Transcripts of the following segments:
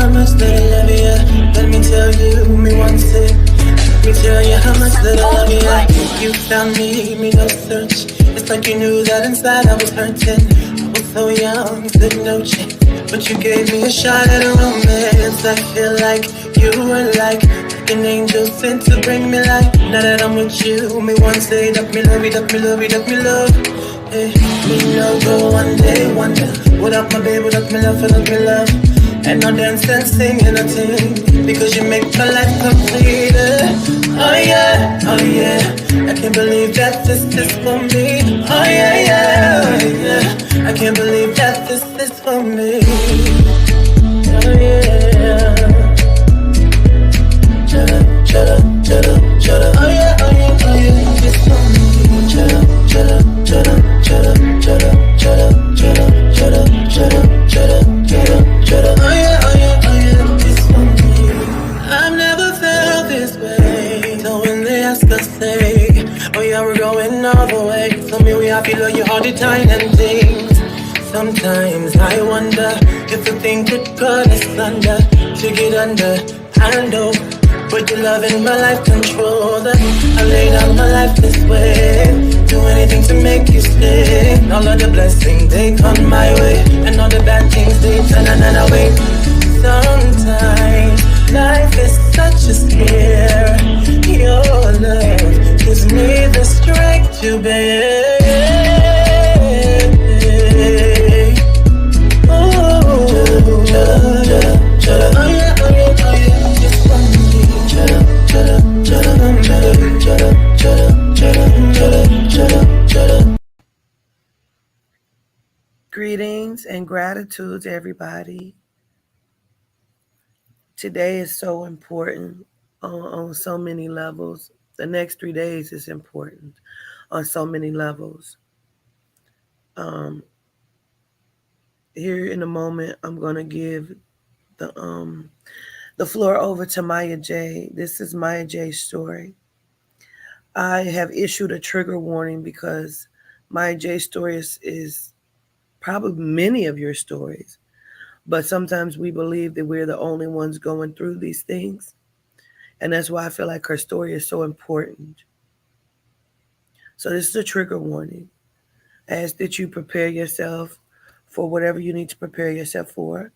how much that I love you. Let me tell you, me once it. Let me tell you how much that I love you. You found me no search. It's like you knew that inside I was hurting. I was so young, said no chance. But you gave me a shot at a romance. I feel like you were like an angel sent to bring me light. Now that I'm with you, me one say that me love you, that me love you, that me love. Hey, me no go one day wonder. Without my baby, without me love, without me love. And no dance and sing and nothing because you make my life complete. Oh yeah, oh yeah. I can't believe that this is for me. Oh yeah, yeah, oh yeah. I can't believe that this is for me. Oh yeah. Shut up, shut up, shut up, shut up. Oh yeah, oh yeah, oh yeah. It's for me. Shut up, shut up, shut up, shut up, shut up, shut up, shut up, shut up, shut up, shut up, shut up, shut up. Oh yeah, oh yeah, oh yeah. It's for me. I've never felt this way. So when they ask us, say, oh yeah, we're going all the way. So me, we happy love you all the time and things. Sometimes I wonder if the thing could cut us under to get under. I know, but your love in my life control that. I lay down my life this way. Do anything to make you stay. All of the blessings they come my way, and all the bad things they turn and away. Sometimes life is such a scare. Your love gives me the strength to bear. Greetings and gratitude to everybody. Today is so important on so many levels. The next 3 days is important on so many levels. Here in a moment, I'm going to give the floor over to Miya Jaye. This is Miya Jaye's story. I have issued a trigger warning because Miya Jaye's story is probably many of your stories, but sometimes we believe that we're the only ones going through these things, and that's why I feel like her story is so important. So this is a trigger warning. I ask that you prepare yourself for whatever you need to prepare yourself for.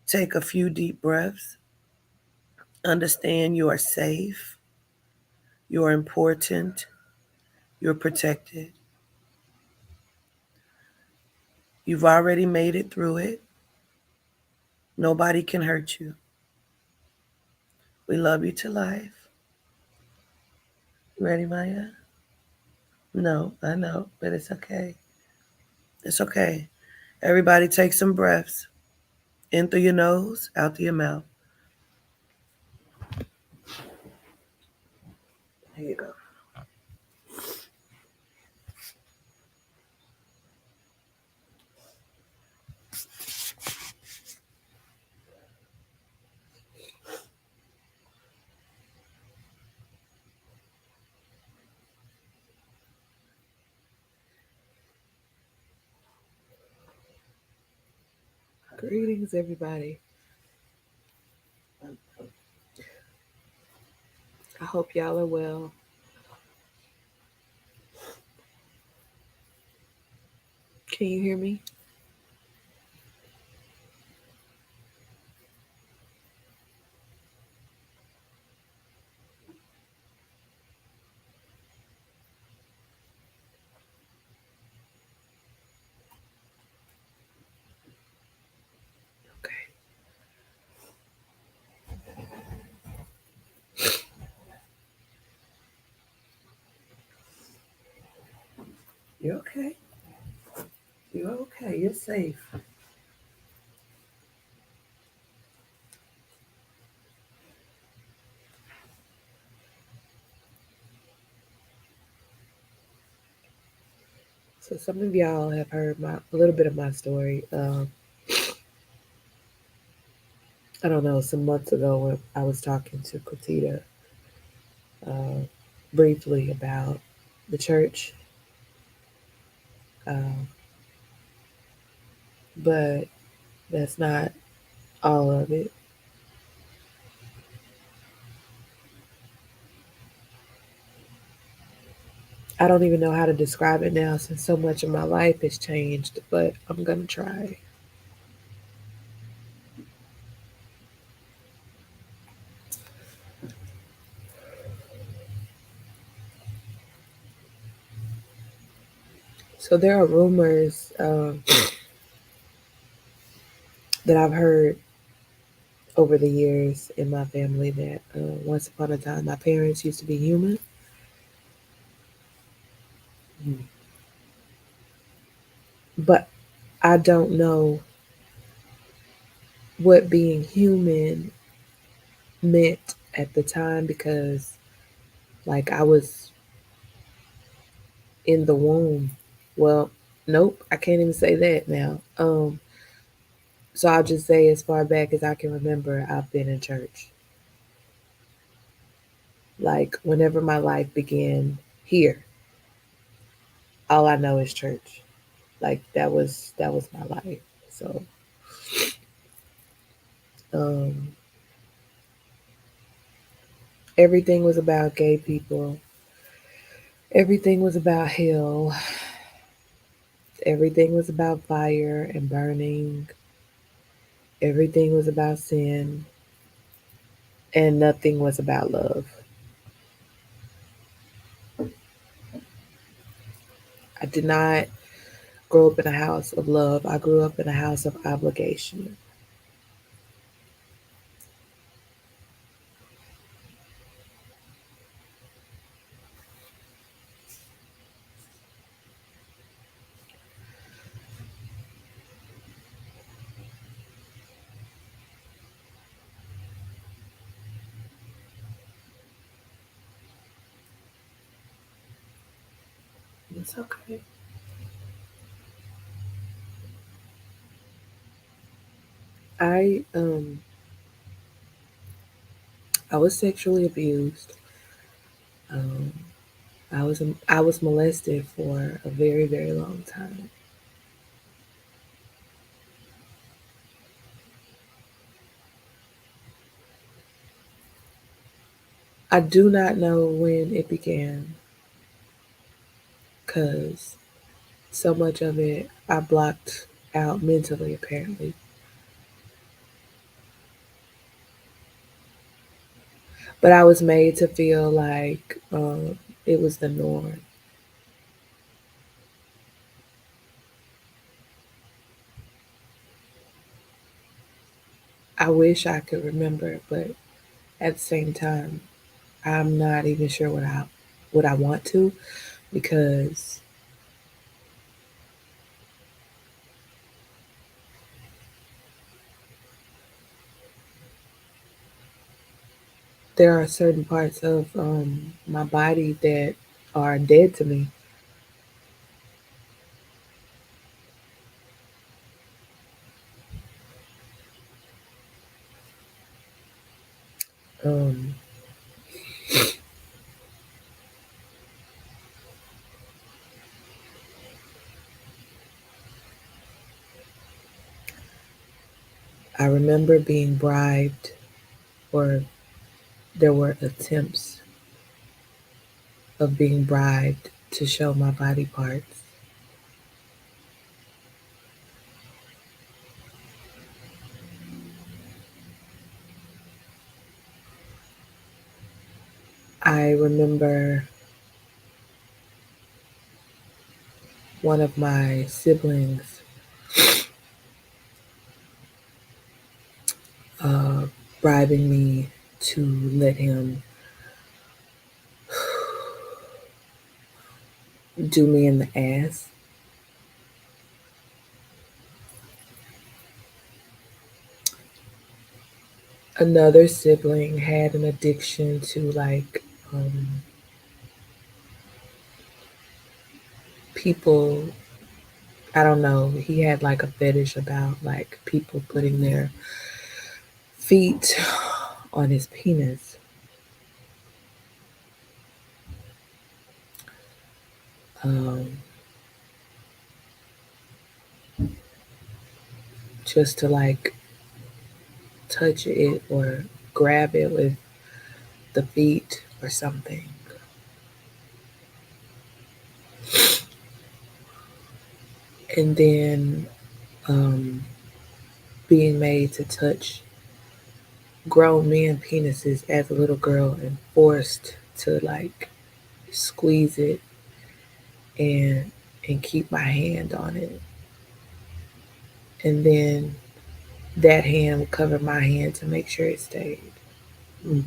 Take a few deep breaths. Understand you are safe. You are important. You're protected. You've already made it through it. Nobody can hurt you. We love you to life. You ready, Miya? No, I know, but it's okay. It's okay. Everybody take some breaths. In through your nose, out through your mouth. Here you go. Greetings, everybody. I hope y'all are well. Can you hear me? Okay. You're okay. You're okay. You're safe. So some of y'all have heard a little bit of my story. I don't know, some months ago when I was talking to Kotita uh, briefly about the church, uh, but that's not all of it. I don't even know how to describe it now since so much of my life has changed, but I'm gonna try. So there are rumors that I've heard over the years in my family that once upon a time my parents used to be human, but I don't know what being human meant at the time because, like, I was in the womb. Well, nope, I can't even say that now. So I'll just say, as far back as I can remember, I've been in church. Like, whenever my life began here, all I know is church. Like, that was my life. So, um, everything was about gay people. Everything was about hell. Everything was about fire and burning. Everything was about sin, and nothing was about love. I did not grow up in a house of love. I grew up in a house of obligation. It's okay. I um I was sexually abused. Um, I was molested for a very very long time. I do not know when it began because so much of it I blocked out mentally. Apparently, but I was made to feel like it was the norm. I wish I could remember, but at the same time, I'm not even sure what I want to because there are certain parts of my body that are dead to me. Um, I remember being bribed, or there were attempts of being bribed to show my body parts. I remember one of my siblings uh, bribing me to let him do me in the ass. Another sibling had an addiction to, like, people. I don't know. He had like a fetish about like people putting their feet on his penis, um, just to like touch it or grab it with the feet or something. And then um, being made to touch grown men penises as a little girl and forced to like squeeze it and and keep my hand on it, and then that hand would cover my hand to make sure it stayed. Mm.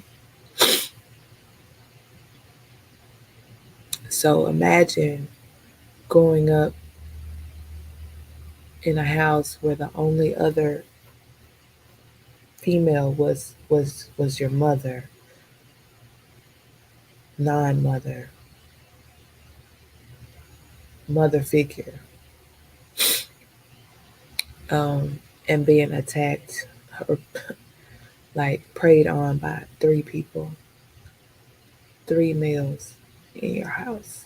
So imagine growing up in a house where the only other female was your mother, non-mother, mother figure, and being attacked or like preyed on by three people, three males in your house.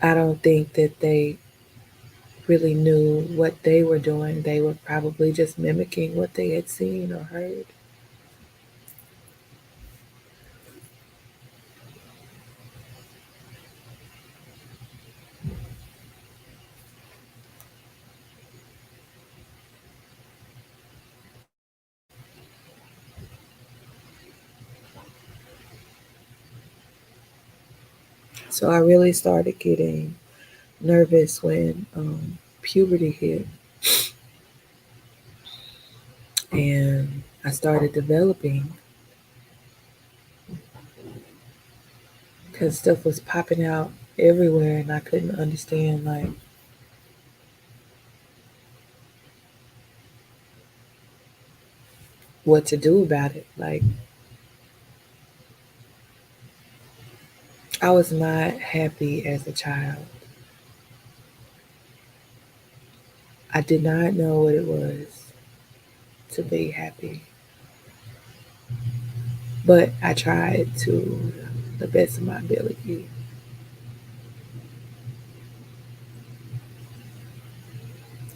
I don't think that they really knew what they were doing. They were probably just mimicking what they had seen or heard. So I really started getting nervous when puberty hit, and I started developing because stuff was popping out everywhere, and I couldn't understand like what to do about it. Like I was not happy as a child. I did not know what it was to be happy, but I tried to the best of my ability.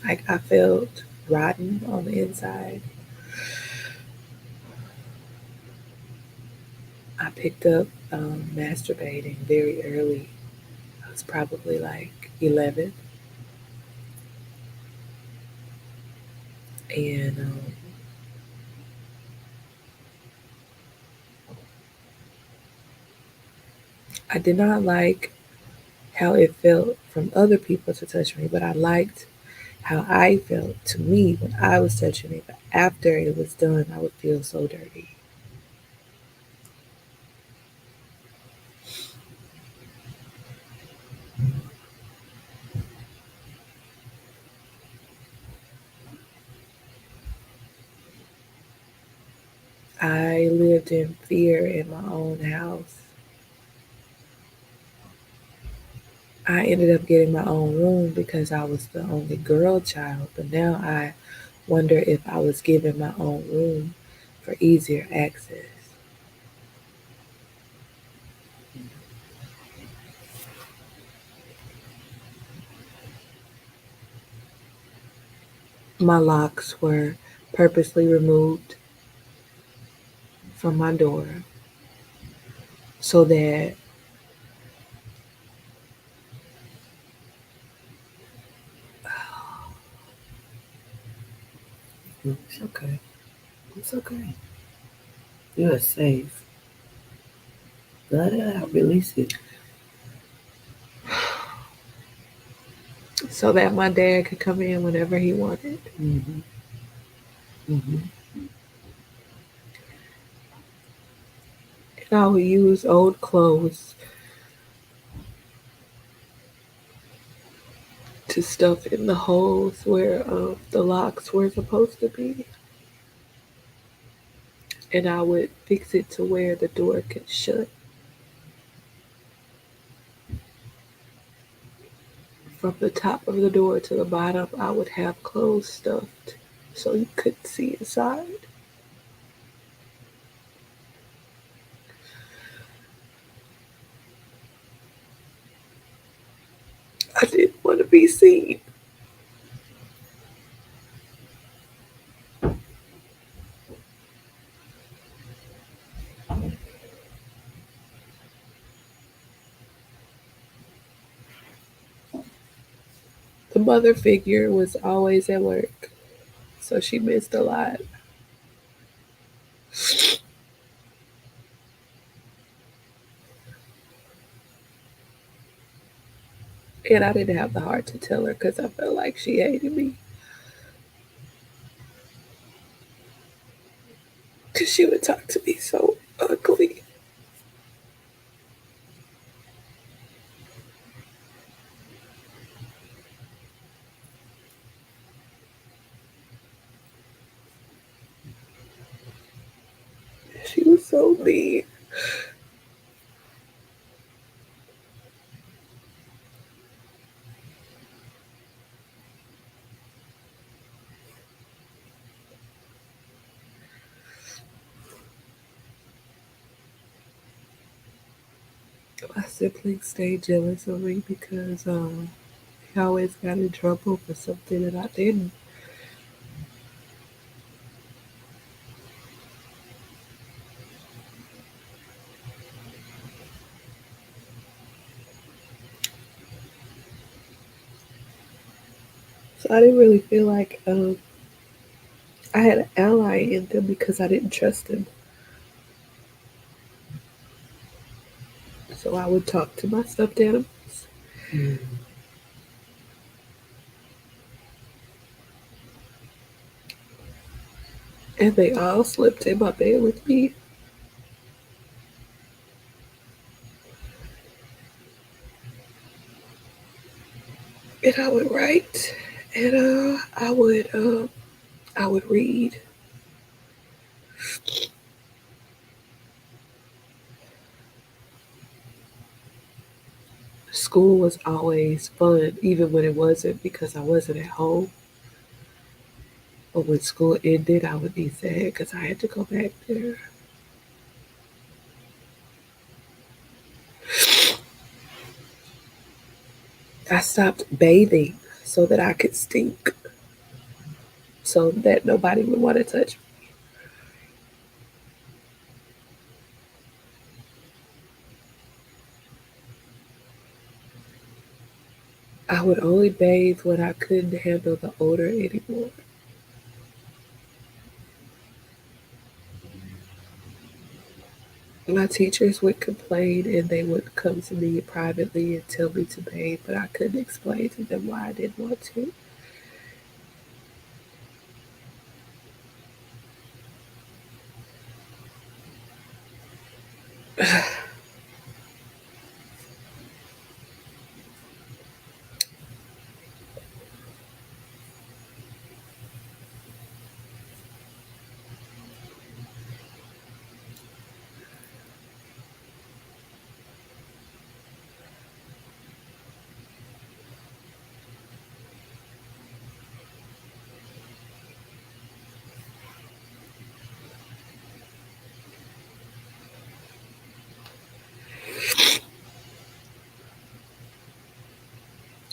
Like I felt rotten on the inside. I picked up masturbating very early. I was probably like 11, and I did not like how it felt from other people to touch me, but I liked how I felt to me when I was touching it. But after it was done, I would feel so dirty. I lived in fear in my own house. I ended up getting my own room because I was the only girl child, but now I wonder if I was given my own room for easier access. My locks were purposely removed from my door so that It's okay. It's okay. You are safe. Let it out. Release it. my dad could come in whenever he wanted. Mm-hmm. Mm-hmm. And I would use old clothes to stuff in the holes where the locks were supposed to be. And I would fix it to where the door could shut. From the top of the door to the bottom, I would have clothes stuffed so you couldn't see inside. I didn't want to be seen. The mother figure was always at work, so she missed a lot. And I didn't have the heart to tell her because I felt like she hated me. Because she would talk to me so ugly. She was so mean. My siblings stayed jealous of me because he always got in trouble for something that I didn't. So I didn't really feel like I had an ally in them because I didn't trust them. So I would talk to my stuffed animals, and they all slept in my bed with me. And I would write, and I would read. School was always fun, even when it wasn't because I wasn't at home. But when school ended, I would be sad because I had to go back there. I stopped bathing so that I could stink, so that nobody would want to touch me. I would only bathe when I couldn't handle the odor anymore. My teachers would complain and they would come to me privately and tell me to bathe, but I couldn't explain to them why I didn't want to.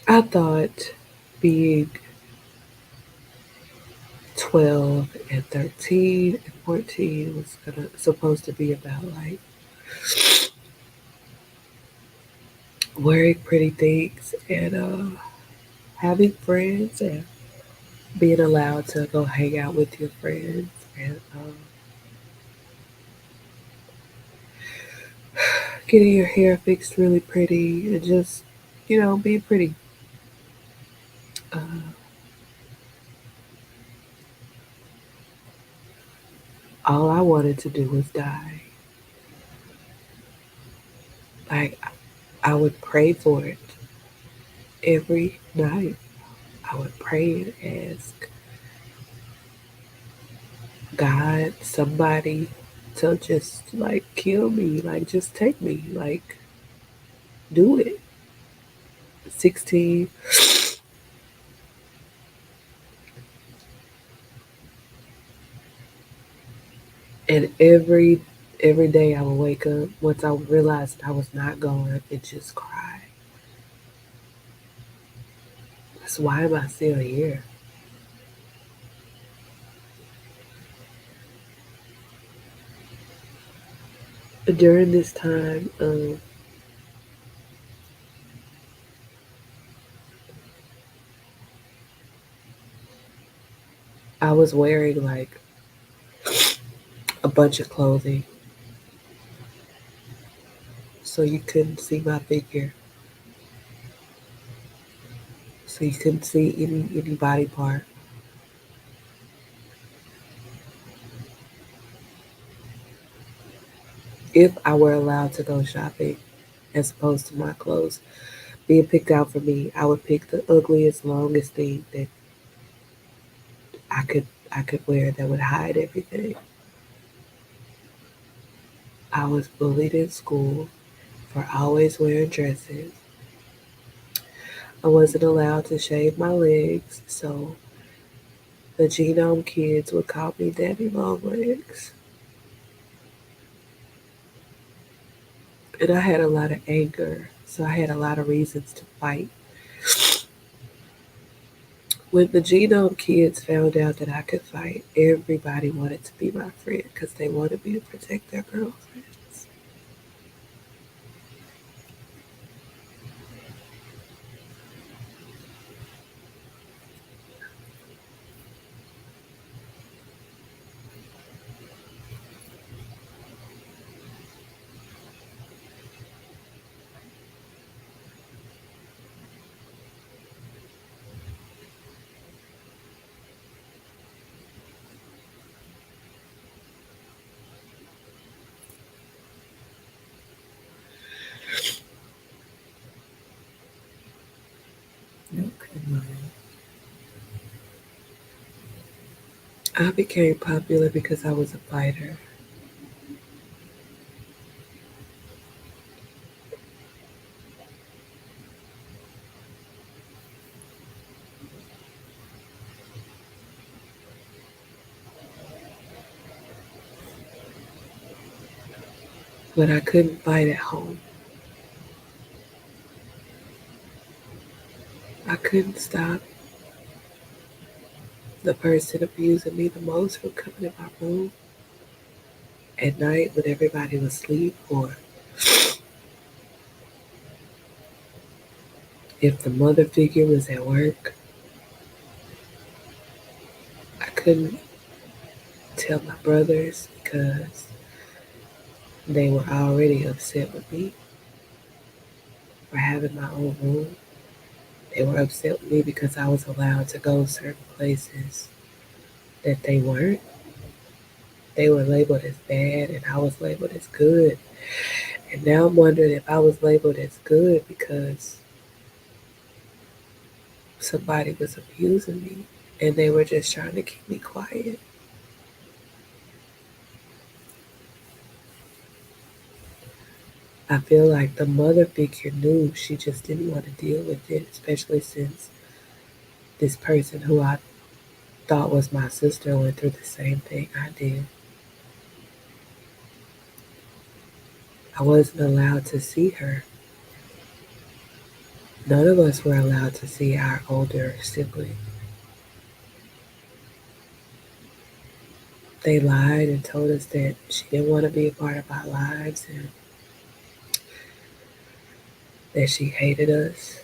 I thought being 12 and 13 and 14 was supposed to be about like wearing pretty things and having friends and being allowed to go hang out with your friends and getting your hair fixed really pretty and just, being pretty. Uh, all I wanted to do was die. Like, I would pray for it every night. I would pray and ask God, somebody to just like kill me, like just take me, like do it. 16, and every day I would wake up once I realized I was not going and just cry. So why am I still here? During this time, I was wearing like a bunch of clothing, so you couldn't see my figure, so you couldn't see any body part. If I were allowed to go shopping, as opposed to my clothes being picked out for me, I would pick the ugliest, longest thing that I could I could wear that would hide everything. I was bullied in school for always wearing dresses. I wasn't allowed to shave my legs, so the genome kids would call me Daddy Long Legs. And I had a lot of anger, so I had a lot of reasons to fight. When the genome kids found out that I could fight, everybody wanted to be my friend because they wanted me to protect their girlfriends. Okay. I became popular because I was a fighter, but I couldn't fight at home. I couldn't stop the person abusing me the most from coming in my room at night when everybody was asleep, or if the mother figure was at work. I couldn't tell my brothers because they were already upset with me for having my own room. They were upset with me because I was allowed to go certain places that they weren't. They were labeled as bad and I was labeled as good. And now I'm wondering if I was labeled as good because somebody was abusing me and they were just trying to keep me quiet. I feel like the mother figure knew, she just didn't want to deal with it, especially since this person who I thought was my sister went through the same thing I did. I wasn't allowed to see her. None of us were allowed to see our older sibling. They lied and told us that she didn't want to be a part of our lives and that she hated us.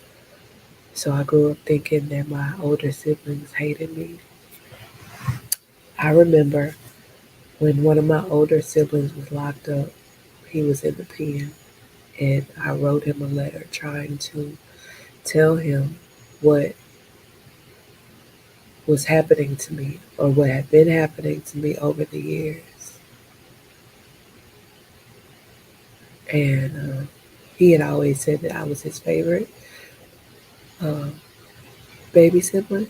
So I grew up thinking that my older siblings hated me. I remember when one of my older siblings was locked up, he was in the pen, and I wrote him a letter trying to tell him what was happening to me or what had been happening to me over the years. And he had always said that I was his favorite um, baby sibling.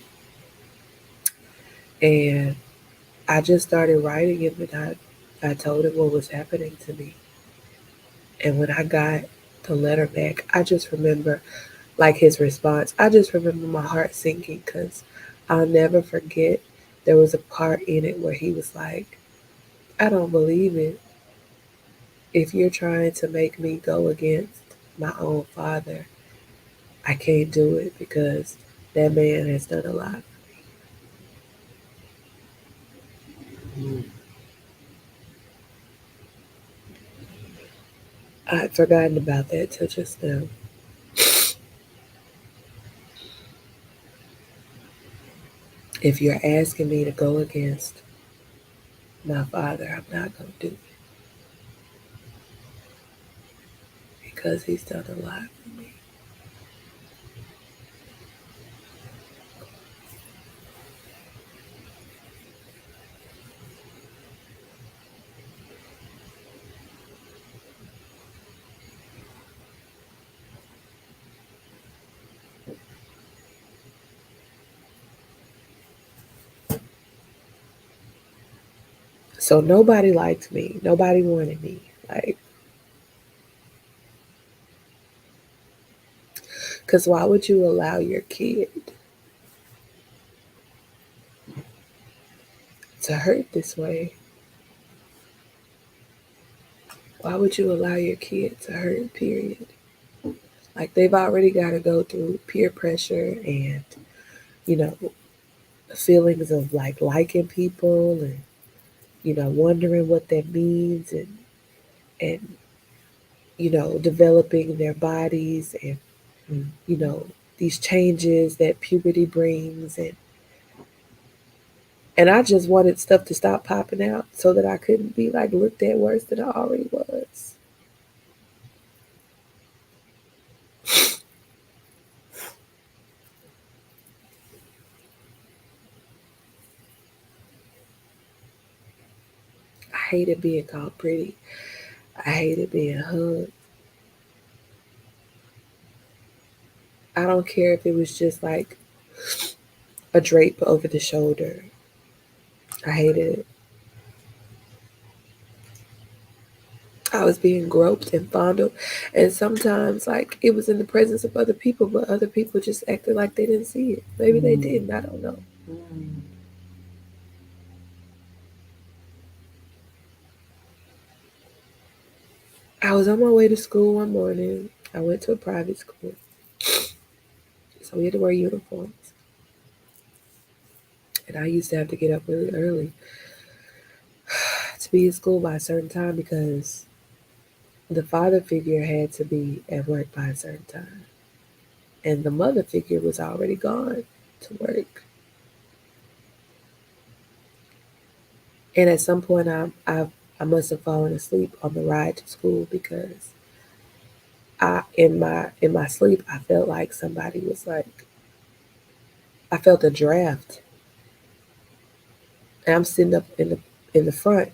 And I just started writing him and I told him what was happening to me. And when I got the letter back, I just remember, like his response, I just remember my heart sinking because I'll never forget there was a part in it where he was like, I don't believe it. If you're trying to make me go against my own father, I can't do it because that man has done a lot. I'd forgotten about that till just now. If you're asking me to go against my father, I'm not going to do it because he's done a lot for me. So nobody liked me. Nobody wanted me. Like, because why would you allow your kid to hurt this way? Why would you allow your kid to hurt, period? Like, they've already got to go through peer pressure and, you know, feelings of like liking people and, wondering what that means and, developing their bodies and, you know, these changes that puberty brings and I just wanted stuff to stop popping out so that I couldn't be like looked at worse than I already was. I hated being called pretty. I hated being hugged. I don't care if it was just like a drape over the shoulder. I hated it. I was being groped and fondled, and sometimes like it was in the presence of other people, but other people just acted like they didn't see it. Maybe they didn't. I don't know. Mm. I was on my way to school one morning. I went to a private school, so we had to wear uniforms. And I used to have to get up really early to be in school by a certain time because the father figure had to be at work by a certain time, and the mother figure was already gone to work. And at some point, I must have fallen asleep on the ride to school because in my sleep I felt like somebody was like I felt a draft, and I'm sitting up in the front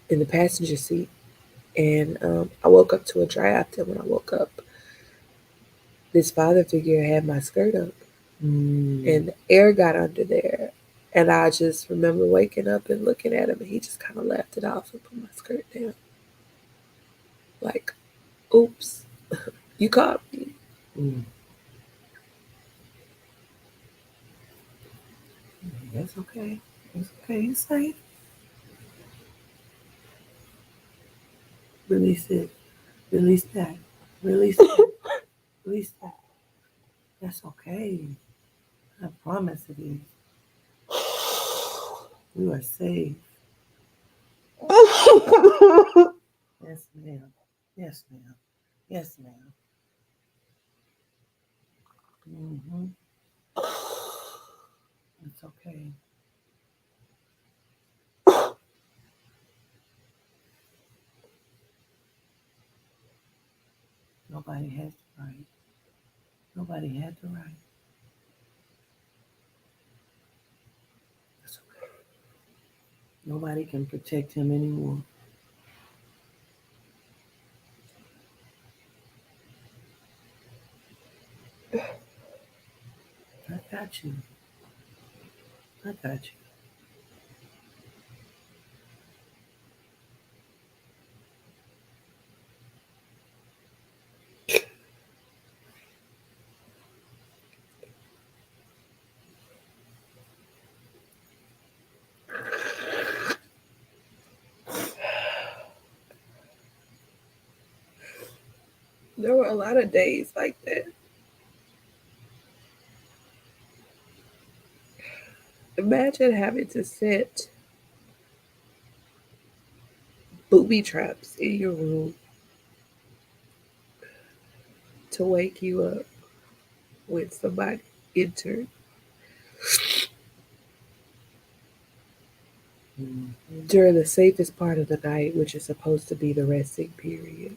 in the passenger seat, and I woke up to a draft, and when I woke up, this father figure had my skirt up, and air got under there. And I just remember waking up and looking at him, and he just kind of laughed it off and put my skirt down. Like, oops, you caught me. Mm. That's okay. It's okay. It's safe. Release it. Release that. Release that. Release that. That's okay. I promise it is. You are safe. Yes, ma'am. Yes, ma'am. Yes, ma'am. Mm-hmm. It's okay. Nobody has the right. Nobody had the right. It's okay. Nobody can protect him anymore. I got you. I got you. There were a lot of days like that. Imagine having to set booby traps in your room to wake you up when somebody entered. during the safest part of the night, which is supposed to be the resting period.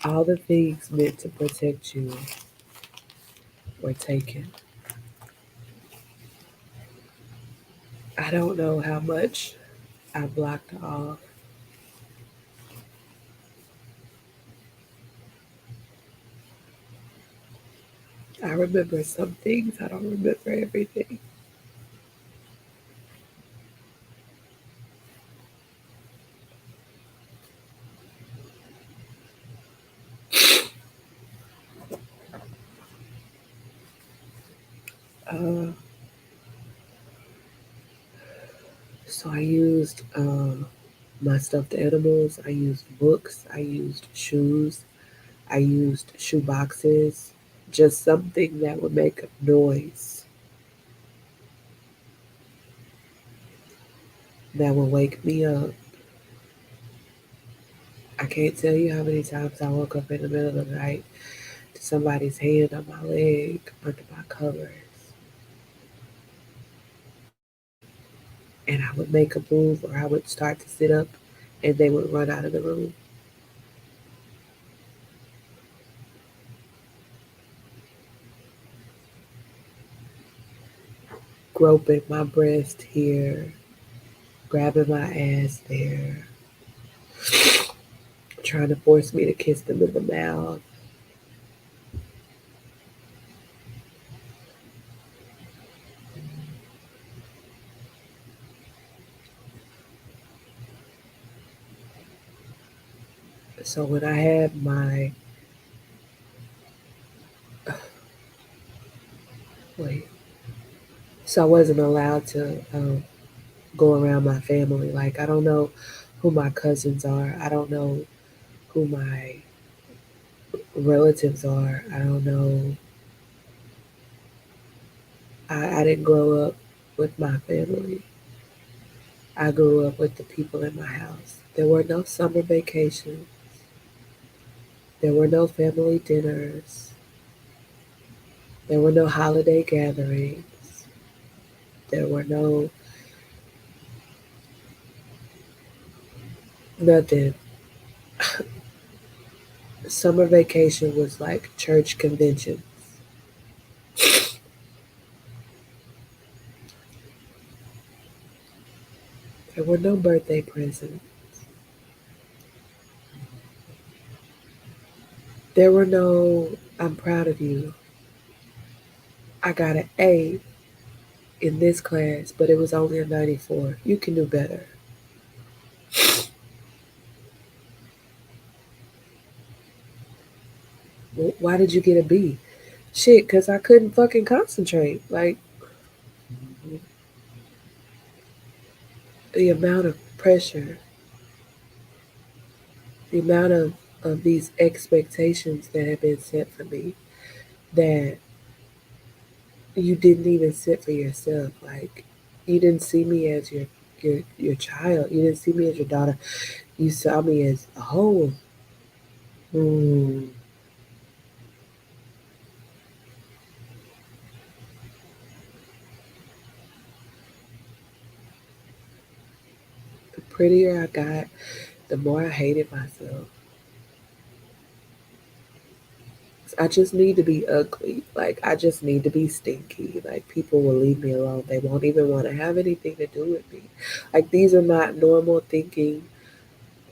All the things meant to protect you were taken. I don't know how much I blocked off. I remember some things, I don't remember everything. Uh, so I used my stuffed animals, I used books, I used shoes, I used shoe boxes, just something that would make a noise that would wake me up. I can't tell you how many times I woke up in the middle of the night to somebody's hand on my leg under my covers. And I would make a move or I would start to sit up and they would run out of the room. Groping my breast here, grabbing my ass there, trying to force me to kiss them in the mouth. So when I had my wait, so I wasn't allowed to go around my family. Like I don't know who my cousins are. I don't know who my relatives are. I don't know. I didn't grow up with my family. I grew up with the people in my house. There were no summer vacations. There were no family dinners. There were no holiday gatherings. There were no nothing. Summer vacation was like church convention. There were no birthday presents. There were no, I'm proud of you. I got an A in this class, but it was only a 94. You can do better. Well, why did you get a B? Shit, because I couldn't fucking concentrate. Like, the amount of pressure, the amount of these expectations that have been set for me that you didn't even set for yourself. Like, you didn't see me as your child. You didn't see me as your daughter. You saw me as a whole. Mm. The prettier I got, the more I hated myself. I just need to be ugly. Like, I just need to be stinky. Like, people will leave me alone. They won't even want to have anything to do with me. Like, these are not normal thinking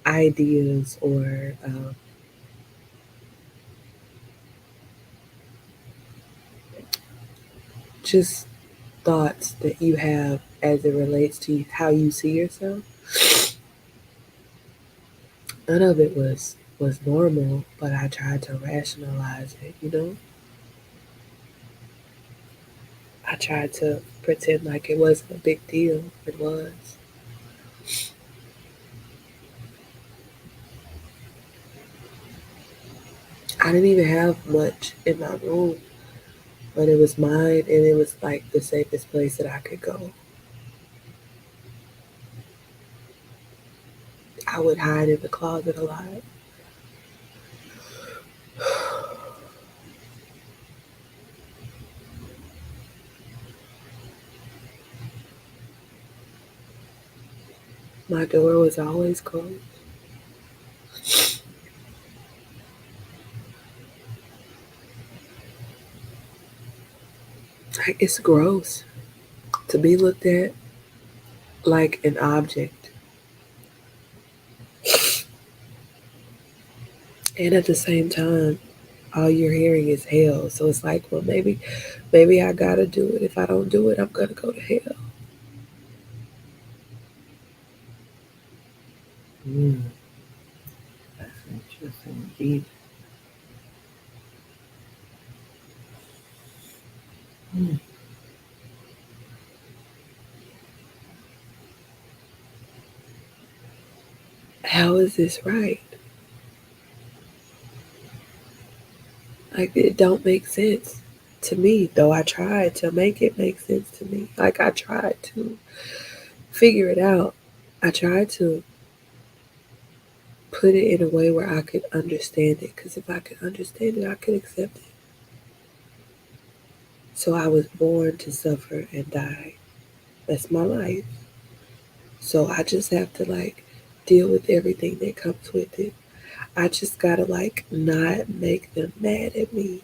ideas or just thoughts that you have as it relates to how you see yourself. None of it was normal, but I tried to rationalize it, you know? I tried to pretend like it wasn't a big deal. It was. I didn't even have much in my room, but it was mine and it was like the safest place that I could go. I would hide in the closet a lot. My door was always closed. Like, it's gross to be looked at like an object. And at the same time, all you're hearing is hell. So it's like, well, maybe I gotta do it. If I don't do it, I'm gonna go to hell. Mm, that's interesting indeed. Mm. How is this right? Like, it don't make sense to me, though I tried to make it make sense to me. Like, I tried to figure it out. I tried to put it in a way where I could understand it. Because if I could understand it, I could accept it. So I was born to suffer and die. That's my life. So I just have to like deal with everything that comes with it. I just gotta like not make them mad at me.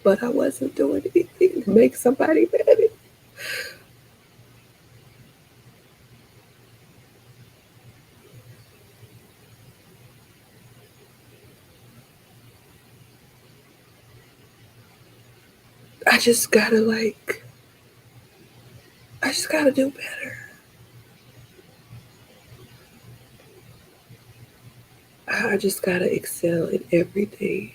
But I wasn't doing anything to make somebody mad at me. I just gotta like I just gotta do better. I just gotta excel in everything.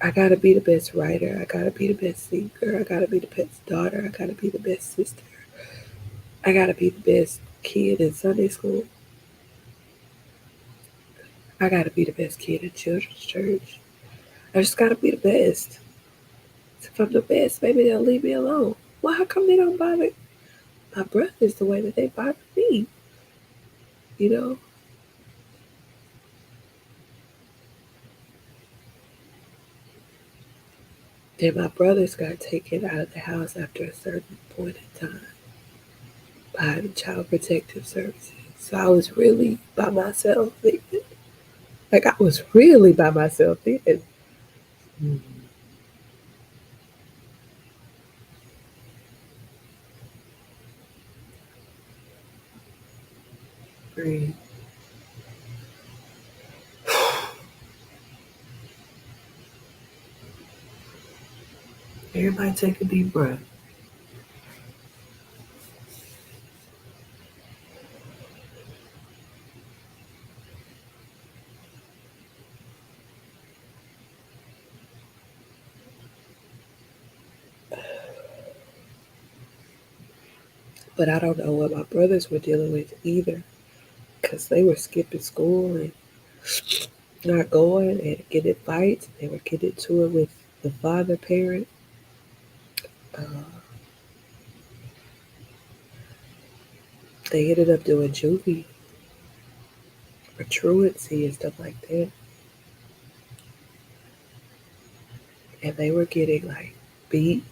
I gotta be the best writer. I gotta be the best singer. I gotta be the best daughter. I gotta be the best sister. I gotta be the best kid in Sunday school. I gotta be the best kid in children's church. I just gotta be the best. So if I'm the best, maybe they'll leave me alone. Well, how come they don't bother my brothers the way that they bother me? You know? Then my brothers got taken out of the house after a certain point in time by the Child Protective Services. So I was really by myself then. Like I was really by myself then. Mm. Breathe. Everybody take a deep breath. But I don't know what my brothers were dealing with either. Because they were skipping school and not going and getting fights. They were getting into it with the father parent. Uh, they ended up doing juvie for truancy and stuff like that. And they were getting like beat.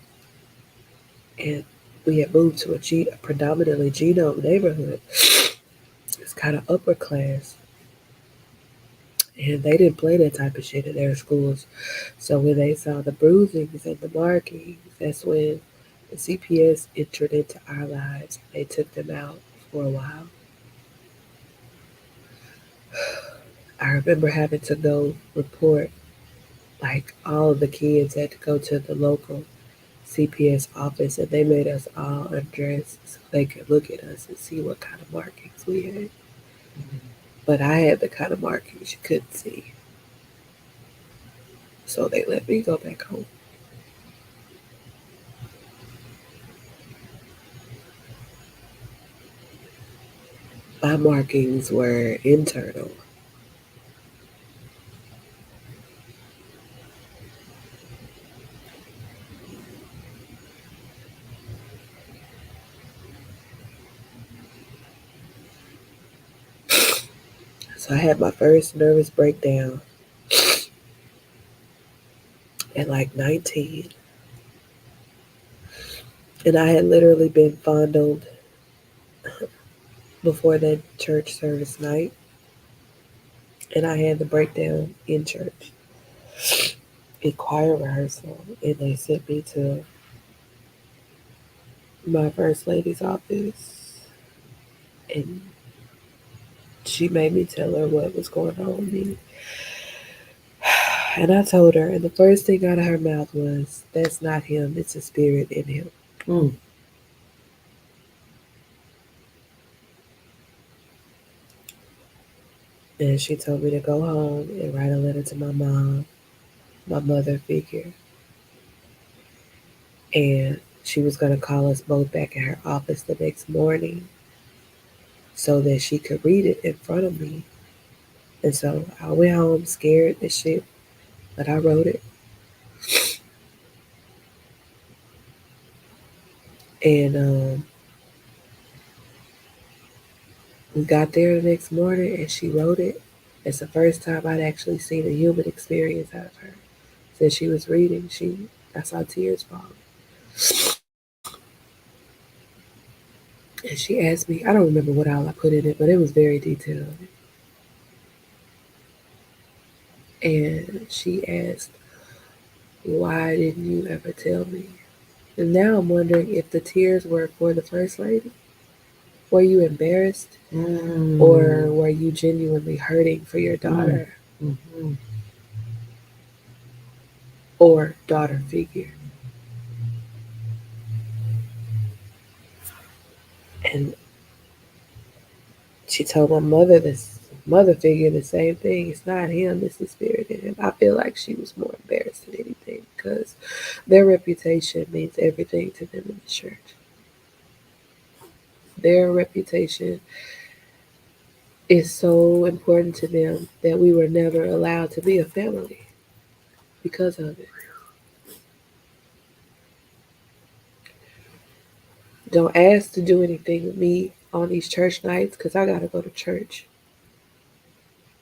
And we had moved to a predominantly genome neighborhood. It's kind of upper class. And they didn't play that type of shit in their schools. So when they saw the bruisings and the markings, that's when the CPS entered into our lives. They took them out for a while. I remember having to go report, like all of the kids had to go to the local CPS office and they made us all undress so they could look at us and see what kind of markings we had. But I had the kind of markings you couldn't see. So they let me go back home. My markings were internal. So I had my first nervous breakdown at like 19. And I had literally been fondled before that church service night, and I had the breakdown in church, in choir rehearsal, and they sent me to my first lady's office, and she made me tell her what was going on with me. And I told her, and the first thing out of her mouth was, "That's not him, it's a spirit in him." Mm. And she told me to go home and write a letter to my mom, my mother figure, and she was going to call us both back in her office the next morning so that she could read it in front of me. And so I went home scared as shit, but I wrote it. And we got there the next morning and she wrote it. It's the first time I'd actually seen a human experience out of her. Since she was reading, I saw tears falling. And she asked me, I don't remember what all I put in it, but it was very detailed. And she asked, "Why didn't you ever tell me?" And now I'm wondering if the tears were for the First Lady. Were you embarrassed? Or Mm. were you genuinely hurting for your Mm. daughter Mm-hmm. or daughter figure? And she told my mother this mother figure the same thing. It's not him, it's the spirit in him. I feel like she was more embarrassed than anything because their reputation means everything to them in the church. Their reputation is so important to them that we were never allowed to be a family because of it. Don't ask to do anything with me on these church nights because I got to go to church.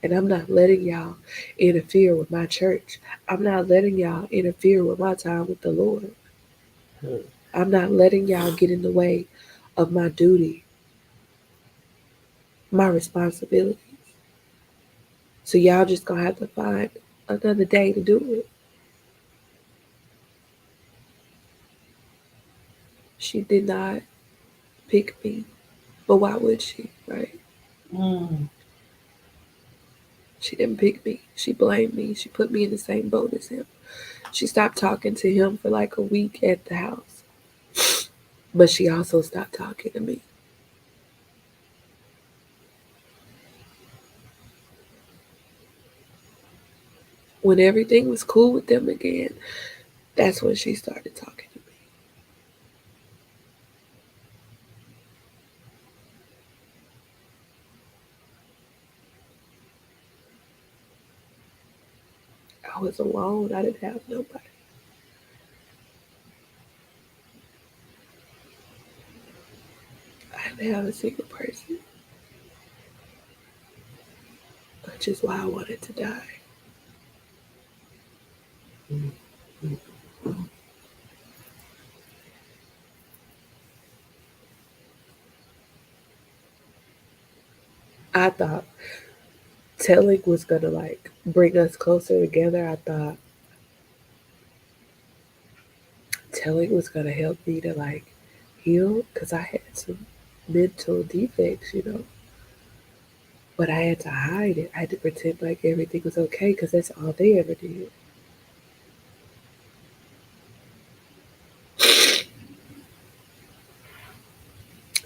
And I'm not letting y'all interfere with my church. I'm not letting y'all interfere with my time with the Lord. I'm not letting y'all get in the way of my duty, my responsibilities. So y'all just gonna have to find another day to do it. She did not pick me, but why would she, right? Mm. She didn't pick me. She blamed me. She put me in the same boat as him. She stopped talking to him for like a week at the house, but she also stopped talking to me. When everything was cool with them again, that's when she started talking to me. I was alone. I didn't have nobody. I didn't have a single person, which is why I wanted to die. Mm. I thought telling was gonna like bring us closer together. I thought telling was gonna help me to like heal because I had some mental defects, you know. But I had to hide it. I had to pretend like everything was okay because that's all they ever did.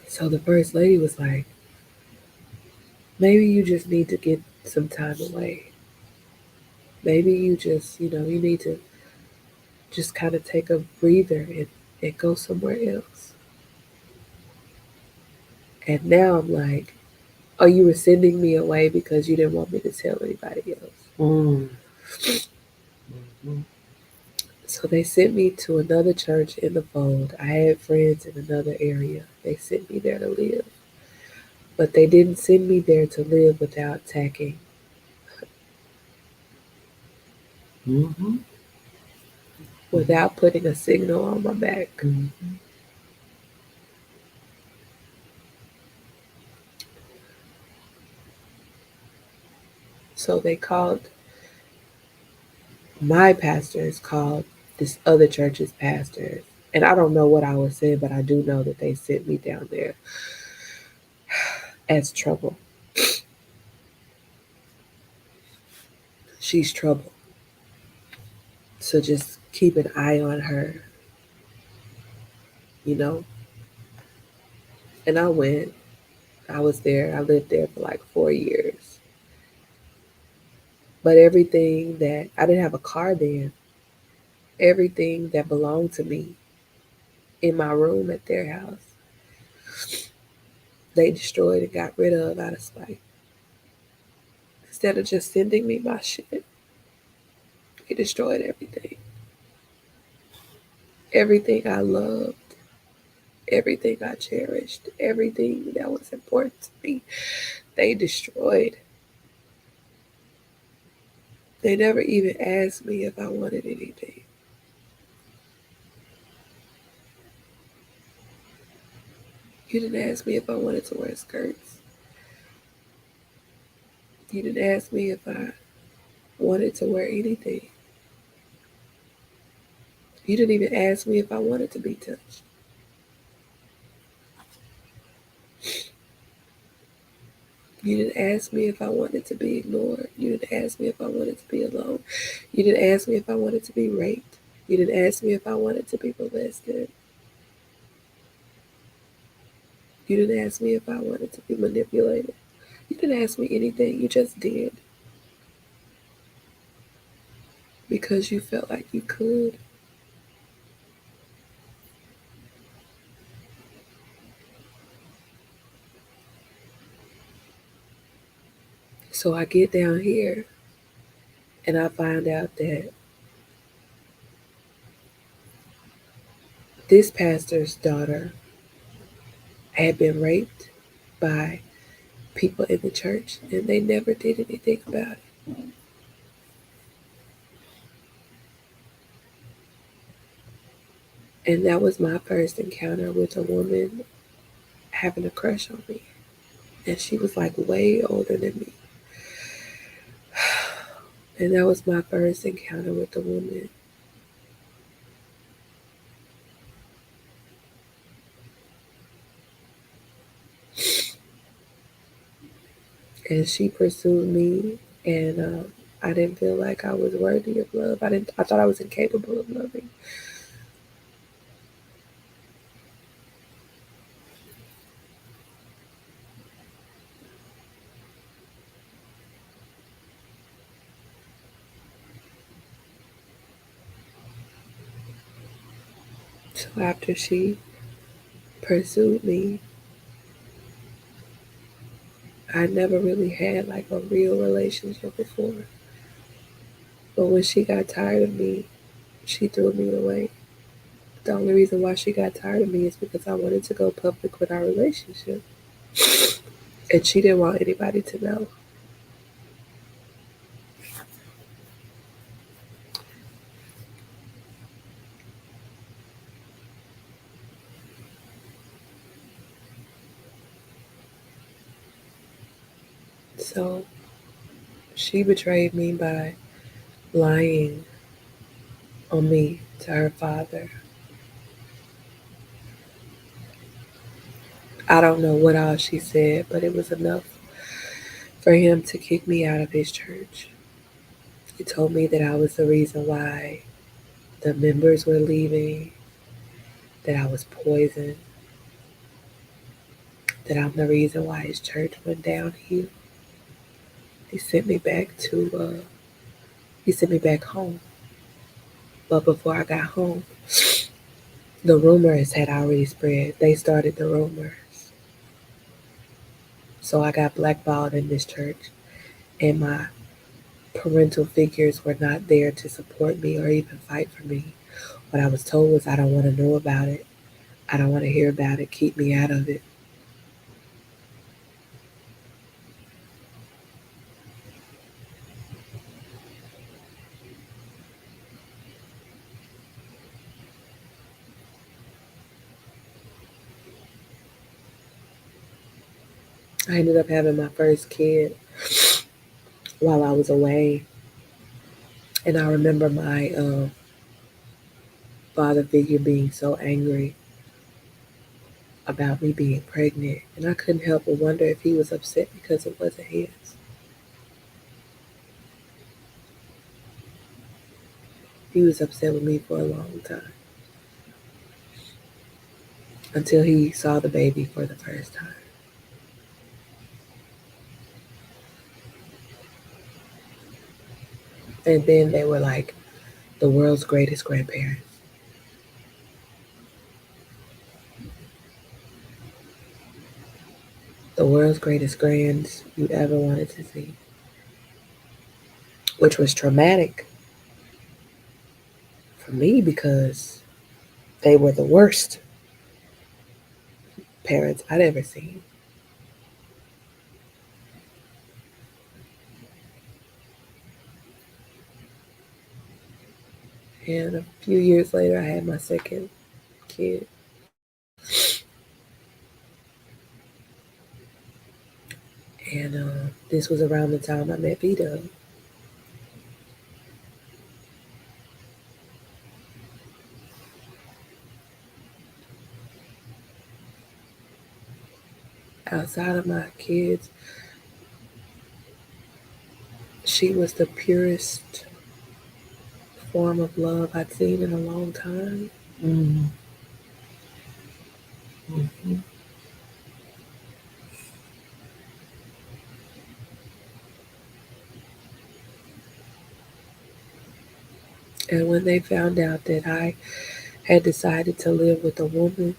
So the first lady was like, maybe you just need to get some time away. Maybe you just, you need to just kind of take a breather and go somewhere else. And now I'm like, oh, you were sending me away because you didn't want me to tell anybody else. Mm. Mm-hmm. So they sent me to another church in the fold. I had friends in another area. They sent me there to live. But they didn't send me there to live without attacking, Mm-hmm. without putting a signal on my back. Mm-hmm. So they called my pastors called this other church's pastors. And I don't know what I was saying, but I do know that they sent me down there as trouble. She's trouble. So just keep an eye on her, you know. And I went. I was there. I lived there for like 4 years. But everything that I didn't have a car then, everything that belonged to me in my room at their house, they destroyed and got rid of out of spite. Instead of just sending me my shit, they destroyed everything. Everything I loved, everything I cherished, everything that was important to me, they destroyed. They never even asked me if I wanted anything. You didn't ask me if I wanted to wear skirts. You didn't ask me if I wanted to wear anything. You didn't even ask me if I wanted to be touched. You didn't ask me if I wanted to be ignored. You didn't ask me if I wanted to be alone. You didn't ask me if I wanted to be raped. You didn't ask me if I wanted to be molested. You didn't ask me if I wanted to be manipulated. You didn't ask me anything. You just did because you felt like you could. So I get down here and I find out that this pastor's daughter had been raped by people in the church and they never did anything about it. And that was my first encounter with a woman having a crush on me. And she was like way older than me. And that was my first encounter with a woman. And she pursued me, and I didn't feel like I was worthy of love. I didn't. I thought I was incapable of loving. So after she pursued me, I never really had like a real relationship before. But when she got tired of me, she threw me away. The only reason why she got tired of me is because I wanted to go public with our relationship. And she didn't want anybody to know. So she betrayed me by lying on me to her father. I don't know what all she said, but it was enough for him to kick me out of his church. He told me that I was the reason why the members were leaving, that I was poisoned, that I'm the reason why his church went downhill. He sent me back to, he sent me back home. But before I got home, the rumors had already spread. They started the rumors. So I got blackballed in this church, and my parental figures were not there to support me or even fight for me. What I was told was, I don't want to know about it. I don't want to hear about it. Keep me out of it. I ended up having my first kid while I was away. And I remember my father figure being so angry about me being pregnant. And I couldn't help but wonder if he was upset because it wasn't his. He was upset with me for a long time until he saw the baby for the first time. And then they were like the world's greatest grandparents, the world's greatest grands you ever wanted to see, which was traumatic for me because they were the worst parents I'd ever seen. And a few years later, I had my second kid. And this was around the time I met Vito. Outside of my kids, she was the purest form of love I'd seen in a long time. Mm-hmm. Mm-hmm. And when they found out that I had decided to live with a woman,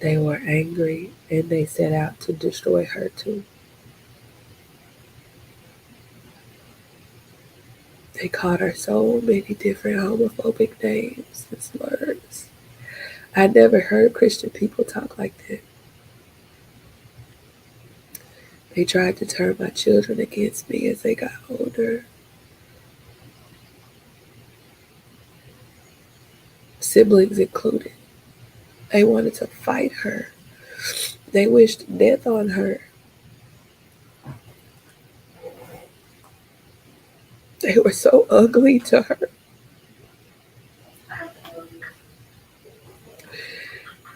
they were angry and they set out to destroy her too. They called her so many different homophobic names and slurs. I never heard Christian people talk like that. They tried to turn my children against me as they got older, siblings included. They wanted to fight her. They wished death on her. They were so ugly to her.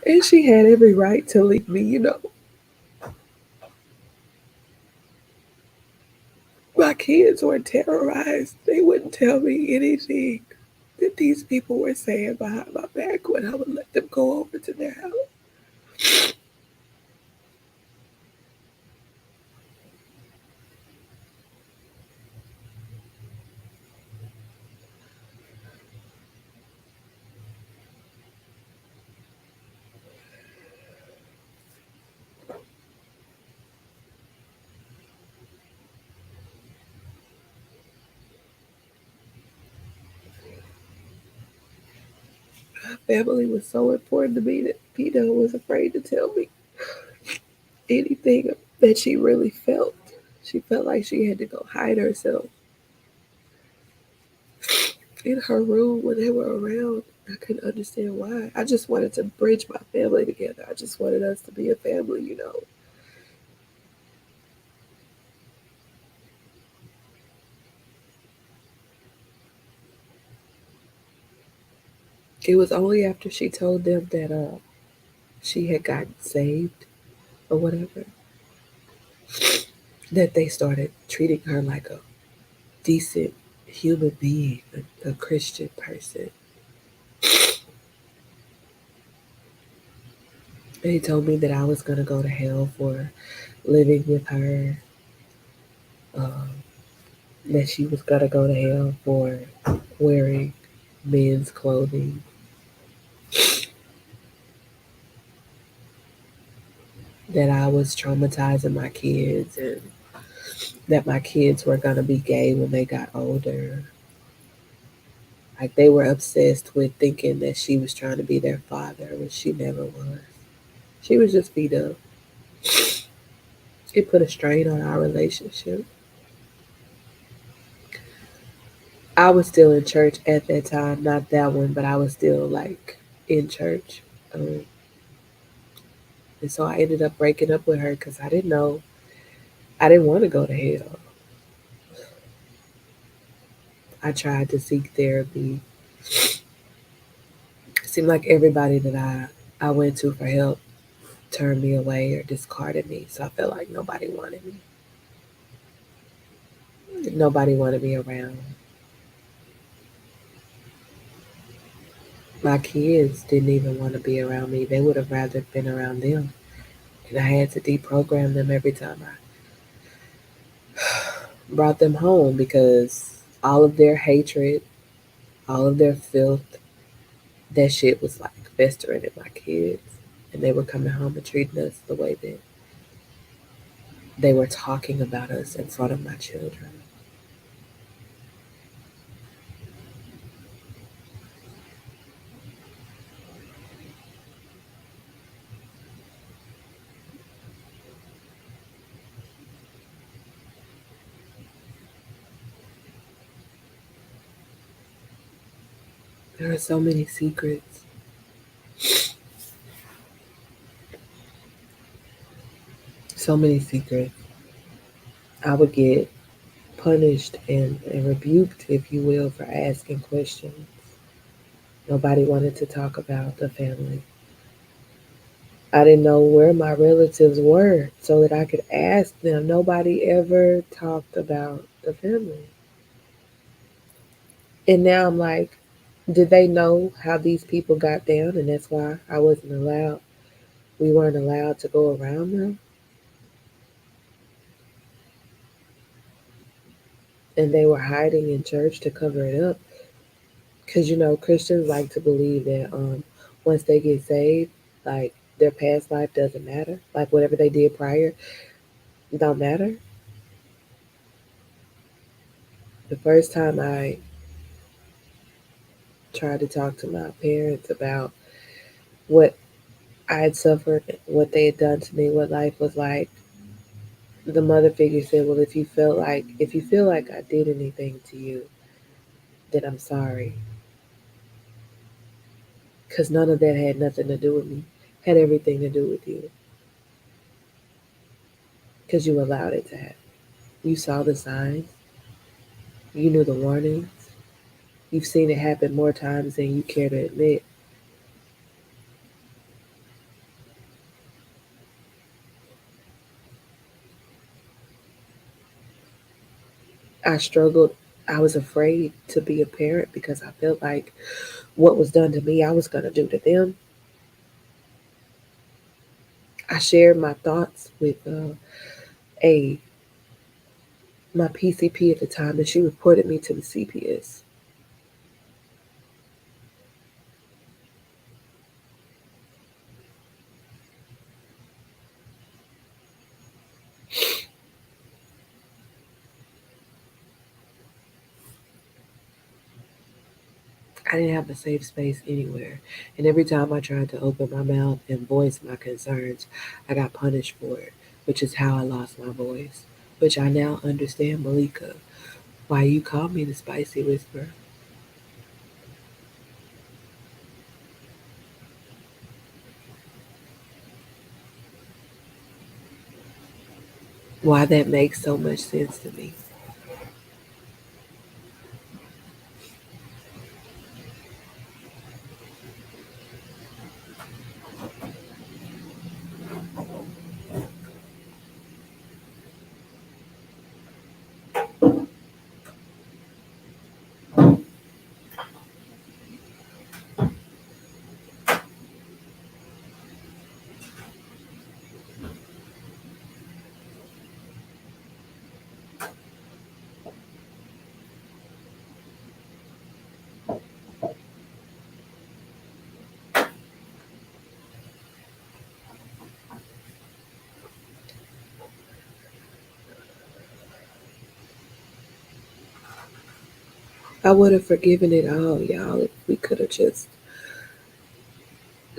And she had every right to leave me. My kids were terrorized. They wouldn't tell me anything that these people were saying behind my back when I would let them go over to their house. My family was so important to me that Peta was afraid to tell me anything that she really felt. She felt like she had to go hide herself in her room when they were around. I couldn't understand why. I just wanted to bridge my family together. I just wanted us to be a family. It was only after she told them that she had gotten saved or whatever that they started treating her like a decent human being, a Christian person. And he told me that I was going to go to hell for living with her, um, that she was going to go to hell for wearing men's clothing, that I was traumatizing my kids, and that my kids were going to be gay when they got older. Like they were obsessed with thinking that she was trying to be their father, which she never was. She was just beat up. It put a strain on our relationship. I was still in church at that time, not that one, but I was still like in church. Um, and so I ended up breaking up with her because I didn't know, I didn't want to go to hell. I tried to seek therapy. It seemed like everybody that I went to for help turned me away or discarded me. So I felt like nobody wanted me. Nobody wanted me around. My kids didn't even want to be around me. They would have rather been around them. And I had to deprogram them every time I brought them home because all of their hatred, all of their filth, that shit was like festering in my kids. And they were coming home and treating us the way that they were talking about us in front of my children. There are so many secrets, so many secrets. I would get punished and rebuked, if you will, for asking questions. Nobody wanted to talk about the family. I didn't know where my relatives were so that I could ask them. Nobody ever talked about the family. And now I'm like, did they know how these people got down? And that's why we weren't allowed to go around them. And they were hiding in church to cover it up. Because, Christians like to believe that once they get saved, like their past life doesn't matter. Like whatever they did prior don't matter. The first time I tried to talk to my parents about what I had suffered, what they had done to me, what life was like, the mother figure said, "Well, if you feel like I did anything to you, then I'm sorry, because none of that had nothing to do with me. Had everything to do with you, because you allowed it to happen. You saw the signs, you knew the warnings, you've seen it happen more times than you care to admit." I struggled. I was afraid to be a parent because I felt like what was done to me, I was going to do to them. I shared my thoughts with a my PCP at the time, and she reported me to the CPS. I didn't have a safe space anywhere, and every time I tried to open my mouth and voice my concerns, I got punished for it, which is how I lost my voice. Which I now understand, Malika, why you call me the spicy whisperer. Why that makes so much sense to me. I would have forgiven it all, y'all, if we could have just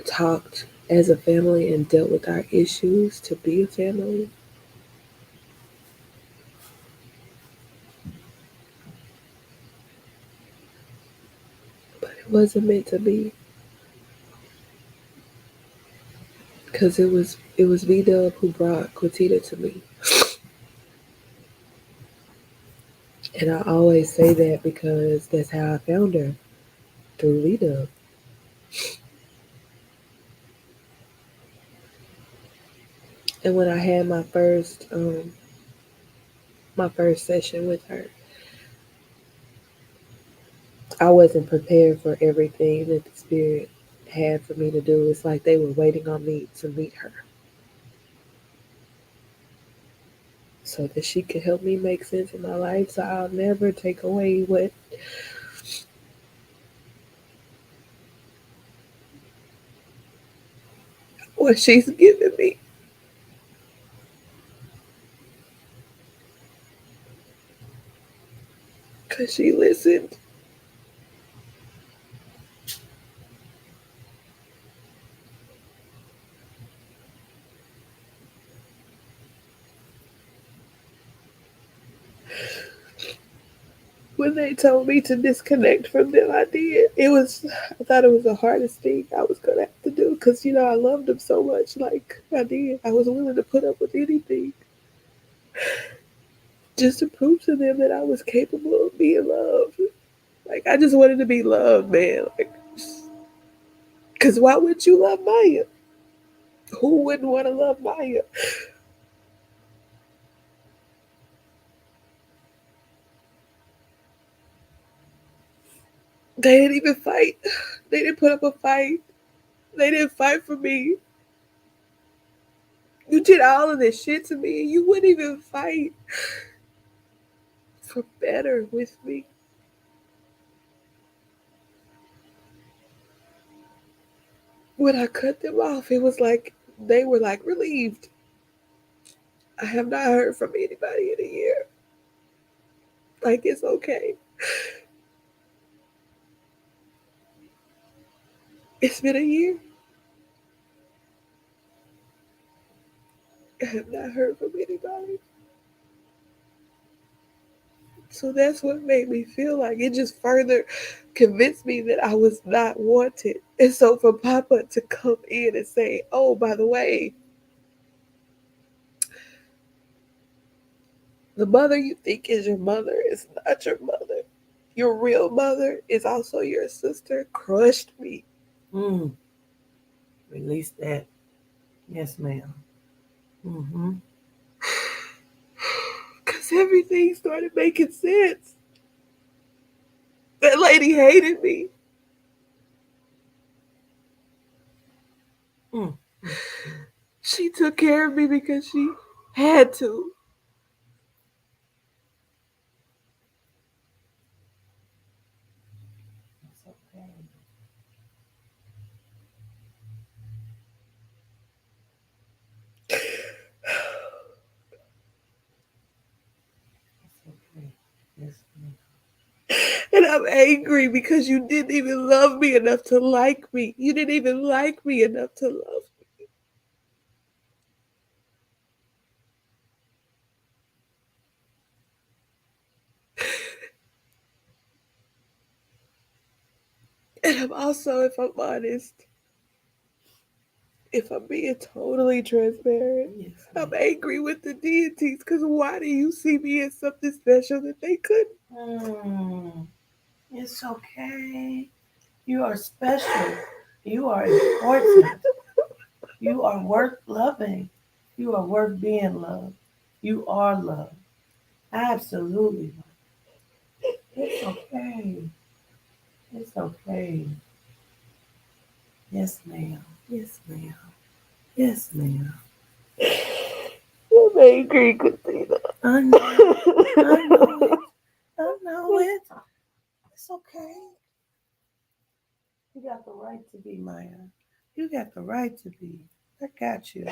talked as a family and dealt with our issues to be a family. But it wasn't meant to be because it was V Dub who brought Quatita to me, And I always say that because that's how I found her, through Lita. And when I had my first session with her, I wasn't prepared for everything that the spirit had for me to do. It's like they were waiting on me to meet her so that she could help me make sense in my life. So I'll never take away what she's given me. Because she listened. When they told me to disconnect from them, I did. I thought it was the hardest thing I was going to have to do because, I loved them so much. Like, I did. I was willing to put up with anything just to prove to them that I was capable of being loved. Like, I just wanted to be loved, man. Like, because why would you love Maya? Who wouldn't want to love Maya? They didn't even fight. They didn't put up a fight. They didn't fight for me. You did all of this shit to me, and you wouldn't even fight for better with me. When I cut them off, it was like they were like relieved. I have not heard from anybody in a year. Like, it's okay. It's been a year. I have not heard from anybody. So that's what made me feel like it just further convinced me that I was not wanted. And so for Papa to come in and say, oh, by the way, the mother you think is your mother is not your mother. Your real mother is also your sister, crushed me. Mm, release that. Yes, ma'am. Mm-hmm. Because everything started making sense. That lady hated me. Mm. She took care of me because she had to. It's okay. It's okay. Yes, ma'am. And I'm angry because you didn't even love me enough to like me. You didn't even like me enough to love me. And I'm also, if I'm honest, if I'm being totally transparent, Yes, I'm ma'am. angry with the deities because why do you see me as something special that they couldn't? Mm. It's okay. You are special. You are important. You are worth loving. You are worth being loved. You are loved. Absolutely. It's okay. It's okay. Yes, ma'am. Yes, ma'am. Yes, ma'am. I'm angry, Christina. I know. I know it. I know it. It's okay. You got the right to be, Maya. You got the right to be. I got you.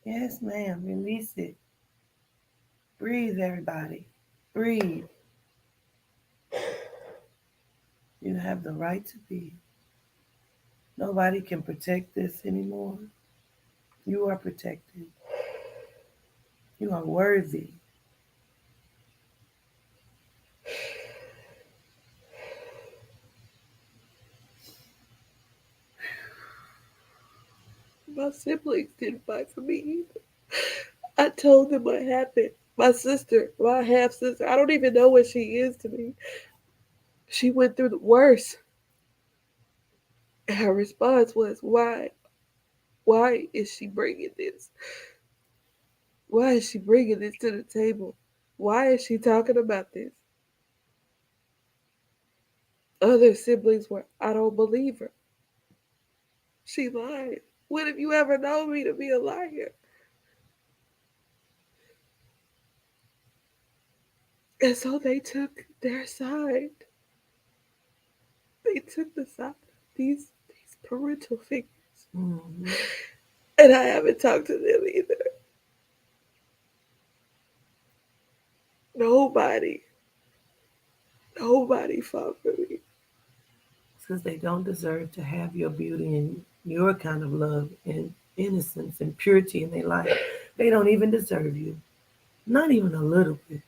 Yes, ma'am. Release it. Breathe, everybody. Breathe. You have the right to be. Nobody can protect this anymore. You are protected. You are worthy. My siblings didn't fight for me either. I told them what happened. My sister, my half sister, I don't even know what she is to me. She went through the worst. And her response was, "Why? Why is she bringing this? Why is she bringing this to the table? Why is she talking about this?" Other siblings were, "I don't believe her. She lied. When have you ever known me to be a liar?" And so they took their side. They took the side of these parental figures. Mm-hmm. And I haven't talked to them either. Nobody, nobody fought for me. Because they don't deserve to have your beauty and your kind of love and innocence and purity in their life. They don't even deserve you. Not even a little bit.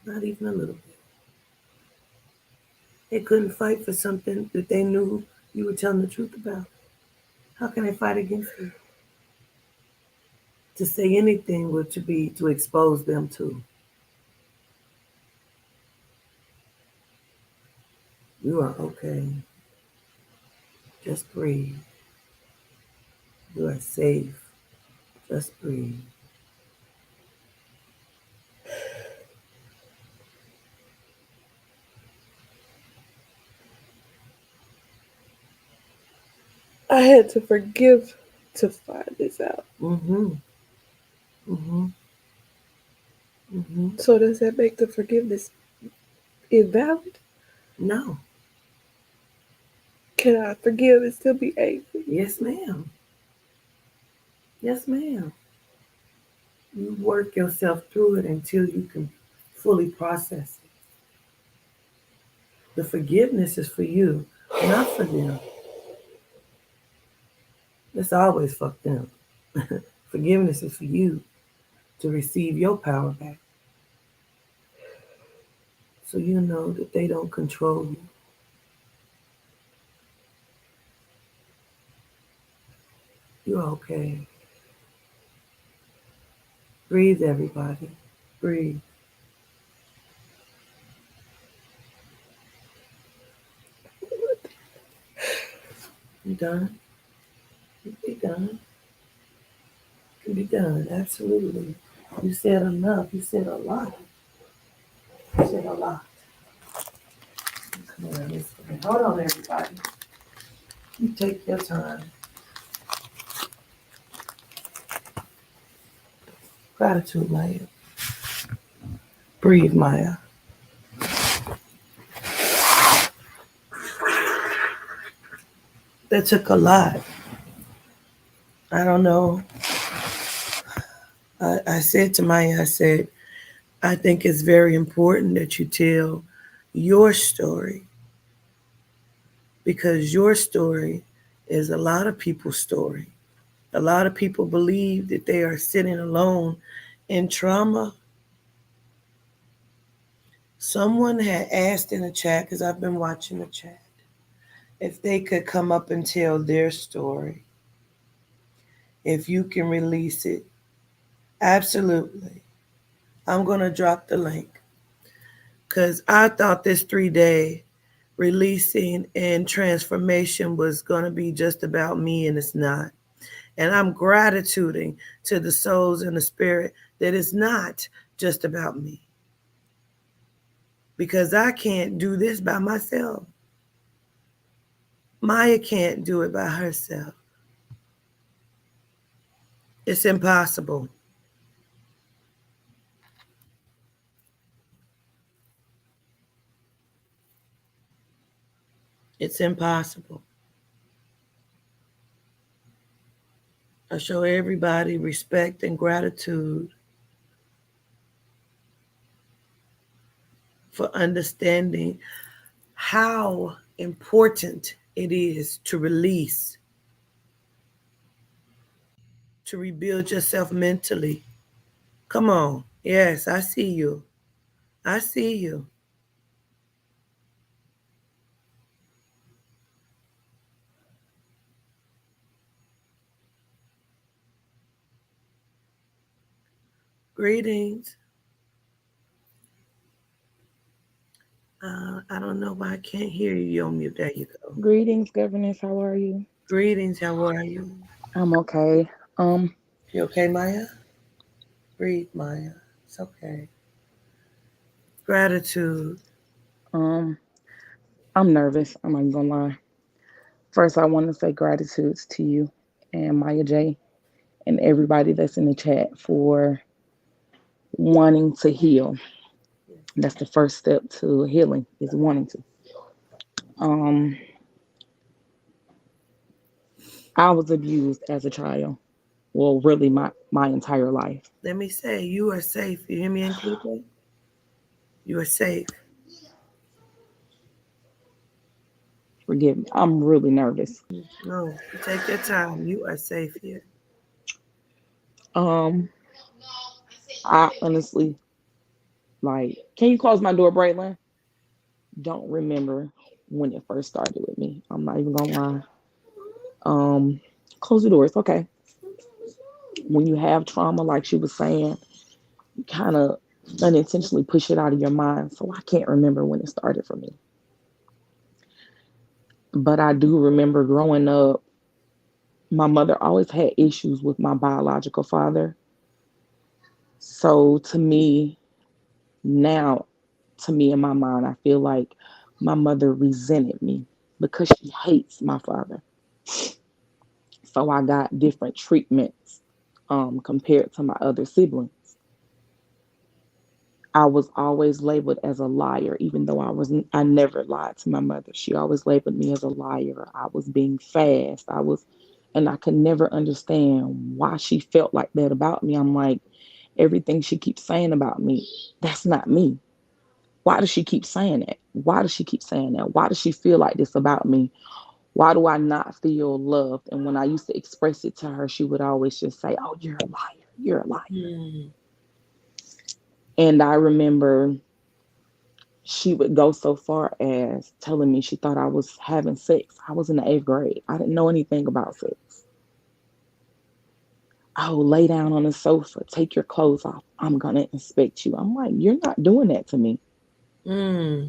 Not even a little bit. They couldn't fight for something that they knew you were telling the truth about. How can they fight against it? To say anything would to be to expose them to. You are okay. Just breathe. You are safe. Just breathe. I had to forgive to find this out. Mm-hmm. Mm-hmm. Mm-hmm. So does that make the forgiveness invalid? No. Can I forgive and still be angry? Yes, ma'am. Yes, ma'am. You work yourself through it until you can fully process it. The forgiveness is for you, not for them. It's always fuck them. Forgiveness is for you to receive your power back. So you know that they don't control you. You're okay. Breathe, everybody. Breathe. You done? You be done. You be done. Absolutely. You said enough. You said a lot. You said a lot. Come on, listen. Hold on, everybody. You take your time. Gratitude, Maya. Breathe, Maya. That took a lot. I don't know. I said to Maya, I said, I think it's very important that you tell your story because your story is a lot of people's story. A lot of people believe that they are sitting alone in trauma. Someone had asked in the chat, because I've been watching the chat, if they could come up and tell their story, if you can release it. Absolutely. I'm going to drop the link because I thought this 3 day releasing and transformation was going to be just about me, and it's not. And I'm gratituding to the souls and the spirit that it's not just about me because I can't do this by myself. Maya can't do it by herself. It's impossible. It's impossible. I show everybody respect and gratitude for understanding how important it is to release, to rebuild yourself mentally. Come on. Yes, I see you. I see you. Greetings. I don't know why I can't hear you. You're on mute. There you go. Greetings, governess. How are you? Greetings. How are you? I'm okay. Um, You okay, Maya? Breathe, Maya. It's okay. Gratitude. um, I'm nervous. I'm not even gonna lie. First, I want to say gratitudes to you and Maya Jaye and everybody that's in the chat for wanting to heal. That's the first step to healing is wanting to. Um, I was abused as a child. Well, really, my entire life. Let me say, you are safe. You hear me, Include? You are safe. Forgive me. I'm really nervous. No, you take your time. You are safe here. Um, I honestly like. Can you close my door, Braylon? Don't remember when it first started with me. I'm not even gonna lie. Um, close the doors. Okay. When you have trauma, like she was saying, you kind of unintentionally push it out of your mind. So I can't remember when it started for me. But I do remember growing up, my mother always had issues with my biological father. So now, to me in my mind, I feel like my mother resented me because she hates my father. So I got different treatments compared to my other siblings. I was always labeled as a liar, even though I never lied to my mother. She always labeled me as a liar. I was being fast. And I could never understand why she felt like that about me. I'm like, everything she keeps saying about me, that's not me. Why does she keep saying that? Why does she keep saying that? Why does she feel like this about me? Why do I not feel loved? And when I used to express it to her, she would always just say, "Oh, you're a liar. You're a liar." Hmm. And I remember she would go so far as telling me she thought I was having sex. I was in the eighth grade. I didn't know anything about sex. Oh, lay down on the sofa, take your clothes off. I'm going to inspect you. I'm like, you're not doing that to me. Hmm.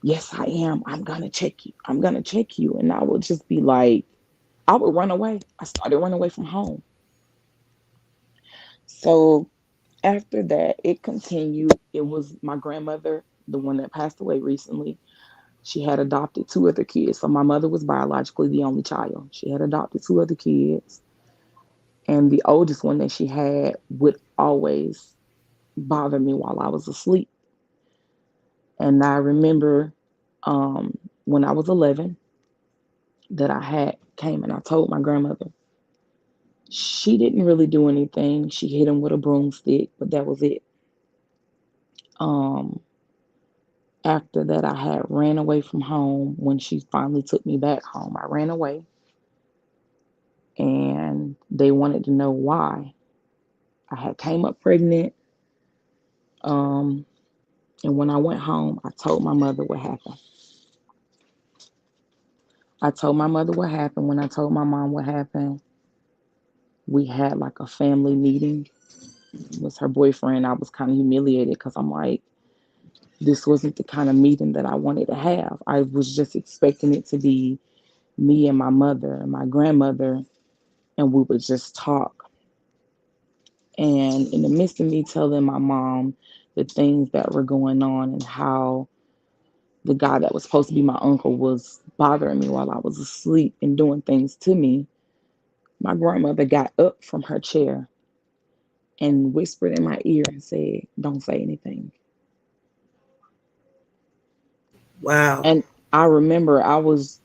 Yes, I am. I'm going to check you. I'm going to check you. And I would just be like, I would run away. I started running away from home. So after that, it continued. It was my grandmother, the one that passed away recently. She had adopted two other kids. So my mother was biologically the only child. She had adopted two other kids. And the oldest one that she had would always bother me while I was asleep. And I remember when I was 11 that I had came and I told my grandmother. She didn't really do anything. She hit him with a broomstick, but that was it. Um, After that, I had ran away from home when she finally took me back home. I ran away and they wanted to know why. I had came up pregnant. Um, and when I went home, I told my mother what happened. I told my mother what happened. When I told my mom what happened, we had like a family meeting. It was her boyfriend. I was kind of humiliated because I'm like, this wasn't the kind of meeting that I wanted to have. I was just expecting it to be me and my mother and my grandmother, and we would just talk. And in the midst of me telling my mom the things that were going on and how the guy that was supposed to be my uncle was bothering me while I was asleep and doing things to me, my grandmother got up from her chair and whispered in my ear and said, "Don't say anything." Wow. And I remember I was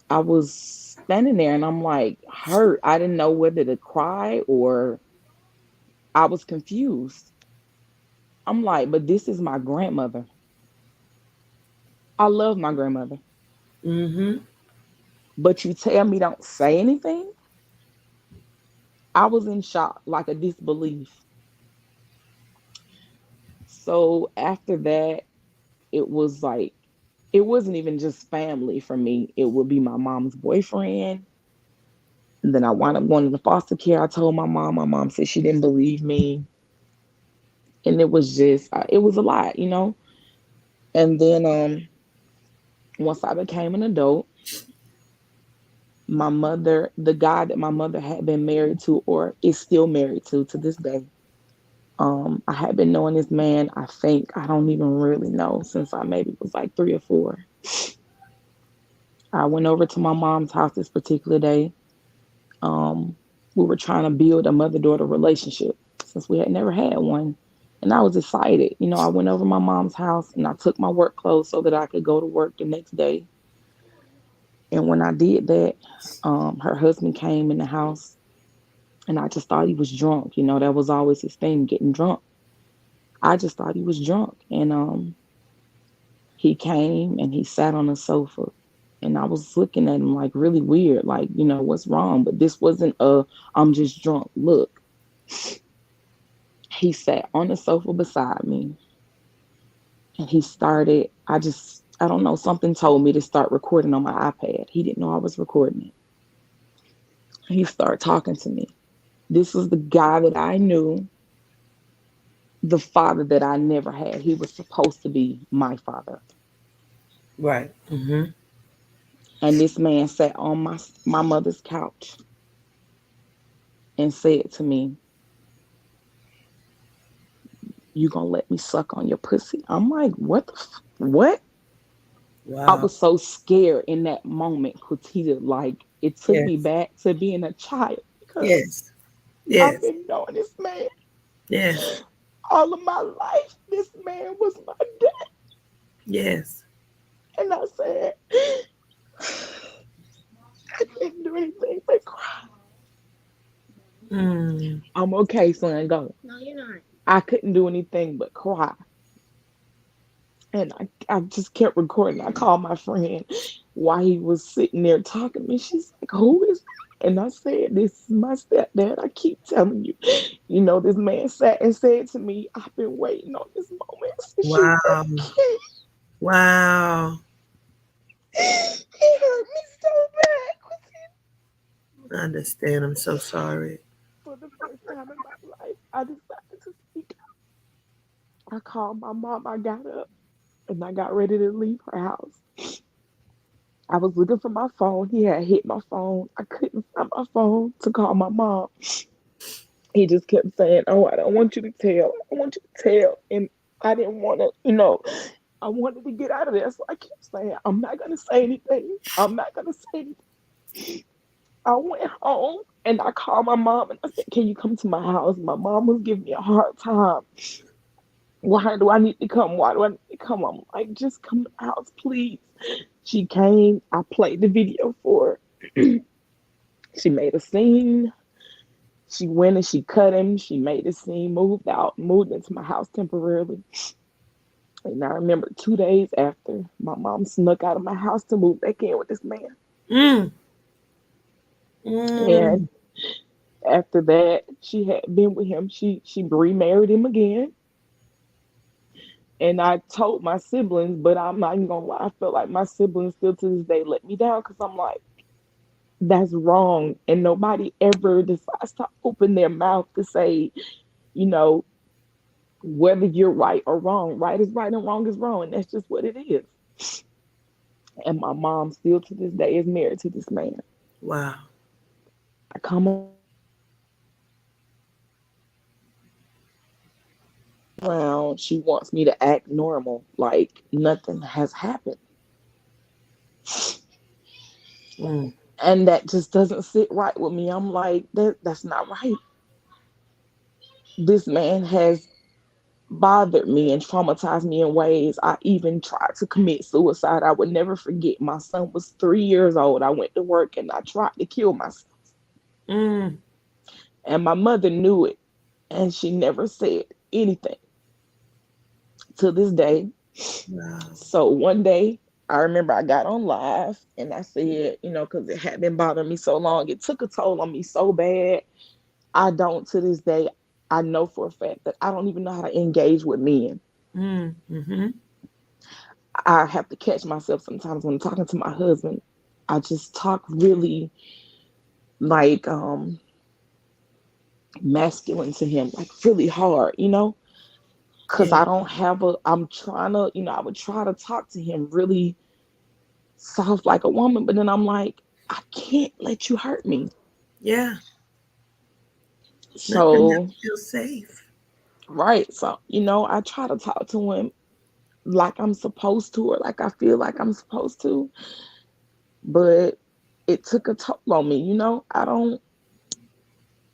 standing there and I'm like hurt. I didn't know whether to cry or I was confused. I'm like, but this is my grandmother. I love my grandmother. Mm-hmm. But you tell me don't say anything? I was in shock, like a disbelief. So after that, it was like, it wasn't even just family for me. It would be my mom's boyfriend. And then I wound up going into foster care. I told my mom. My mom said she didn't believe me. And it was just it was a lot, And then once I became an adult, my mother, the guy that my mother had been married to or is still married to this day, I had been knowing this man, I think, I don't even really know, since I maybe was like 3 or 4. I went over to my mom's house this particular day. Um, we were trying to build a mother daughter relationship since we had never had one. And I was excited. I went over to my mom's house and I took my work clothes so that I could go to work the next day. And when I did that, her husband came in the house and I just thought he was drunk. That was always his thing, getting drunk. I just thought he was drunk. And he came and he sat on the sofa. And I was looking at him like really weird, like, what's wrong? But this wasn't I'm just drunk look. He sat on the sofa beside me and he started, I don't know, something told me to start recording on my iPad. He didn't know I was recording it. He started talking to me. This was the guy that I knew, the father that I never had. He was supposed to be my father. Right. Mm-hmm. And this man sat on my mother's couch and said to me, "You gonna let me suck on your pussy?" I'm like, what? I Wow. was so scared in that moment because like, it took me Yes. back to being a child because Yes. I've Yes. been knowing this man Yes. all of my life. This man was my dad. Yes. And I said, I couldn't do anything but cry. Mm. I'm okay, son, go. No, you're not. I couldn't do anything but cry. And I just kept recording. I called my friend while he was sitting there talking to me. She's like, "Who is that?" And I said, "This is my stepdad. I keep telling you." This man sat and said to me, "I've been waiting on this moment since you were Wow. a kid." Wow. He hurt me so bad. I understand. I'm so sorry. For the first time in my life, I decided to speak out. I called my mom. I got up and I got ready to leave her house. I was looking for my phone. He had hit my phone. I couldn't find my phone to call my mom. He just kept saying, "Oh, I don't want you to tell. I don't want you to tell." And I didn't want to, I wanted to get out of there. So I kept saying, "I'm not going to say anything. I'm not going to say anything." I went home and I called my mom and I said, "Can you come to my house?" My mom was giving me a hard time. "Why do I need to come? Why do I need to come?" I'm like, "Just come to the house, please." She came. I played the video for her. She made a scene. She went and she cut him. She made a scene, moved out, moved into my house temporarily. And I remember 2 days after, my mom snuck out of my house to move back in with this man. Mm. And Mm. after that, she had been with him. She remarried him again. And I told my siblings, but I'm not even gonna lie, I feel like my siblings still to this day let me down because I'm like, that's wrong. And nobody ever decides to open their mouth to say, you know, whether you're right or wrong. Right is right and wrong is wrong. And that's just what it is. And my mom still to this day is married to this man. Wow. I come around, she wants me to act normal, like nothing has happened. Mm. And that just doesn't sit right with me. I'm like, that's not right. This man has bothered me and traumatized me in ways. I even tried to commit suicide. I would never forget. My son was 3 years old. I went to work and I tried to kill myself. Mm. And my mother knew it. And she never said anything to this day. Wow. So one day, I remember I got on live and I said, because it had been bothering me so long, it took a toll on me so bad. I don't, to this day, I know for a fact that I don't even know how to engage with men. Mm. Mm-hmm. I have to catch myself sometimes when I'm talking to my husband. I just talk really like masculine to him, like really hard. Cause Yeah. I don't have a, I'm trying to, I would try to talk to him really soft like a woman, but then I'm like, I can't let you hurt me. Yeah. Nothing that So, feels safe. right. So, I try to talk to him like I'm supposed to, or like I feel like I'm supposed to, but it took a toll on me, I don't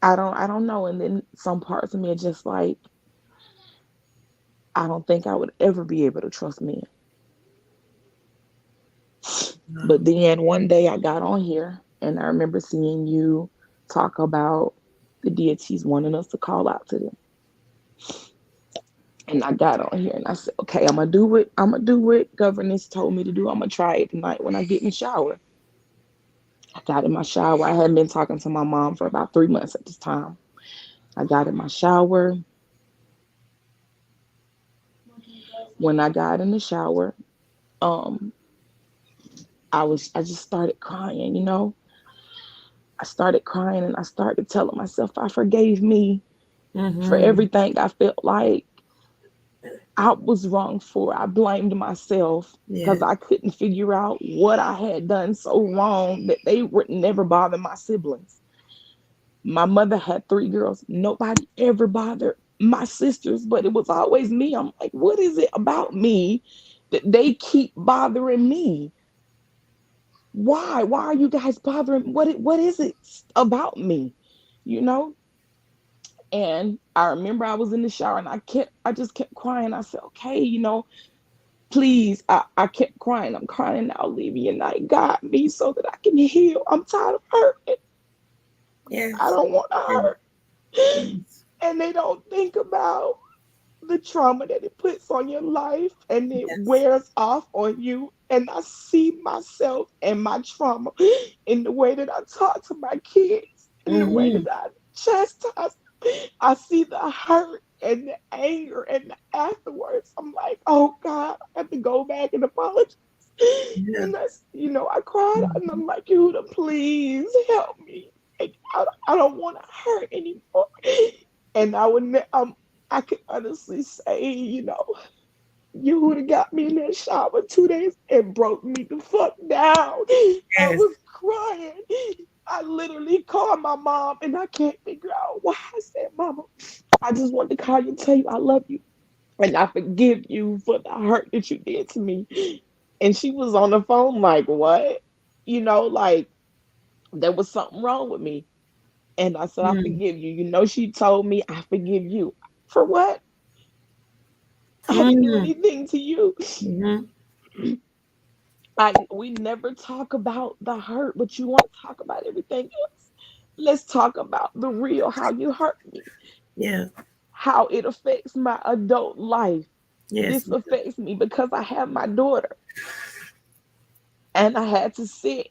know. And then some parts of me are just like, I don't think I would ever be able to trust men. But No. then one day I got on here and I remember seeing you talk about the deities wanting us to call out to them. And I got on here and I said, okay, I'm gonna do it. I'm gonna do what governance told me to do. I'm gonna try it tonight when I get in the shower. I got in my shower. I hadn't been talking to my mom for about 3 months at this time. I got in my shower. When I got in the shower, um, I just started crying. I started crying and I started telling myself I forgave me for Mm-hmm. everything I felt like I was wrong for. I blamed myself because Yes. I couldn't figure out what I had done so wrong that they would never bother my siblings. My mother had 3 girls. Nobody ever bothered my sisters, but it was always me. I'm like, what is it about me that they keep bothering me? Why? Why are you guys bothering? What is it about me? You know? And I remember I was in the shower and I just kept crying. I said, okay, please. I kept crying. I'm crying now, Levy, and I got me so that I can heal. I'm tired of hurting. I Yes. don't want to Yes. hurt. Yes. And they don't think about the trauma that it puts on your life and it Yes. wears off on you. And I see myself and my trauma in the way that I talk to my kids, in the way Mm-hmm. that I chastise. I see the hurt and the anger and the afterwards. I'm like, oh God, I have to go back and apologize. Yeah. And I cried and I'm like, Yehuda, please help me. Like, I don't want to hurt anymore. And I could honestly say, Yehuda got me in that shower 2 days and broke me the fuck down. I Yes. was crying. I literally called my mom and I can't figure out why. I said, Mama, I just wanted to call you and tell you I love you and I forgive you for the hurt that you did to me. And she was on the phone like, what? Like there was something wrong with me. And I said, I Mm-hmm. forgive you. She told me, I forgive you. For what? I didn't do Mm-hmm. anything to you. Mm-hmm. We never talk about the hurt, but you want to talk about everything else. Let's talk about the real, how you hurt me, Yeah. how it affects my adult life. Yes. This affects me because I have my daughter. And I had to sit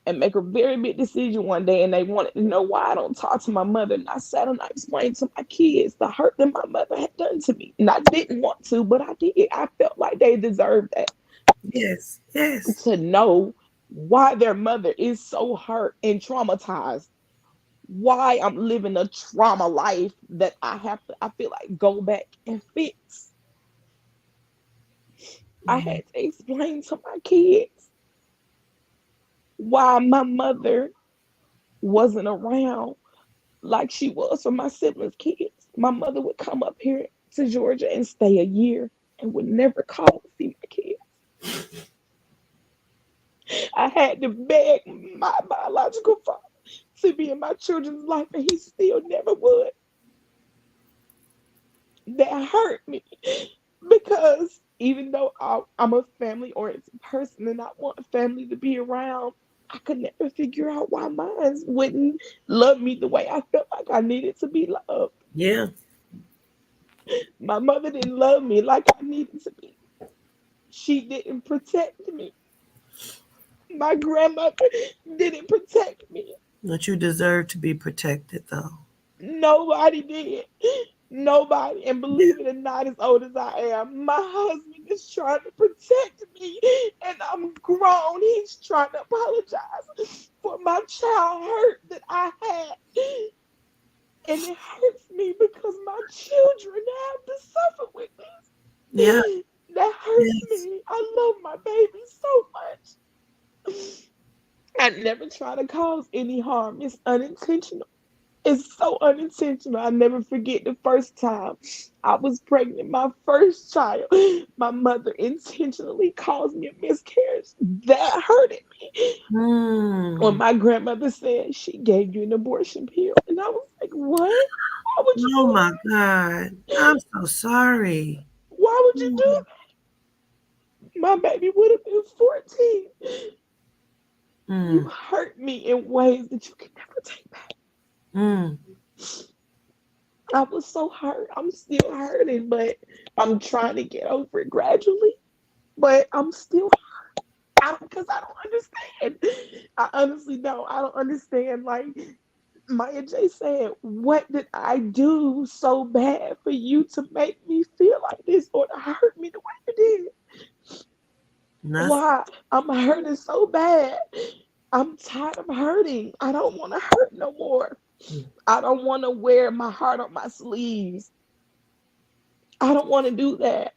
and make a very big decision one day, and they wanted to know why I don't talk to my mother. And I sat and I explained to my kids the hurt that my mother had done to me. And I didn't want to, but I did. I felt like they deserved that, Yes. Yes. to know why their mother is so hurt and traumatized. Why I'm living a trauma life that I feel like go back and fix. I Yeah. had to explain to my kids why my mother wasn't around like she was for my siblings' kids. My mother would come up here to Georgia and stay a year and would never call to see my kids. I had to beg my biological father to be in my children's life, and he still never would. That hurt me because even though I'm a family oriented person and I want family to be around, I could never figure out why mine wouldn't love me the way I felt like I needed to be loved. Yeah. My mother didn't love me like I needed to be. She didn't protect me. My grandmother didn't protect me. But you deserve to be protected, though. Nobody did. Nobody. And Yeah. believe it or not, as old as I am, my husband is trying to protect me. And I'm grown. He's trying to apologize for my child hurt that I had. And it hurts me because my children have to suffer with Yeah. this. That hurts Yes. me. I love my baby so much. I never try to cause any harm. It's unintentional. It's so unintentional. I never forget the first time I was pregnant, my first child. My mother intentionally caused me a miscarriage. That hurted me. When Mm. my grandmother said she gave you an abortion pill. And I was like, what? Why would you Oh do my that? God. I'm so sorry. Why would you do Mm. that? My baby would have been 14. You Mm. hurt me in ways that you can never take back. Mm. I was so hurt. I'm still hurting, but I'm trying to get over it gradually. But I'm still out because I don't understand. I honestly don't. I don't understand. Like Maya J said, what did I do so bad for you to make me feel like this or to hurt me the way you did? Nothing. Why? I'm hurting so bad. I'm tired of hurting. I don't want to hurt no more. I don't want to wear my heart on my sleeves. I don't want to do that.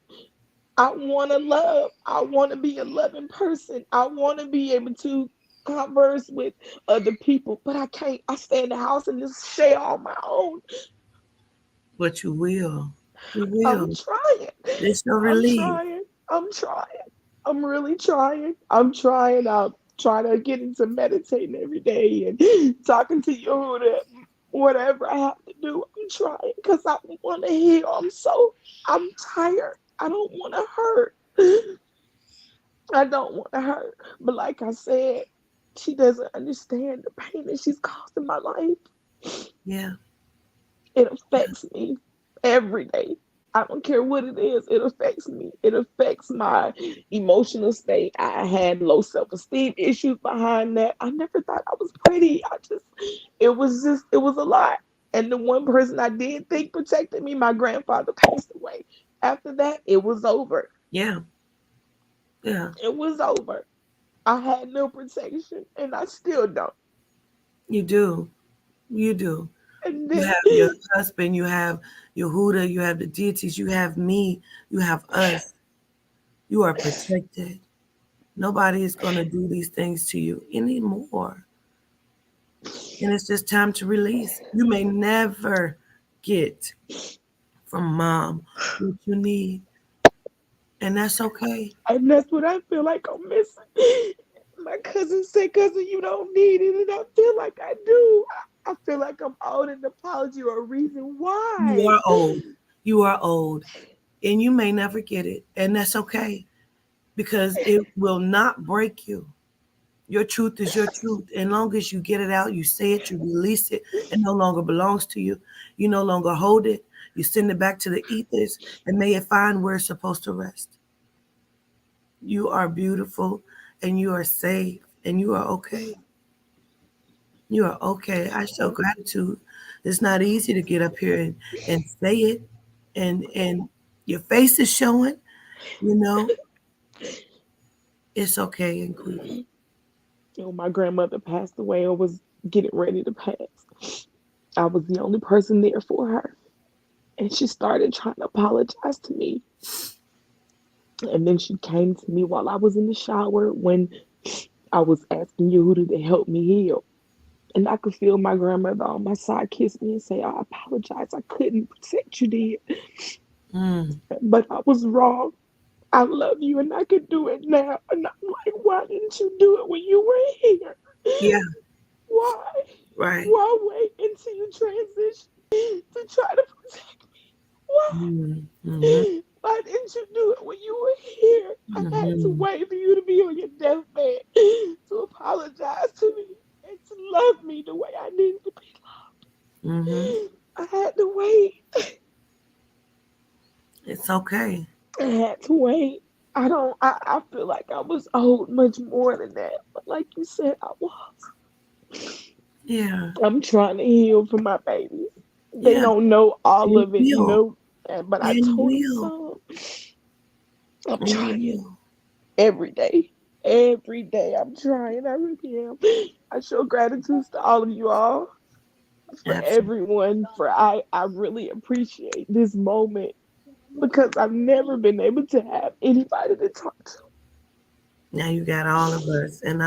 I want to love. I want to be a loving person. I want to be able to converse with other people, but I can't. I stay in the house and just share on my own. But you will. You I'm will. trying. It's no I'm relief. trying. I'm trying. I'm really trying. I'm trying. I'll try to get into meditating every day and talking to you, whatever I have to do. I'm trying because I want to heal. I'm tired. I don't want to hurt. I don't want to hurt. But like I said, she doesn't understand the pain that she's caused in my life. Yeah. It affects me every day. I don't care what it is, it affects me. It affects my emotional state. I had low self esteem issues behind that. I never thought I was pretty. It was a lot. And the one person I did think protected me, my grandfather passed away. After that, it was over. Yeah. Yeah. It was over. I had no protection, and I still don't. You do. You do. And You then have your husband, you have your Huda, you have the deities, you have me, you have us. You are protected. Nobody is going to do these things to you anymore. And it's just time to release. You may never get from mom what you need, and that's okay. And that's what I feel like I'm missing. My cousin said, "Cousin, you don't need it," and I feel like I do. I feel like I'm owed an apology or a reason You why. are old. You are old, and you may never get it, and that's okay because it will not break you. Your truth is your truth. And long as you get it out, you say it, you release it, it no longer belongs to you. You no longer hold it. You send it back to the ethers and may it find where it's supposed to rest. You are beautiful and you are safe and you are okay. You are okay. I show gratitude. It's not easy to get up here and say it and your face is showing, you know, it's okay and grief. My grandmother passed away or was getting ready to pass. I was the only person there for her. And she started trying to apologize to me. And then she came to me while I was in the shower when I was asking Yehuda to help me heal. And I could feel my grandmother on my side kiss me and say, I apologize. I couldn't protect you, dear. Mm, But I was wrong. I love you and I could do it now. And I'm like, why didn't you do it when you were here? yeah, Why? right. Why wait until you transition to try to protect me? Why? Mm, hmm Why didn't you do it when you were here? I had to hmm wait for you to be on your deathbed to apologize to me and to love me the way I needed to be hmm loved. I had to wait. It's okay. I had to wait. I feel like I was owed much more than that. But like you said, I was. Yeah, I'm trying to heal for my babies. They yeah. don't know all And of it, you will. but I And you told them will. some. I'm And you trying will. every day. Every day I'm trying. I really am. I show gratitude to all of you all. for Absolutely. everyone. I really appreciate this moment because I've never been able to have anybody to talk to. Now you got all of us. And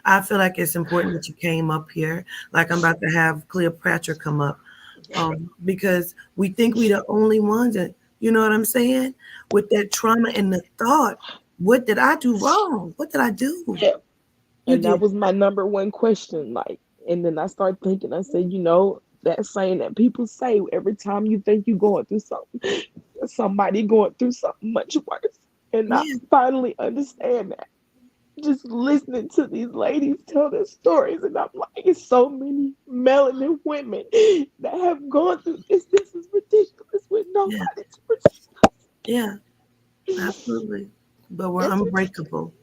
I feel like it's important that you came up here. Like I'm about to have Cleopatra come up. Because we think we the only ones that, you know what I'm saying? With that trauma and the thought, what did I do wrong? What did I do? Yeah. You And that did. was my number one question. Like, and then I started thinking, I said, that saying that people say every time you think you're going through something, there's somebody going through something much worse. And I Yeah, finally understand that. Just listening to these ladies tell their stories, and I'm like, it's so many melanin women that have gone through this. This is ridiculous with yeah, nobody to protect yeah, absolutely. But we're us. It's ridiculous. unbreakable.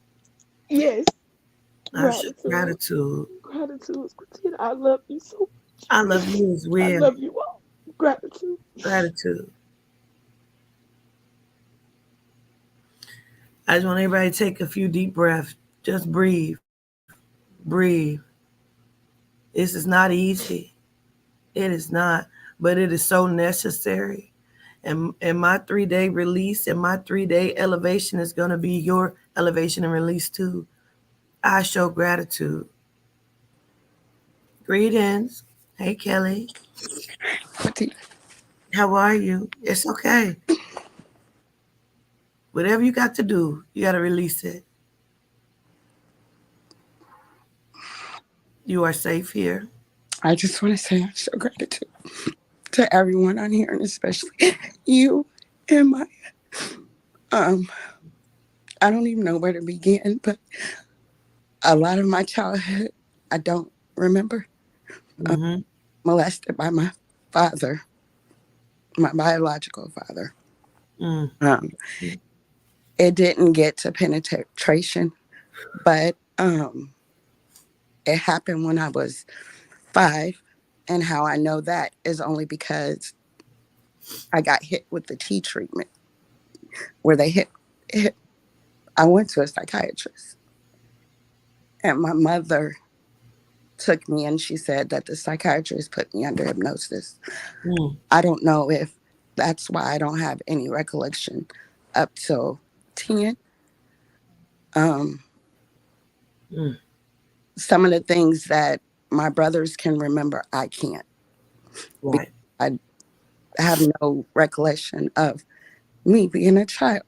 Yes, Our sh- gratitude. gratitude. Gratitude, Christina. I love you so I much. love you as I well. love you all. Gratitude. Gratitude. I just want everybody to take a few deep breaths. Just breathe. Breathe. This is not easy. It is not, but it is so necessary. And my 3 day release and my 3 day elevation is going to be your elevation and release too. I show gratitude. Greetings. Hey, Kelly. How are you? It's okay. Whatever you got to do, you got to release it. You are safe here. I just want to say I show gratitude to everyone on here, and especially you and my. Um, I don't even know where to begin, but a lot of my childhood I don't remember. Mm-hmm. Molested by my father, my biological father. Mm. Um, it didn't get to penetration, but it happened when I was 5. And how I know that is only because I got hit with the T treatment where they hit. I went to a psychiatrist, and my mother took me and she said that the psychiatrist put me under hypnosis. Mm. I don't know if that's why I don't have any recollection up till 10. Um, Mm. some of the things that my brothers can remember, I can't. Because Right. I have no recollection of me being a child.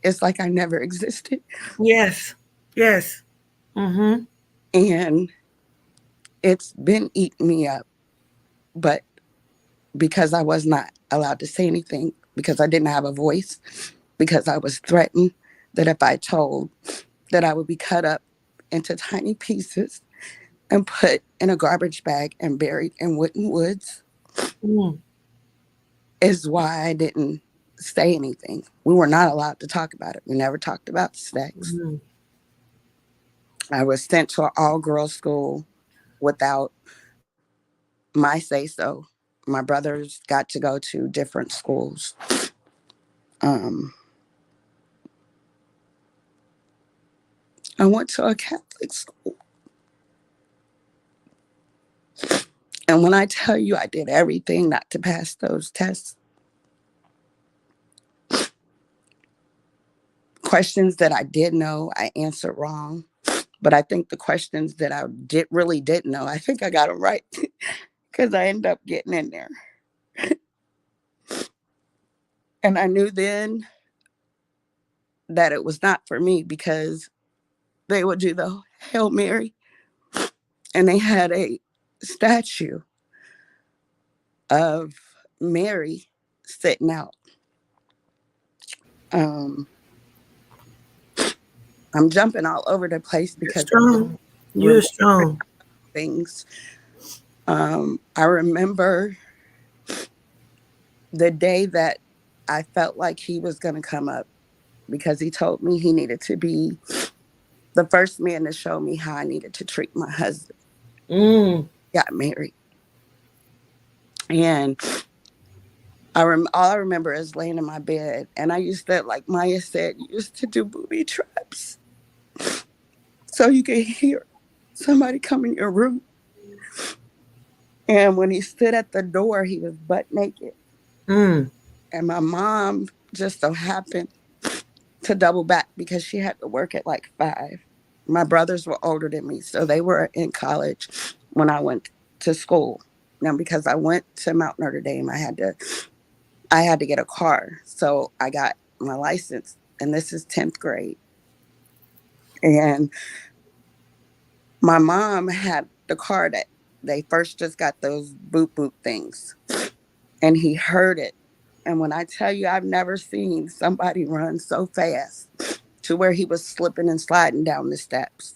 It's like I never existed. Yes. Yes. Mm-hmm. And it's been eating me up. But because I was not allowed to say anything, because I didn't have a voice, because I was threatened that if I told, that I would be cut up into tiny pieces and put in a garbage bag and buried in wooden woods, Mm. is why I didn't say anything. We were not allowed to talk about it. We never talked about sex. Mm. I was sent to an all girls school without my say so. My brothers got to go to different schools. Um, I went to a Catholic school. And when I tell you I did everything not to pass those tests, questions that I did know, I answered wrong. But I think the questions that I didn't know, I think I got them right because I ended up getting in there. And I knew then that it was not for me because they would do the Hail Mary and they had a statue of Mary sitting out. Um, I'm jumping all over the place You're because I strong. You're remember strong. things. I remember the day that I felt like he was going to come up because he told me he needed to be the first man to show me how I needed to treat my husband. Mm. Got married. And all I remember is laying in my bed. And I used to, like Maya said, used to do booby traps. So you can hear somebody come in your room And when he stood at the door, he was butt naked. Mm. And my mom just so happened to double back because she had to work at like 5. My brothers were older than me, so they were in college when I went to school. Now, because I went to Mount Notre Dame, I had to get a car, so I got my license, and this is 10th grade. And my mom had the car that they first just got those boop boop things, and he heard it. And when I tell you, I've never seen somebody run so fast to where he was slipping and sliding down the steps.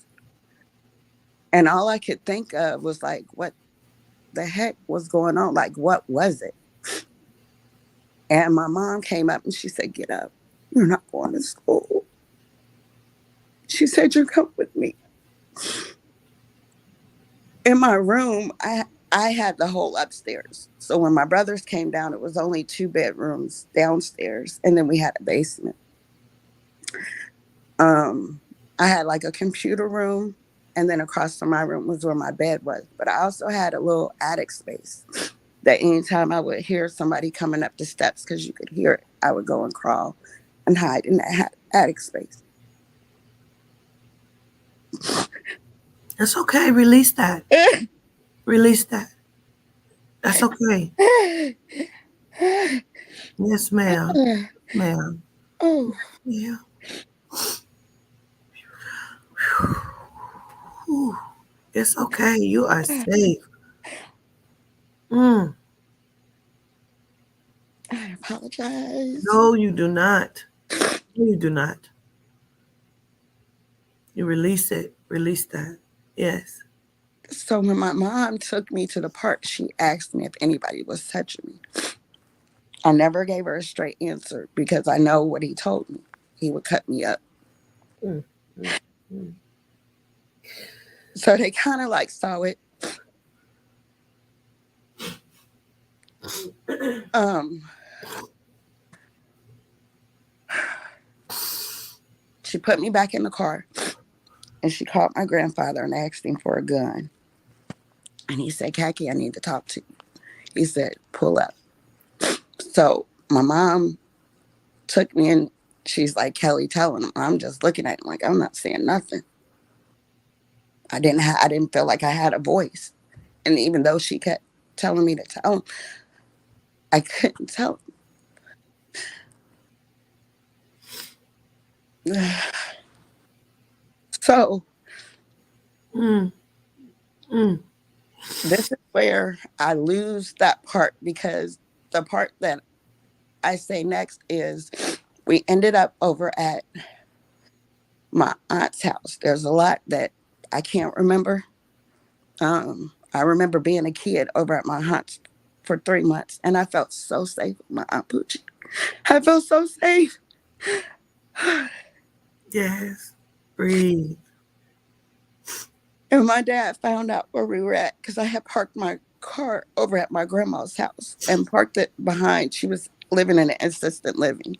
And all I could think of was like, what the heck was going on? Like, what was it? And my mom came up and she said, "Get up. You're not going to school." She said, "You're coming with me." In my room, I had the whole upstairs. So when my brothers came down, it was only 2 bedrooms downstairs, and then we had a basement. Um, I had like a computer room, and then across from my room was where my bed was. But I also had a little attic space that anytime I would hear somebody coming up the steps, because you could hear it, I would go and crawl and hide in that attic space. That's okay. Release that. Release that. That's okay. Yes, ma'am. Ma'am. Oh, Yeah. Whew. It's okay. You are safe. Mm. I apologize. No, you do not. No, you do not. You release it. Release that. Yes. So when my mom took me to the park, she asked me if anybody was touching me. I never gave her a straight answer because I know what he told me. He would cut me up. Mm, mm, mm. So they kind of like saw it. Um, she put me back in the car and she called my grandfather and asked him for a gun. And he said, "Khaki, I need to talk to you." He said, "Pull up." So my mom took me in. She's like, "Kelly, telling him." I'm just looking at him like I'm not saying nothing. I didn't feel like I had a voice. And even though she kept telling me to tell him, I couldn't tell him. So Mm, mm. this is where I lose that part because the part that I say next is we ended up over at my aunt's house. There's a lot that I can't remember. I remember being a kid over at my aunt's for 3 months, and I felt so safe with my aunt Poochie. I felt so safe. Yes. Breathe. And my dad found out where we were at because I had parked my car over at my grandma's house and parked it behind. She was living in an assisted living.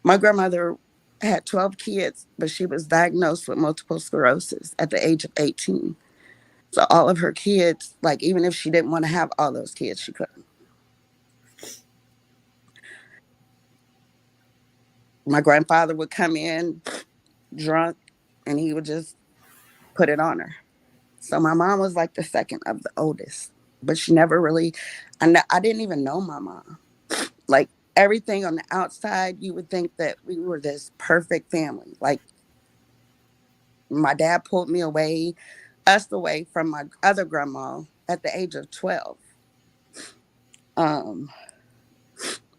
My grandmother had 12 kids, but she was diagnosed with multiple sclerosis at the age of 18. So all of her kids, like even if she didn't want to have all those kids, she couldn't. My grandfather would come in drunk and he would just put it on her. So my mom was like the second of the oldest, but she never really, I didn't even know my mom. Like everything on the outside, you would think that we were this perfect family. Like my dad pulled us away from my other grandma at the age of 12. Um,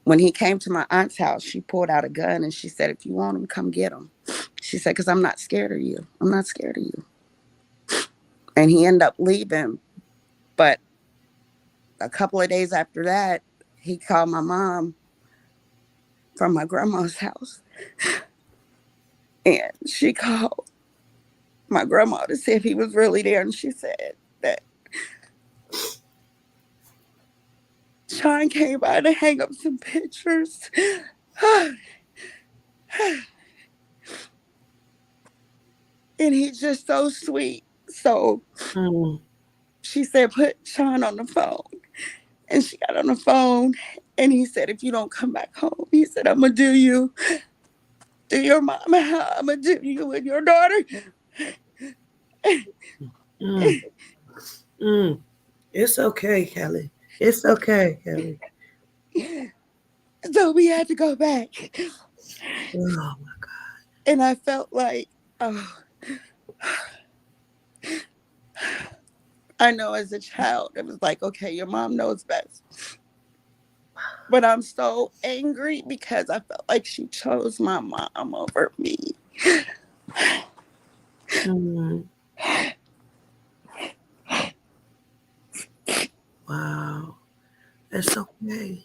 when he came to my aunt's house, she pulled out a gun and she said, "If you want him, come get him." She said, "Because I'm not scared of you. I'm not scared of you." And he ended up leaving. But a couple of days after that, he called my mom from my grandma's house. And she called my grandma to see if he was really there. And she said that Sean came by to hang up some pictures. And he's just so sweet. So Mm. she said, put Sean on the phone. And she got on the phone and he said, if you don't come back home, he said, I'm going to do your mom how I'm going to do you and your daughter. Mm, mm. It's okay, Kelly. It's okay, Kelly. So we had to go back. Oh, And I felt like, oh, I know as a child, it was like, okay, your mom knows best. But I'm so angry because I felt like she chose my mom over me. mm. Wow. That's okay.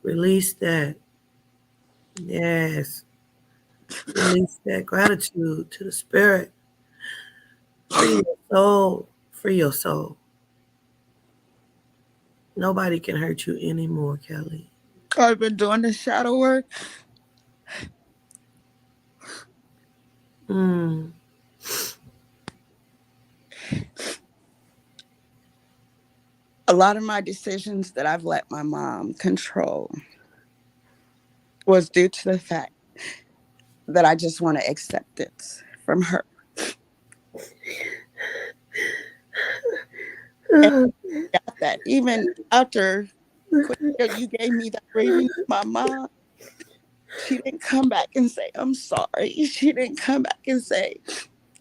Release that. Yes. Release that gratitude to the spirit. Free your soul. Free your soul. Nobody can hurt you anymore, Kelly. I've been doing the shadow work. Mm. A lot of my decisions that I've let my mom control was due to the fact that I just want acceptance from her. And I got that. Even after Quinita, you gave me that reading of my mom, she didn't come back and say, I'm sorry. She didn't come back and say,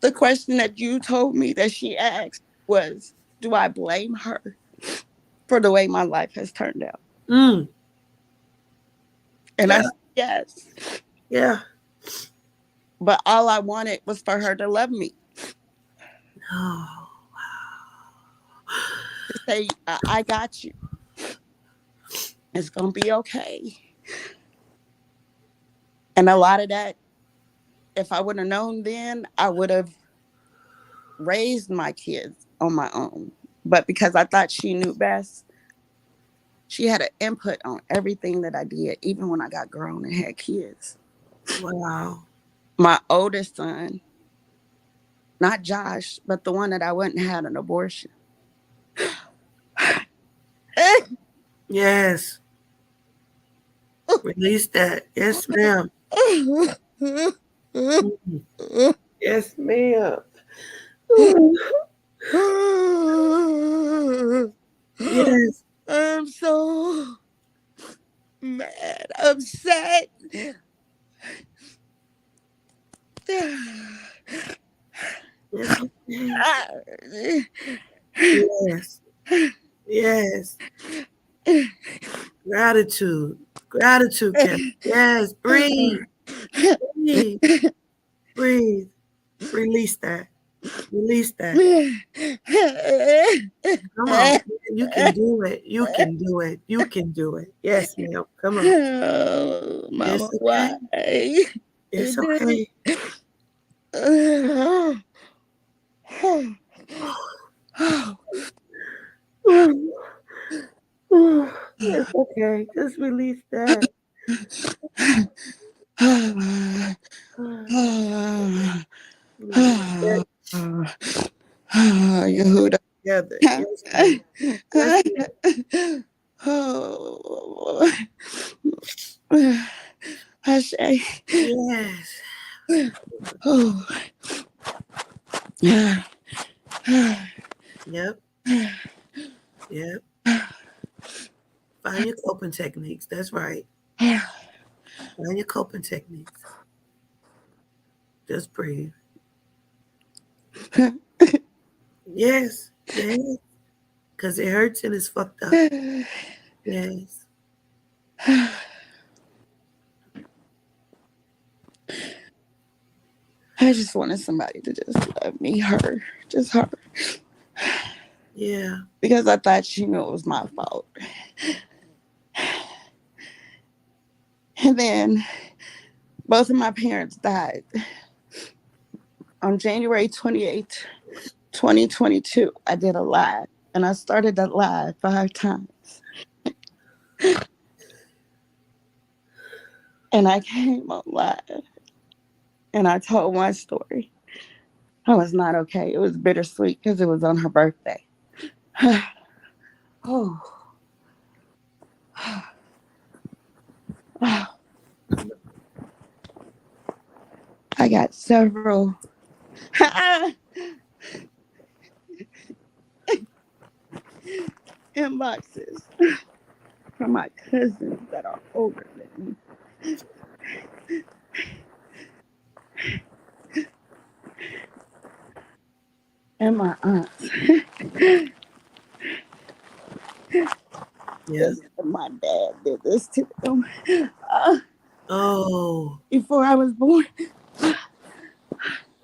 the question that you told me that she asked was, do I blame her for the way my life has turned out? Mm. And I Yeah. said, yes. Yeah. But all I wanted was for her to love me, Oh. to say, I got you. It's going to be okay. And a lot of that, if I would have known then, I would have raised my kids on my own. But because I thought she knew best, she had an input on everything that I did, even when I got grown and had kids. Wow. My oldest son, not Josh, but the one that I went and had an abortion. Yes. Release that. Yes, ma'am. Mm. Yes, ma'am. Ooh. Yes. I'm so mad, upset. Yes. Okay. Yes. Yes. Gratitude. Gratitude, Kelly. Yes. Breathe. Breathe. Breathe. Release that. Release that. Come on. You can do it. You can do it. You can do it. Yes, ma'am. Come on. Oh, Mama, It's why? okay. It's It did. okay. It's okay. Just release that. Release that. Yehuda. Together. Yes, ma'am. Yes, ma'am. Oh, Hashay. Yes. Oh, yeah. Yep. Yep. Find your coping techniques. That's right. Find your coping techniques. Just breathe. Yes. Yes. Because it hurts and it's fucked up. Yes. I just wanted somebody to just love me, her, just her, Yeah. because I thought she knew it was my fault. And then both of my parents died on January 28th, 2022. I did a live, and I started that live 5 times. And I came on live, and I told my story. I was not okay. It was bittersweet because it was on her birthday. Oh, I got several inboxes from my cousins that are older than me and my aunts. Yeah. My dad did this to them uh, Oh. before I was born.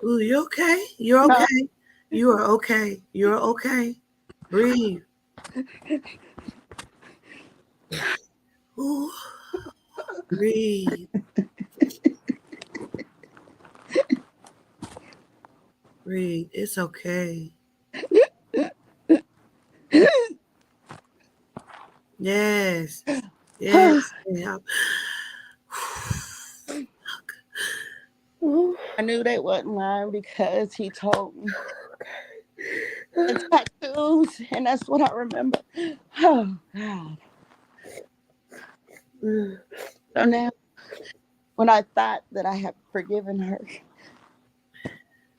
Ooh, you okay? You're Uh, okay. You are okay. You're okay. Breathe. Ooh, breathe. Breathe. It's okay. Yes. Yes. Yeah. Ooh. I knew they wasn't lying because he told me the tattoos, and that's what I remember. Oh God! Mm. So now, when I thought that I had forgiven her,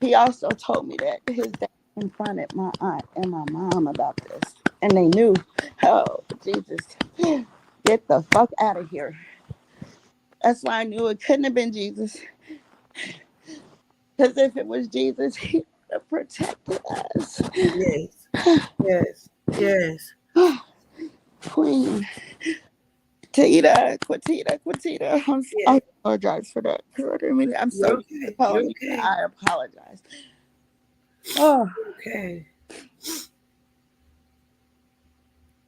he also told me that his dad confronted my aunt and my mom about this, and they knew. Oh Jesus! Get the fuck out of here! That's why I knew it couldn't have been Jesus. Because if it was Jesus, he would have protected us. Yes. Yes. Yes. Queen. Quatita. Yeah. I apologize for that. I mean, I'm You're so used to okay. You're calling you. okay. I apologize. Oh, Okay.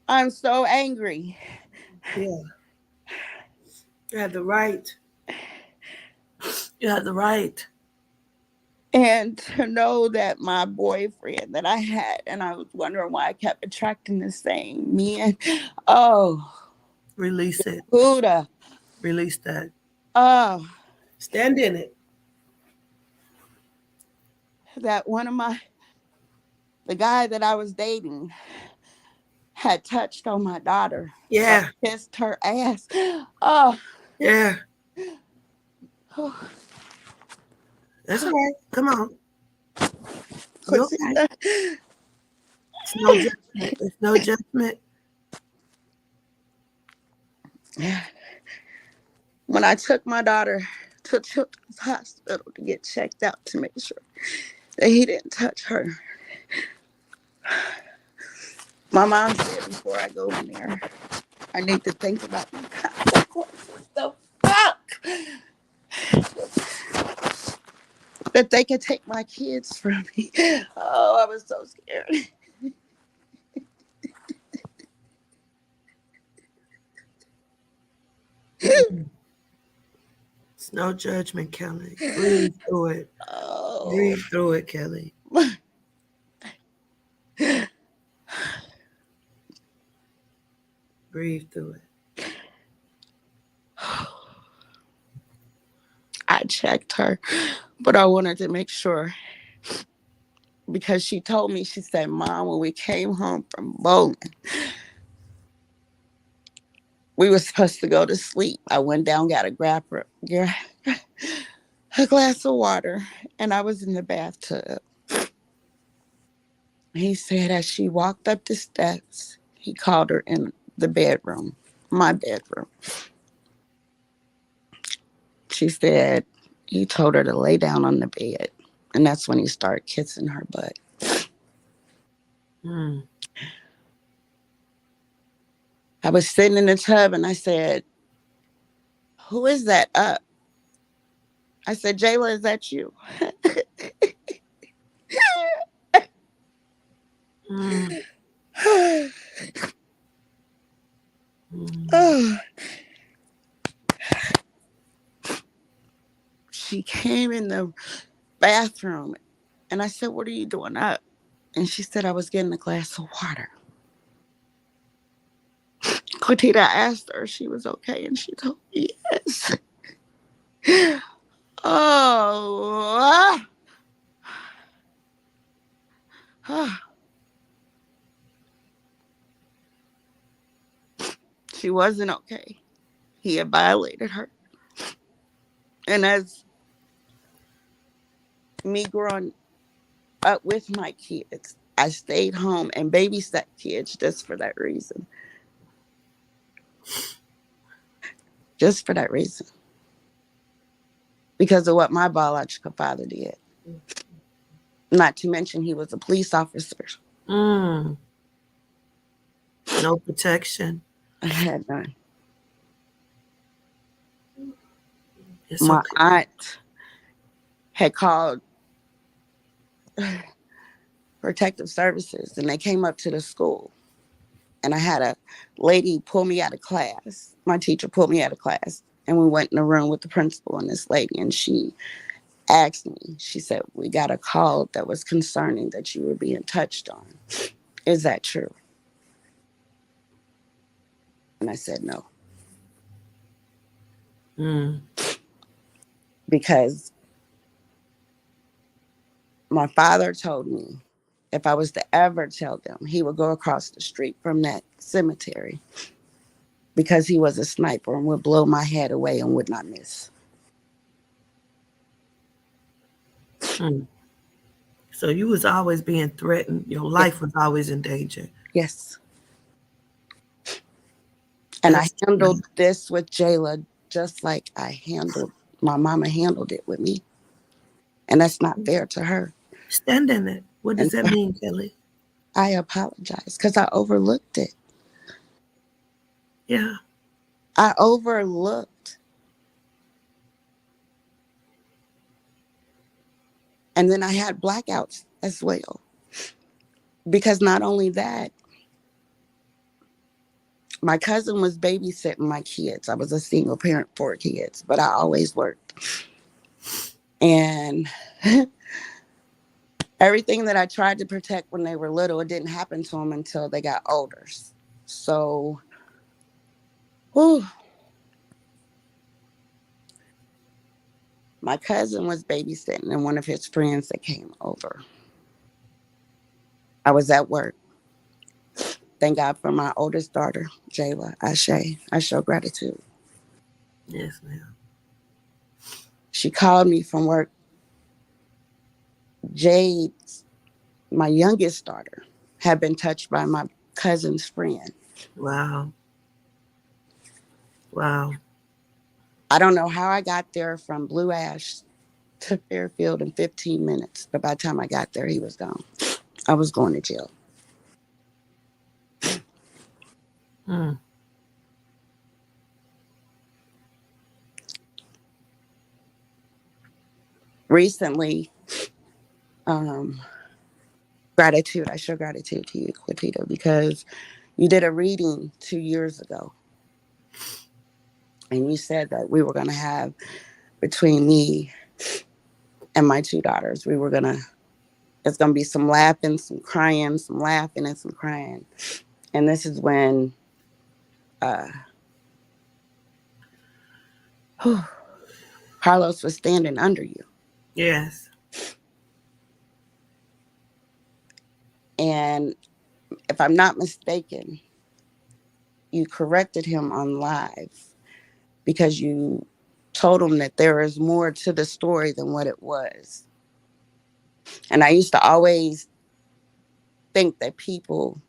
I'm so angry. Yeah. You had the right. You had the right. And to know that my boyfriend that I had, and I was wondering why I kept attracting the same men. Oh, Release it. Buddha. Release that. Oh, Stand in it. that one of the guy that I was dating had touched on my daughter or Yeah. kissed her ass. Oh, Yeah. oh. That's all right. Come on. You okay? Quatita. It's no judgment. It's no judgment. When I took my daughter to Children's Hospital to get checked out to make sure that he didn't touch her, my mom said before I go in there, I need to think about the consequences. The fuck that they could take my kids from me. Oh, I was so scared. It's no judgment, Kelly. Breathe through it. Oh. Breathe through it, Kelly. Breathe through it. I checked her, but I wanted to make sure because she told me, she said, Mom, when we came home from bowling, we were supposed to go to sleep. I went down, got a glass of water, and I was in the bathtub. He said as she walked up the steps, he called her in the bedroom, my bedroom. She said he told her to lay down on the bed. And that's when he started kissing her butt. Mm. I was sitting in the tub and I said, Who is that up? I said, Jayla, is that you? Mm. Mm. Oh. She came in the bathroom and I said, What are you doing up? And she said, I was getting a glass of water. Quatita asked her if she was okay, and she told me yes. Oh, She wasn't okay. He had violated her. And as me growing up with my kids, I stayed home and babysat kids just for that reason. Just for that reason. Because of what my biological father did. Not to mention he was a police officer. Mm. No protection. I had none. It's My okay. aunt had called protective services and they came up to the school. And I had a lady pull me out of class. My teacher pulled me out of class. And we went in the room with the principal and this lady. And she asked me, she said, we got a call that was concerning that you were being touched on. Is that true? And I said no. Mm. Because my father told me if I was to ever tell them, he would go across the street from that cemetery because he was a sniper and would blow my head away and would not miss. Mm. So you was always being threatened. Your Yes. life was always in danger. Yes. And I That's handled this with Jayla just like I handled my mama handled it with me. And that's not fair to her. stand in it. What And does that mean, Kelly? I apologize because I overlooked it. Yeah. I overlooked. And then I had blackouts as well. Because not only that, my cousin was babysitting my kids. I was a single parent for kids, but I always worked. And everything that I tried to protect when they were little, it didn't happen to them until they got older. So, whew, my cousin was babysitting and one of his friends that came over. I was at work. Thank God for my oldest daughter, Jayla. I show gratitude. Yes, ma'am. She called me from work. Jade, my youngest daughter, had been touched by my cousin's friend. Wow. Wow. I don't know how I got there from Blue Ash to Fairfield in 15 minutes, but by the time I got there, he was gone. I was going to jail. Mm. Recently, um, gratitude. I show gratitude to you, Quatita, because you did a reading 2 years ago, and you said that we were going to have between me and my two daughters, we were gonna. It's gonna be some laughing, some crying, some laughing, and some crying. And this is when uh, Carlos was standing under you. Yes. And if I'm not mistaken, you corrected him on live because you told him that there is more to the story than what it was. And I used to always think that people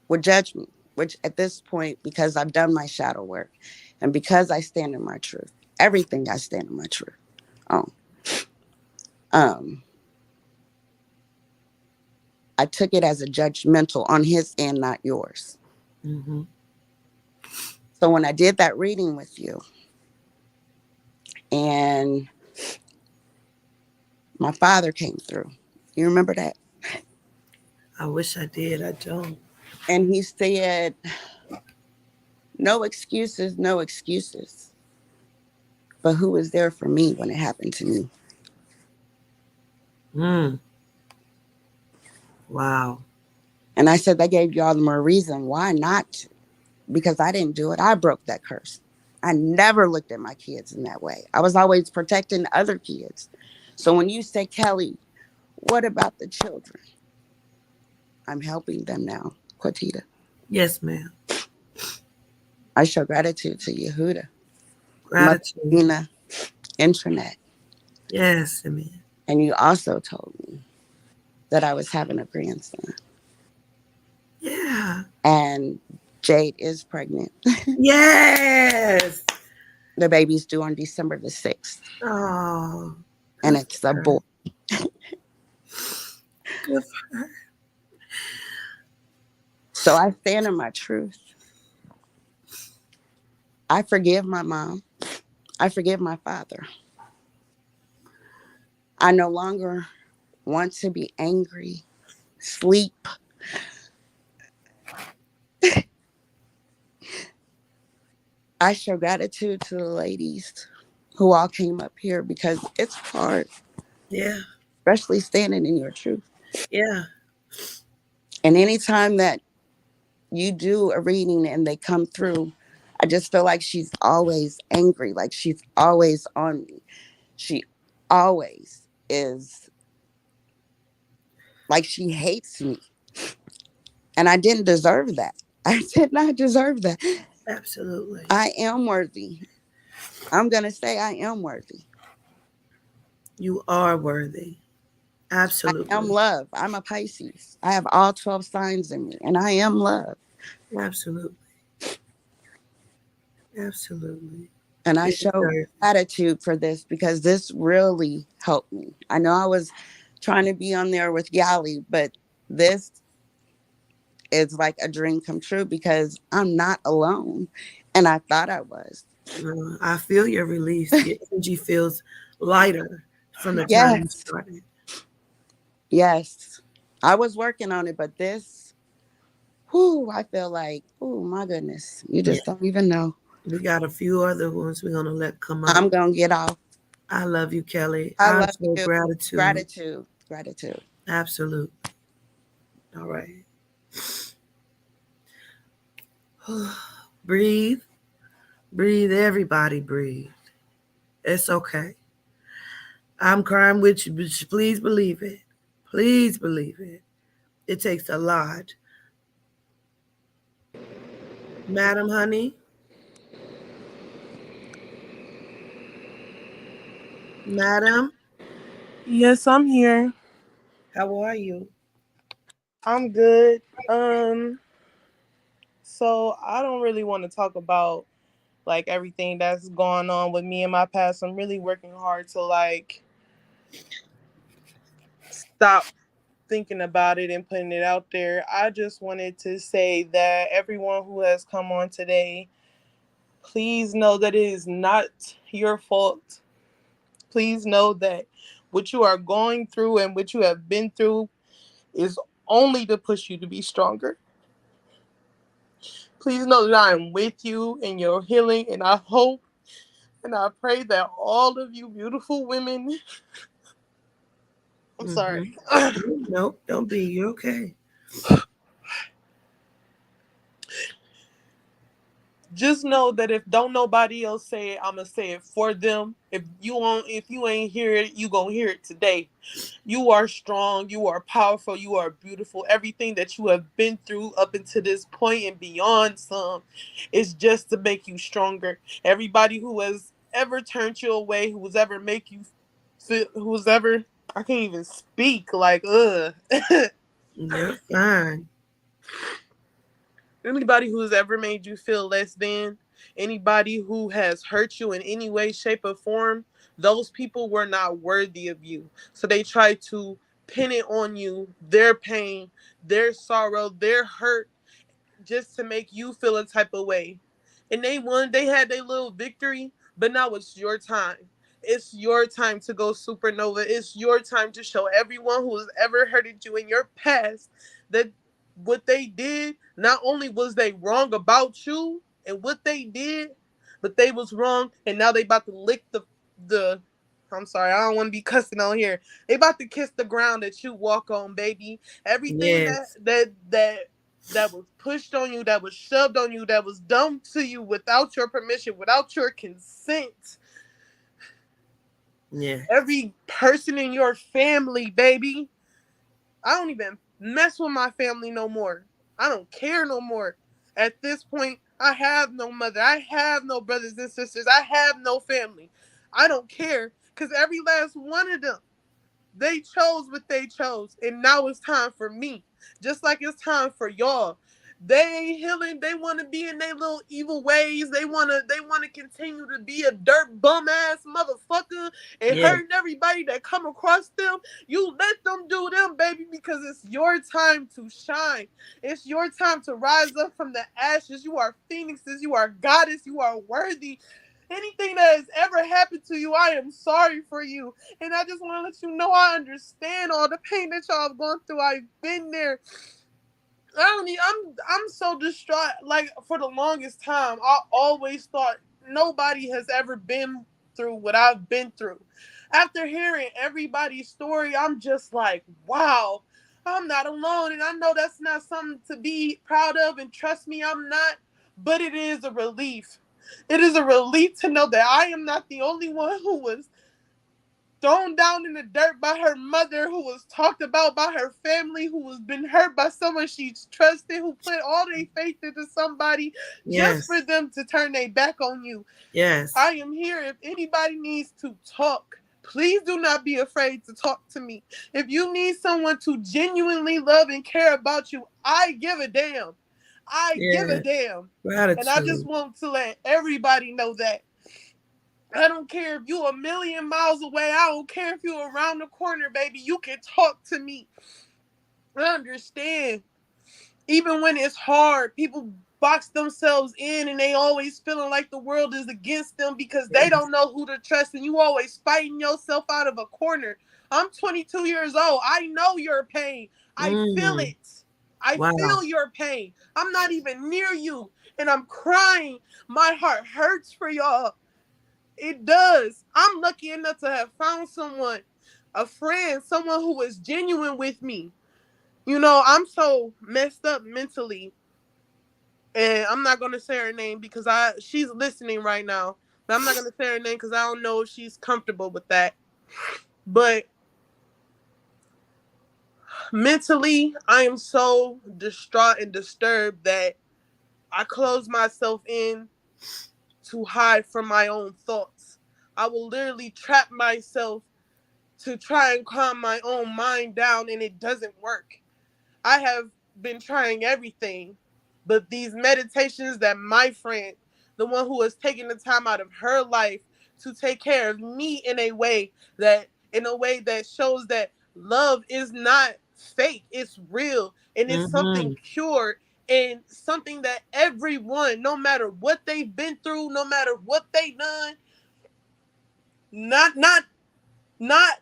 would judge me, which at this point, because I've done my shadow work and because I stand in my truth, everything I stand in my truth. Oh, um, I took it as a judgmental on his end, not yours. Mm-hmm. So when I did that reading with you, and my father came through, you remember that? I wish I did. I don't. And he said, no excuses, no excuses. But who was there for me when it happened to me? Mm. Wow. And I said, that gave y'all more reason why not to. Because I didn't do it. I broke that curse. I never looked at my kids in that way. I was always protecting other kids. So when you say, Kelly, what about the children? I'm helping them now, Quatita. Yes, ma'am. I show gratitude to Yehuda, Mother Gratitude. Nina, Internet. Yes, Simeon. And you also told me that I was having a grandson. Yeah. And Jade is pregnant. Yes. The baby's due on December the 6th. Oh, And good it's a for boy. her. Good for her. So I stand in my truth. I forgive my mom. I forgive my father. I no longer want to be angry, sleep. I show gratitude to the ladies who all came up here because it's hard, Yeah. especially standing in your truth. Yeah. And anytime that you do a reading and they come through, I just feel like she's always angry, like she's always on me. She always is like she hates me. And I didn't deserve that. I did not deserve that. Absolutely. I am worthy. I'm going to say I am worthy. You are worthy. I am Absolutely. love. I'm a Pisces. I have all 12 signs in me, and I am love. Absolutely. Absolutely. And I You show deserve it. gratitude for this because this really helped me. I know I was trying to be on there with Yali, but this is like a dream come true because I'm not alone. And I thought I was. I feel your release. Your energy feels lighter from the time you Yes. started. Yes. I was working on it, but this, whoo, I feel like, oh my goodness, you Yeah. just don't even know. We got a few other ones we're going to let come up. I'm going to get off. I love you, Kelly. I I'm love so you. gratitude. Gratitude. Gratitude. Absolute. All right. Breathe. Breathe. Everybody breathe. It's okay. I'm crying with you, but please believe it. Please believe it. It takes a lot. Madam Honey, Madam, Yes, I'm here. how are you? I'm good. So I don't really want to talk about like everything that's going on with me in my past. I'm really working hard to like stop thinking about it and putting it out there. I just wanted to say that everyone who has come on today, please know that it is not your fault. Please know that what you are going through and what you have been through is only to push you to be stronger. Please know that I am with you in your healing, and I hope and I pray that all of you beautiful women, I'm sorry, Mm-hmm. Nope, don't be. You're okay. just know that if don't nobody else say it, I'ma say it for them. If you ain't hear it, you gonna hear it today. You are strong, you are powerful, you are beautiful. Everything that you have been through up until this point and beyond some is just to make you stronger. Everybody who has ever turned you away, who has ever make you feel, who's ever, I can't even speak, like You're fine. anybody who's ever made you feel less than, anybody who has hurt you in any way, shape, or form, those people were not worthy of you. So they try to pin it on you, their pain, their sorrow, their hurt, just to make you feel a type of way. And they won, they had their little victory, but now it's your time. It's your time to go supernova. It's your time to show everyone who has ever hurted you in your past that what they did, not only was they wrong about you and what they did, but they was wrong and now they about to lick the I'm sorry, I don't want to be cussing on here. They about to kiss the ground that you walk on, baby. Everything Yes. that was pushed on you, that was shoved on you, that was done to you without your permission, without your consent. Yes. Every person in your family, baby. I don't even mess with my family no more. I don't care no more. At this point, I have no mother. I have no brothers and sisters. I have no family. I don't care because every last one of them, they chose what they chose, and now it's time for me. Just like it's time for y'all. They ain't healing. They want to be in their little evil ways. They wanna continue to be a dirt bum ass motherfucker and Yeah. hurting everybody that come across them. You let them do them, baby, because it's your time to shine. It's your time to rise up from the ashes. You are phoenixes. You are goddess. You are worthy. Anything that has ever happened to you, I am sorry for you. And I just want to let you know I understand all the pain that y'all have gone through. I've been there. I don't need, I'm so distraught. Like for the longest time, I always thought nobody has ever been through what I've been through. After hearing everybody's story, I'm just like, wow, I'm not alone. And I know that's not something to be proud of, and trust me, I'm not. But it is a relief. It is a relief to know that I am not the only one who was thrown down in the dirt by her mother, who was talked about by her family, who was been hurt by someone she's trusted, who put all their faith into somebody just for Yes. them to turn their back on you. Yes. I am here. If anybody needs to talk, please do not be afraid to talk to me. If you need someone to genuinely love and care about you, I give a damn. I give a Yes. damn. And I just Gratitude. want to let everybody know that. I don't care if you a million miles away. I don't care if you around the corner, baby. You can talk to me. I understand. Even when it's hard, people box themselves in and they always feeling like the world is against them because they Yes. don't know who to trust, and you always fighting yourself out of a corner. I'm 22 years old. I know your pain. I feel Mm. it. I Wow. feel your pain. I'm not even near you and I'm crying. My heart hurts for y'all. It does. I'm lucky enough to have found someone, a friend, someone who was genuine with me. You know, I'm so messed up mentally, and I'm not gonna say her name because she's listening right now. But I'm not gonna say her name because I don't know if she's comfortable with that. But mentally, I am so distraught and disturbed that I close myself in to hide from my own thoughts. I will literally trap myself to try and calm my own mind down, and it doesn't work. I have been trying everything, but these meditations that my friend, the one who has taken the time out of her life to take care of me in a way that shows that love is not fake, it's real, and it's something Mm-hmm. pure, and something that everyone, no matter what they've been through, no matter what they done, not not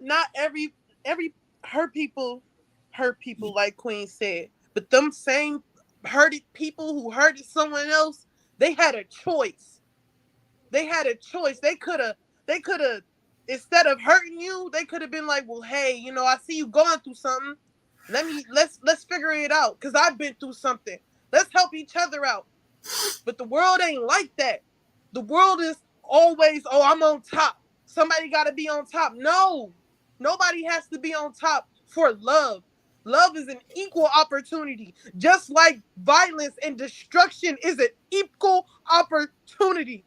not every hurt people hurt people like Queen said, but them same hurted people who hurted someone else, they had a choice. They had a choice. They could have instead of hurting you, they could have been like, well, hey, I see you going through something. Let's figure it out because I've been through something. Let's help each other out. But the world ain't like that. The world is always, oh, I'm on top. Somebody got to be on top. No, nobody has to be on top for love. Love is an equal opportunity, just like violence and destruction is an equal opportunity.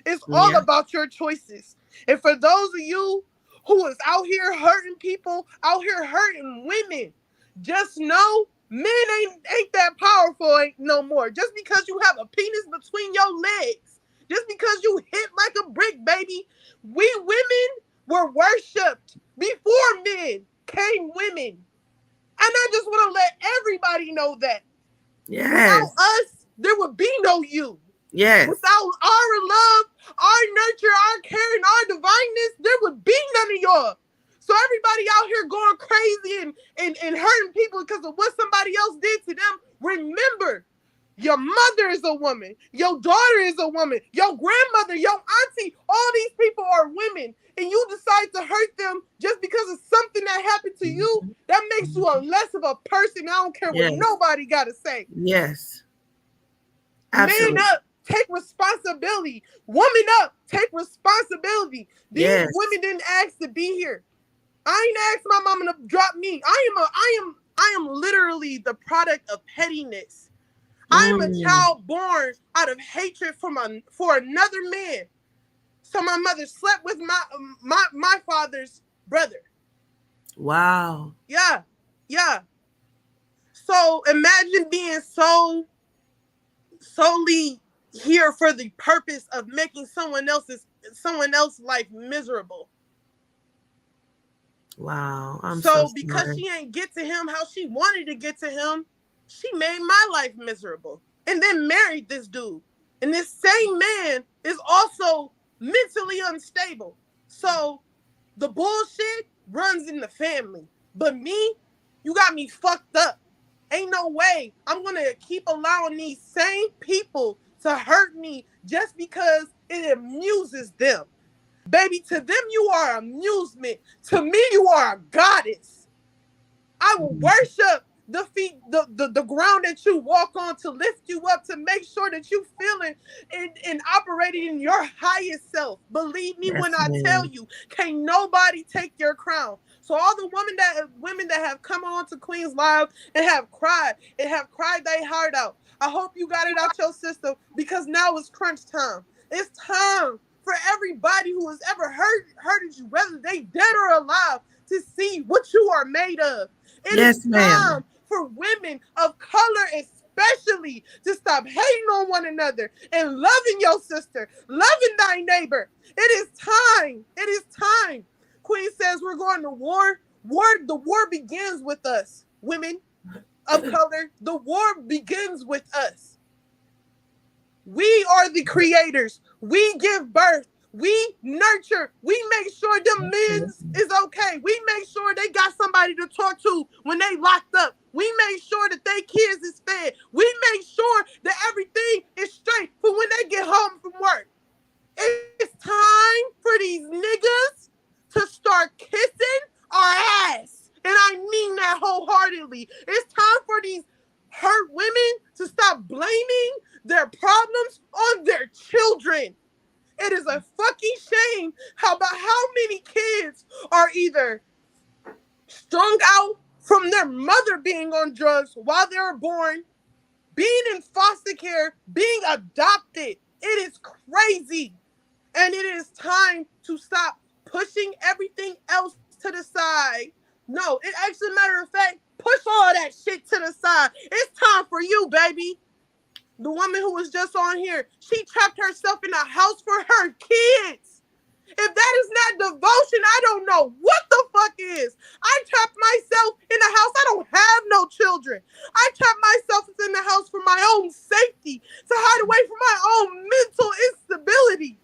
It's all Yeah. about your choices. And for those of you who is out here hurting people, out here hurting women, just know men ain't that powerful no more. Just because you have a penis between your legs, just because you hit like a brick, baby. We women were worshipped before men came women. And I just want to let everybody know that without Yes. us, there would be no you. Yes. Without our love, our nurture, our caring, our divineness, there would be none of y'all. So everybody out here going crazy and hurting people because of what somebody else did to them, remember, your mother is a woman. Your daughter is a woman. Your grandmother, your auntie, all these people are women. And you decide to hurt them just because of something that happened to you, Mhm. that makes you a less of a person. I don't care what Yes. nobody got to say. Yes. Man Absolutely. up, take responsibility. Woman up, take responsibility. These Yes. women didn't ask to be here. I ain't asked my mama to drop me. I am literally the product of pettiness. I am a Mm. child born out of hatred for another man. So my mother slept with my father's brother. Wow. Yeah, yeah. So imagine being solely here for the purpose of making someone else's life miserable. Wow. I'm so So because sorry. she ain't get to him how she wanted to get to him, she made my life miserable. And then married this dude. And this same man is also mentally unstable. So the bullshit runs in the family. But me, you got me fucked up. Ain't no way I'm gonna keep allowing these same people to hurt me just because it amuses them. Baby, to them you are amusement. To me, you are a goddess. I will worship the feet, the ground that you walk on to lift you up, to make sure that you feeling and operating in your highest self. Believe me Yes, when I tell ma'am. you, can't nobody take your crown. So all the women that have come on to Queen's Live and have cried their heart out. I hope you got it out your system because now it's crunch time. It's time for everybody who has ever hurted you, whether they dead or alive, to see what you are made of. It is Yes, ma'am. time for women of color especially to stop hating on one another and loving your sister, loving thy neighbor. It is time. It is time. Queen says we're going to war. The war begins with us, women of color. The war begins with us. We are the creators. We give birth. We nurture. We make sure them men's Absolutely. is okay. We make sure they got somebody to talk to when they locked up. We make sure that they kids is fed. We make sure that everything is straight for when they get home from work. It's time for these niggas to start kissing our ass. And I mean that wholeheartedly. It's time for these hurt women to stop blaming their problems on their children. It is a fucking shame how many kids are either strung out from their mother being on drugs while they were born, being in foster care, being adopted. It is crazy. And it is time to stop pushing everything else to the side. No, it actually, matter of fact, push all that shit to the side. It's time for you, baby. The woman who was just on here, she trapped herself in a house for her kids. If that is not devotion, I don't know what the fuck is. I trapped myself in a house. I don't have no children. I trapped myself in the house for my own safety, to hide away from my own mental instability.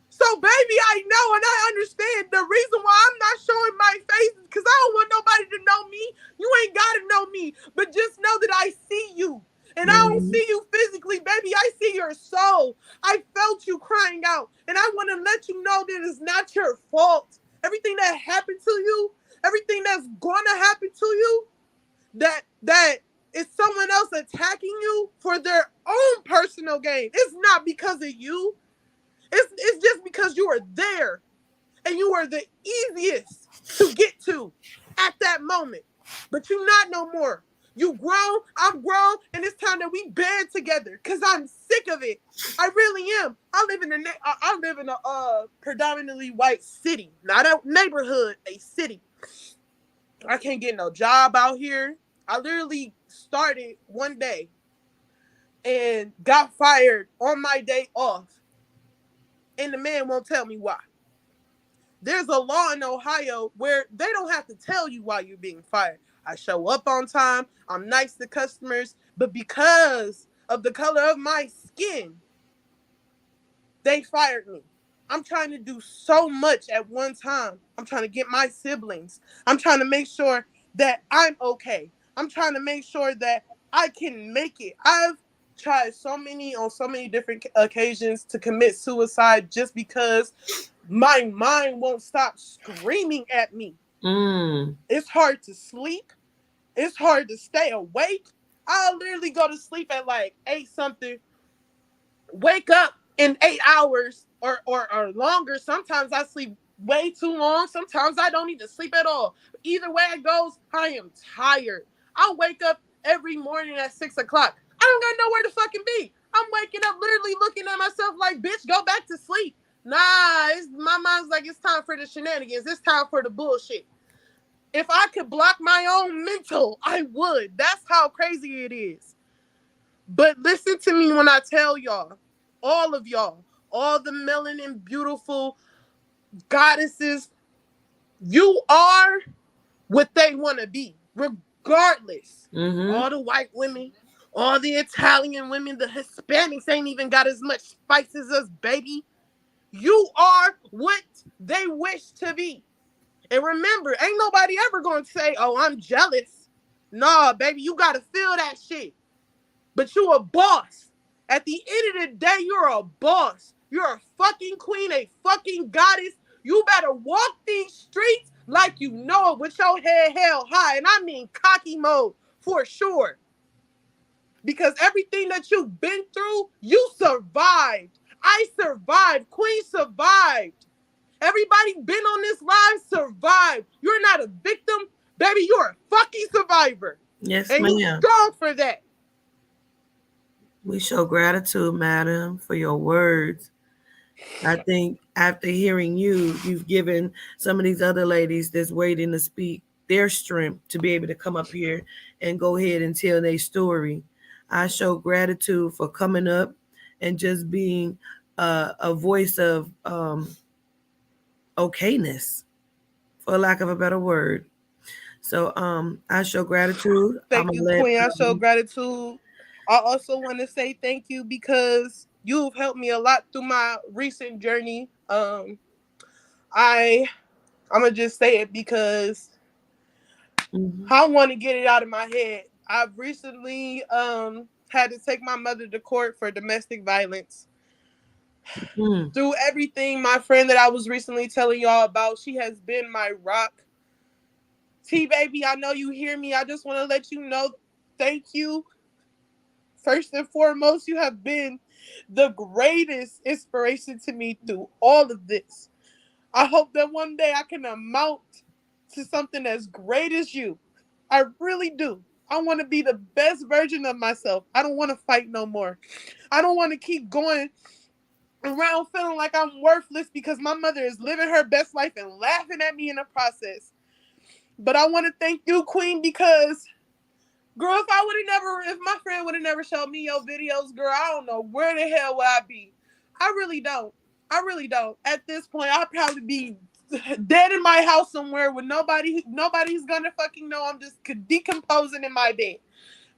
So, baby, I know and I understand the reason why I'm not showing my face is because I don't want nobody to know me. You ain't got to know me, but just know that I see you. And I don't Mhm. see you physically, baby. I see your soul. I felt you crying out. And I want to let you know that it's not your fault. Everything that happened to you, everything that's going to happen to you, that is someone else attacking you for their own personal gain. It's not because of you. It's just because you were there and you were the easiest to get to at that moment. But you not no more. You grown, I'm grown, and it's time that we band together because I'm sick of it. I really am. I live in a predominantly white city, not a neighborhood, a city. I can't get no job out here. I literally started one day and got fired on my day off, and the man won't tell me why. There's a law in Ohio where they don't have to tell you why you're being fired. I show up on time, I'm nice to customers, but because of the color of my skin, they fired me. I'm trying to do so much at one time. I'm trying to get my siblings. I'm trying to make sure that I'm okay. I'm trying to make sure that I can make it. I've tried on so many different occasions to commit suicide just because my mind won't stop screaming at me. Mm. It's hard to sleep. It's hard to stay awake. I'll literally go to sleep at like 8 something, wake up in 8 hours or longer. Sometimes I sleep way too long. Sometimes I don't even sleep at all. Either way it goes, I am tired. I wake up every morning at 6 o'clock. don't got nowhere to fucking be. I'm waking up literally looking at myself like, bitch, go back to sleep. Nah, my mind's like, it's time for the shenanigans. It's time for the bullshit. If I could block my own mental, I would. That's how crazy it is. But listen to me when I tell y'all, all of y'all, all the melanin beautiful goddesses, you are what they want to be, regardless. Mm-hmm. All the white women, all the Italian women, the Hispanics ain't even got as much spice as us, baby. You are what they wish to be. And remember, ain't nobody ever going to say, oh, I'm jealous. Nah, baby, you got to feel that shit. But you a boss. At the end of the day, you're a boss. You're a fucking queen, a fucking goddess. You better walk these streets like you know it with your head held high. And I mean cocky mode for sure. Because everything that you've been through, you survived. I survived. Queen survived. Everybody been on this line survived. You're not a victim, baby. You're a fucking survivor. Yes, And you ma'am. strong for that. We show gratitude, madam, for your words. I think after hearing you, you've given some of these other ladies that's waiting to speak their strength to be able to come up here and go ahead and tell their story. I show gratitude for coming up and just being a voice of okayness, for lack of a better word. So I show gratitude. I'm Thank gonna you, let Queen. I show gratitude. I also want to say thank you because you've helped me a lot through my recent journey. I'm gonna just say it because Mhm. I want to get it out of my head. I've recently had to take my mother to court for domestic violence. Mm. Through everything, my friend that I was recently telling y'all about, she has been my rock. T baby, I know you hear me. I just want to let you know, thank you. First and foremost, you have been the greatest inspiration to me through all of this. I hope that one day I can amount to something as great as you. I really do. I want to be the best version of myself. I don't want to fight no more. I don't want to keep going around feeling like I'm worthless because my mother is living her best life and laughing at me in the process. But I want to thank you, Queen, because girl, if I would have never, if my friend would have never showed me your videos, girl, I don't know where the hell would I be. I really don't. I really don't. At this point, I'll probably be dead in my house somewhere with nobody's gonna fucking know I'm just decomposing in my bed.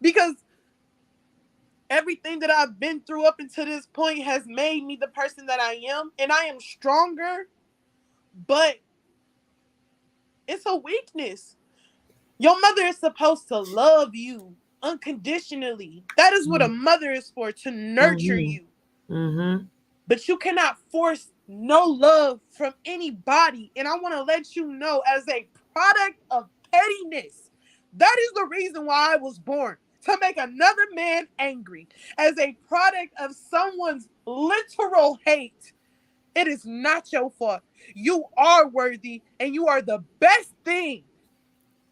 Because everything that I've been through up until this point has made me the person that I am. And I am stronger, but it's a weakness. Your mother is supposed to love you unconditionally. That is what a mother is for, to nurture Mhm. you. Mhm. But you cannot force no love from anybody. And I want to let you know, as a product of pettiness, that is the reason why I was born. To make another man angry. As a product of someone's literal hate. It is not your fault. You are worthy and you are the best thing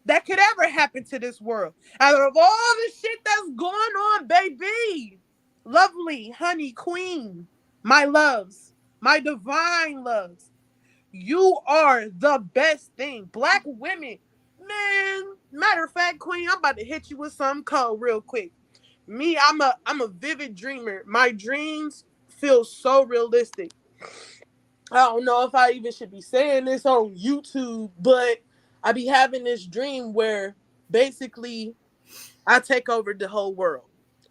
that could ever happen to this world. Out of all the shit that's going on, baby. Lovely, honey, queen, my loves, my divine loves. You are the best thing. Black women, man. Matter of fact, queen, I'm about to hit you with something cold real quick. Me, I'm a vivid dreamer. My dreams feel so realistic. I don't know if I even should be saying this on YouTube, but I be having this dream where basically I take over the whole world.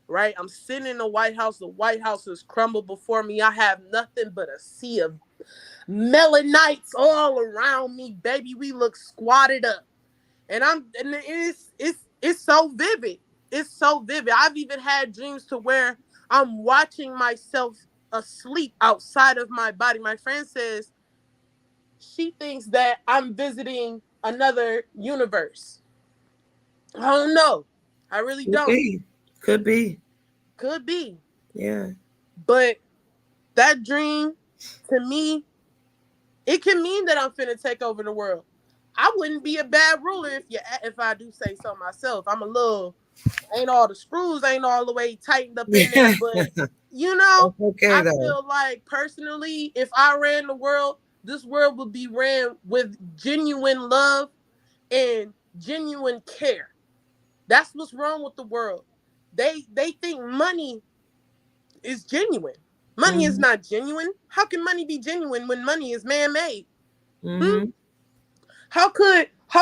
Right? I'm sitting in the White House. The White House is crumbled before me. I have nothing but a sea of melanites all around me, baby. We look squatted up. And it's so vivid. It's so vivid. I've even had dreams to where I'm watching myself asleep outside of my body. My friend says she thinks that I'm visiting another universe. I don't know. I really Could don't. be. Could be. Could be. Yeah. But that dream, to me, it can mean that I'm finna take over the world. I wouldn't be a bad ruler if I do say so myself. I'm a little Ain't all the screws ain't all the way tightened up in there, Yeah, but that's okay I though. feel like personally, if I ran the world, this world would be ran with genuine love and genuine care. That's what's wrong with the world. They think money is genuine. Money is Mm-hmm. not genuine. How can money be genuine when money is man made? Hmm? Mm-hmm. How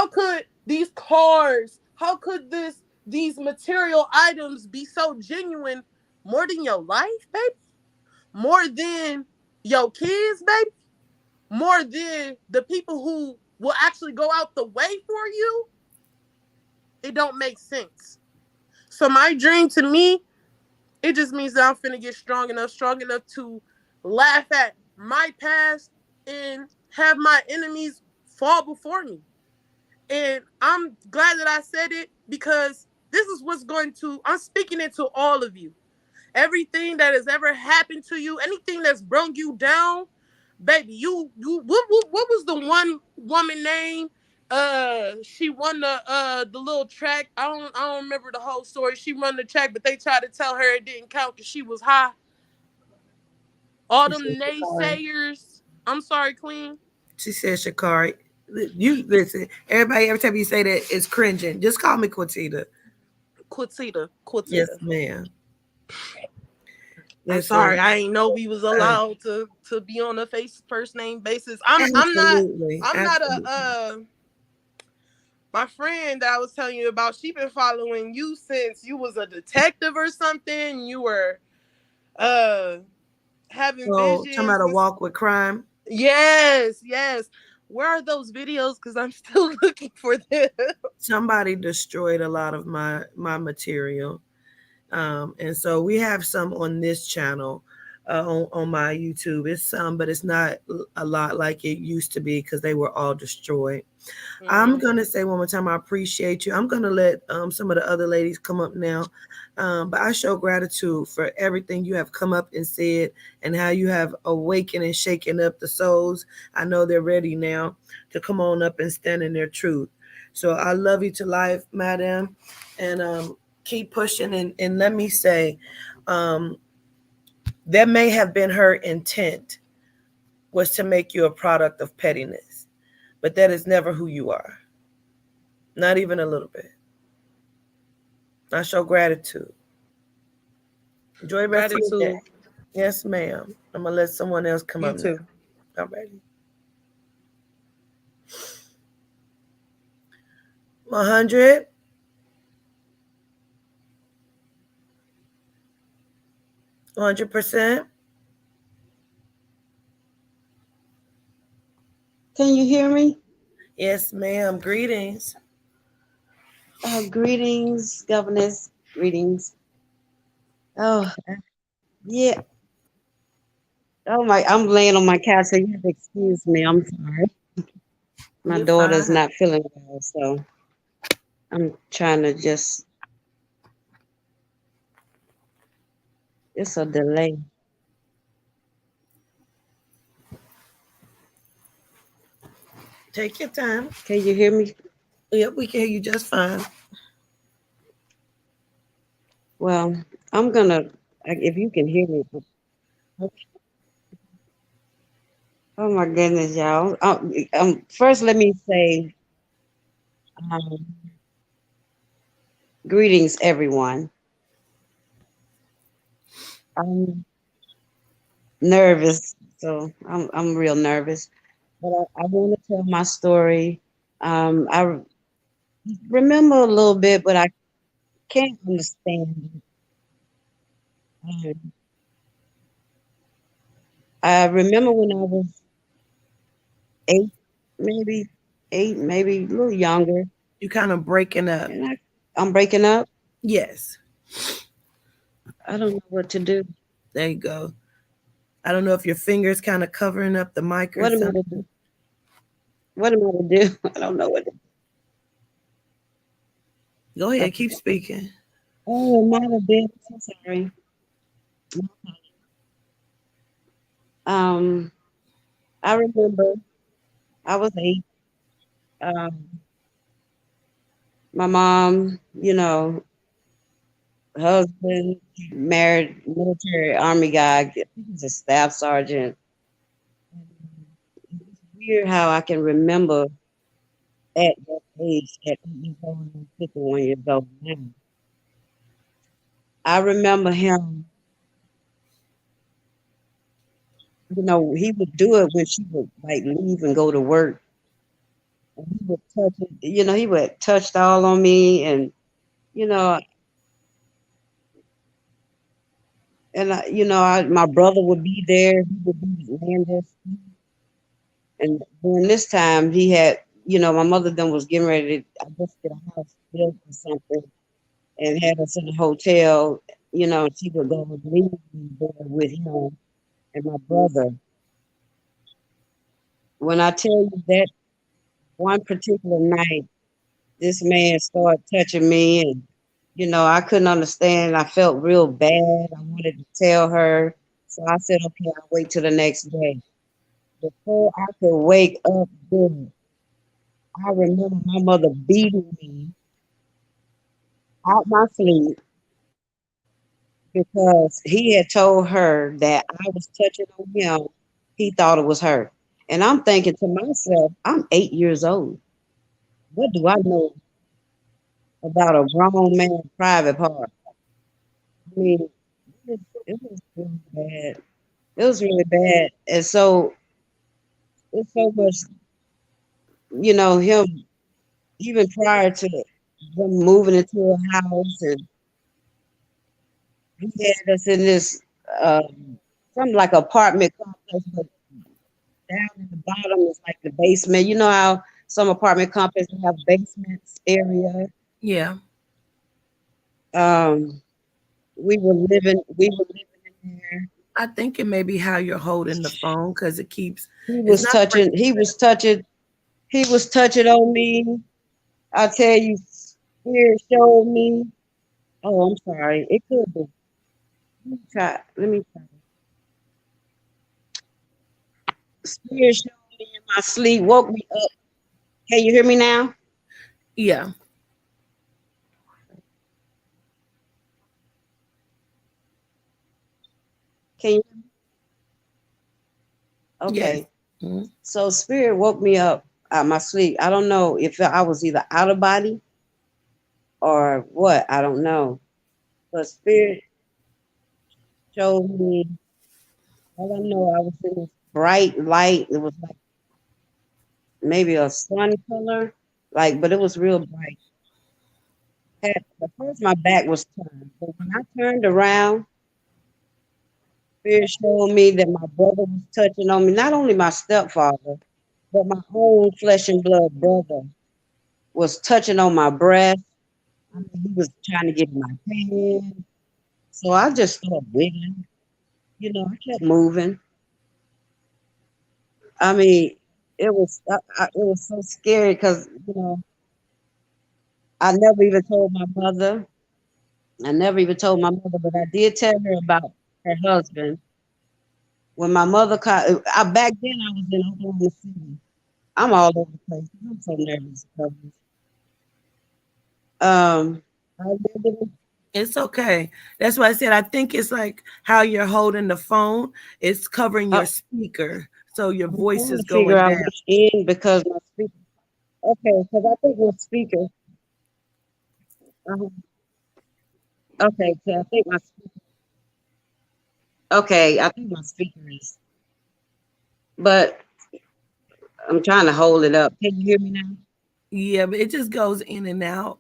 could these cars, how could these material items be so genuine more than your life, baby? More than your kids, baby? More than the people who will actually go out the way for you? It don't make sense. So my dream to me, it just means that I'm finna get strong enough to laugh at my past and have my enemies fall before me. And I'm glad that I said it because this is what's going to, I'm speaking it to all of you. Everything that has ever happened to you, anything that's brung you down, baby, what was the one woman name? She won the little track. I don't remember the whole story. She won the track, but they tried to tell her it didn't count because she was high. All She them said, Shakari. naysayers. I'm sorry, Queen. She said, Shakari. You listen. Everybody, every time you say that, it's cringing. Just call me Quatita. Quatita, Yes, Quatita. ma'am. I'm Listen. sorry, I ain't know we was uh, allowed to be on a first name basis. I'm not Absolutely, I'm not a absolutely. my friend that I was telling you about, she been following you since you was a detective or something. You were uh having So, talking visions. about a walk with crime. Yes, yes. Where are those videos? Because I'm still looking for them. Somebody destroyed a lot of my material, and so we have some on this channel, on my YouTube. It's some, but it's not a lot like it used to be because they were all destroyed. I'm Mm, gonna say one more time, I appreciate you. I'm gonna let some of the other ladies come up now, but I show gratitude for everything you have come up and said, and how you have awakened and shaken up the souls. I know they're ready now to come on up and stand in their truth. So I love you to life, madam, and keep pushing. And let me say, um, that may have been her intent, was to make you a product of pettiness, but that is never who you are, not even a little bit. I show gratitude. Enjoy the rest of your day. gratitude. Yes, ma'am. I'm gonna let someone else come You up now. too. I'm ready. 100, 100%. Can you hear me? Yes, ma'am. Greetings. Greetings, governess. Greetings. Oh, yeah. Oh my, I'm laying on my couch, so you have to excuse me. I'm sorry. My You're daughter's fine. not feeling well, so I'm trying to just. It's a delay. Take your time. Can you hear me? Yep, we can hear you just fine. Well, I'm gonna. If you can hear me. Oh my goodness, y'all. First, let me say um, greetings, everyone. I'm nervous, so I'm real nervous. But I want to tell my story. I remember a little bit, but I can't understand. Um, I remember when I was 8, maybe 8, maybe a little younger, You kind of breaking up. and I'm breaking up. Yes. I don't know what to do. There you go. I don't know if your fingers kind of covering up the mic or What am I to something. do? What am I to do? I don't know what to Go do. ahead, keep speaking. Oh, it might have been. I'm so sorry. Um, I remember I was 8. Um, my mom, husband, married military army guy. I think he's a staff sergeant. It's weird how I can remember at that age, at 8 years old and 51 years old now. I remember him, he would do it when she would like leave and go to work. And he would touch it, he would touch all on me you know, my brother would be there. He would be laying there. And during this time, he had, my mother then was getting ready to, I guess, get a house built or something and had us in a hotel, and she would go and leave me there with him and my brother. When I tell you that one particular night, this man started touching me and, I couldn't understand. I felt real bad. I wanted to tell her. So I said, okay, I'll wait till the next day. Before I could wake up, then I remember my mother beating me out my sleep because he had told her that I was touching on him. He thought it was her. And I'm thinking to myself, I'm 8 years old. What do I know about a grown man's private part? I mean, it was really bad. It was really bad. And so it's so much, him even prior to them moving into a house and he had us in this something like apartment complex, but down in the bottom is like the basement. You know how some apartment complexes have basements area. Yeah. Um, we were living in there. I think it may be how you're holding the phone because it keeps, He it's was not touching. breaking. He was touching on me. I tell you, Spirit showed me. Oh, I'm sorry. It could be. Let me try. Spirit showed me in my sleep, woke me up. Can you hear me now? Yeah. Can you? Yes. Okay. Mhm. So Spirit woke me up out my sleep. I don't know if I was either out of body or what. I don't know. But Spirit showed me. All I know, I was in this bright light. It was like maybe a sun color, but it was real bright. At first, my back was turned, but when I turned around, Spirit showed me that my brother was touching on me. Not only my stepfather, but my own flesh and blood brother was touching on my breast. I mean, he was trying to get in my hand. So I just started wiggling. I kept moving. I mean, it was so scary because I never even told my mother. I never even told my mother, but I did tell her about her husband. When my mother called, back then I was in Oklahoma City. I'm all over the place. I'm so nervous. I lived in, It's okay. That's why I said I think it's like how you're holding the phone. It's covering uh, your speaker, so your I'm voice trying is to figure going out down. which end because my speaker. Okay, because I think my speaker. Uh, okay, so I think my okay, I think my speaker is, but I'm trying to hold it up. Can you hear me now? Yeah, but it just goes in and out.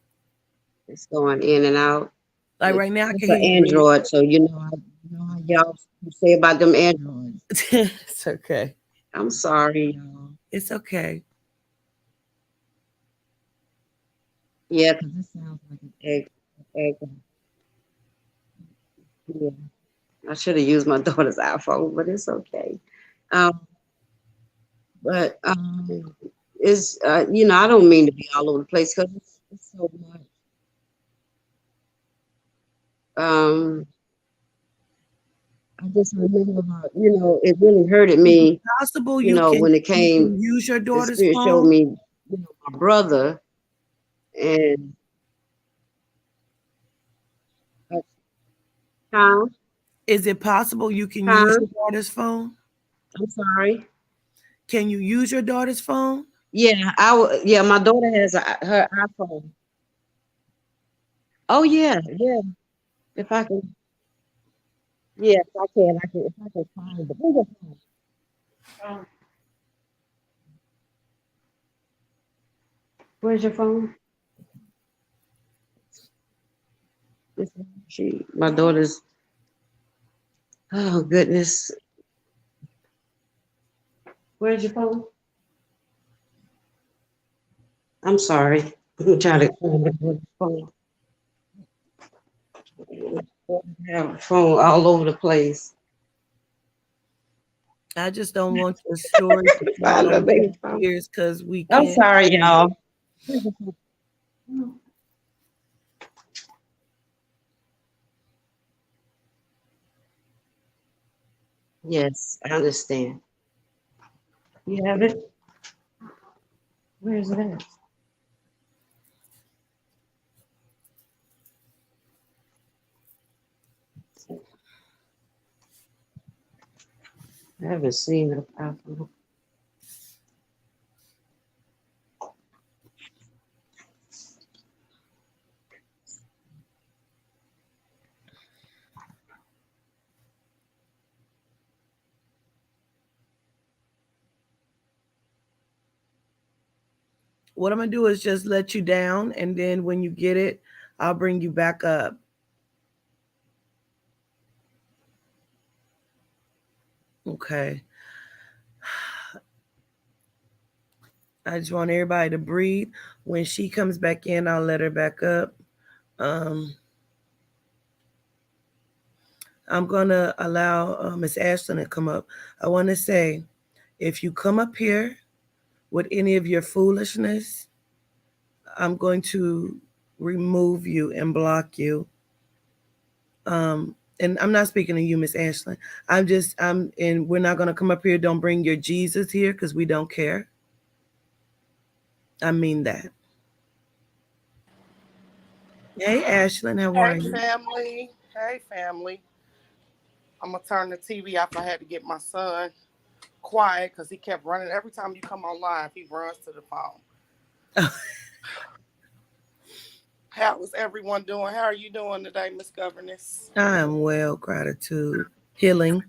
It's going in and out. Like right now, I It's can an hear you really. Android, so you know how y'all say about them Androids. It's okay. I'm sorry, y'all. It's okay. Yeah, because it sounds like an egg. Yeah, I should have used my daughter's iPhone, but it's okay. Um, but it's I don't mean to be all over the place because it's so much. Um, I just remember how it really hurted Is it me. possible you can When it you came, can use your the daughter's spirit showed phone? me, my brother, and Huh? Is it possible you can use Huh? your daughter's phone? I'm sorry. Can you use your daughter's phone? Yeah, yeah, my daughter has her iPhone. Oh yeah, yeah. If I can, yeah, if I can, if I can find it. Where's your phone? Oh, where's your phone? My daughter's. Oh goodness, where's your phone? I'm sorry. I'm trying to find my daughter's phone. I have a phone all over the place. I just don't want your story to fall Find my on deaf baby phone. ears because we I'm can't. sorry, y'all. Where's your phone? Yes, I understand. You have it? Where is it at? I haven't seen it. What I'm gonna do is just let you down, and then when you get it, I'll bring you back up. Okay. I just want everybody to breathe. When she comes back in, I'll let her back up. Um, I'm gonna allow Miss Ashton to come up. I want to say, if you come up here with any of your foolishness, I'm going to remove you and block you. And I'm not speaking to you, Miss Ashley. And we're not gonna come up here. Don't bring your Jesus here because we don't care. I mean that. Hey, Ashlyn, how are Hey you? family. Hey family. I'm gonna turn the TV off. I had to get my son quiet because he kept running. Every time you come on live, he runs to the phone. How is everyone doing? How are you doing today, Miss Governess? I'm well, gratitude, healing.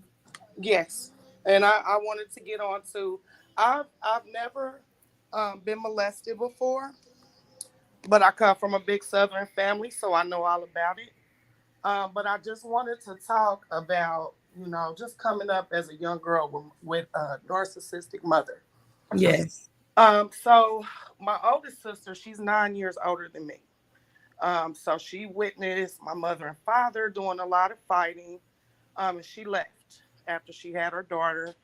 Yes. And I wanted to get on to I've never been molested before, but I come from a big southern family, so I know all about it. But I just wanted to talk about, just coming up as a young girl with a narcissistic mother. Yes. So my oldest sister, she's 9 years older than me. So she witnessed my mother and father doing a lot of fighting. And she left after she had her daughter.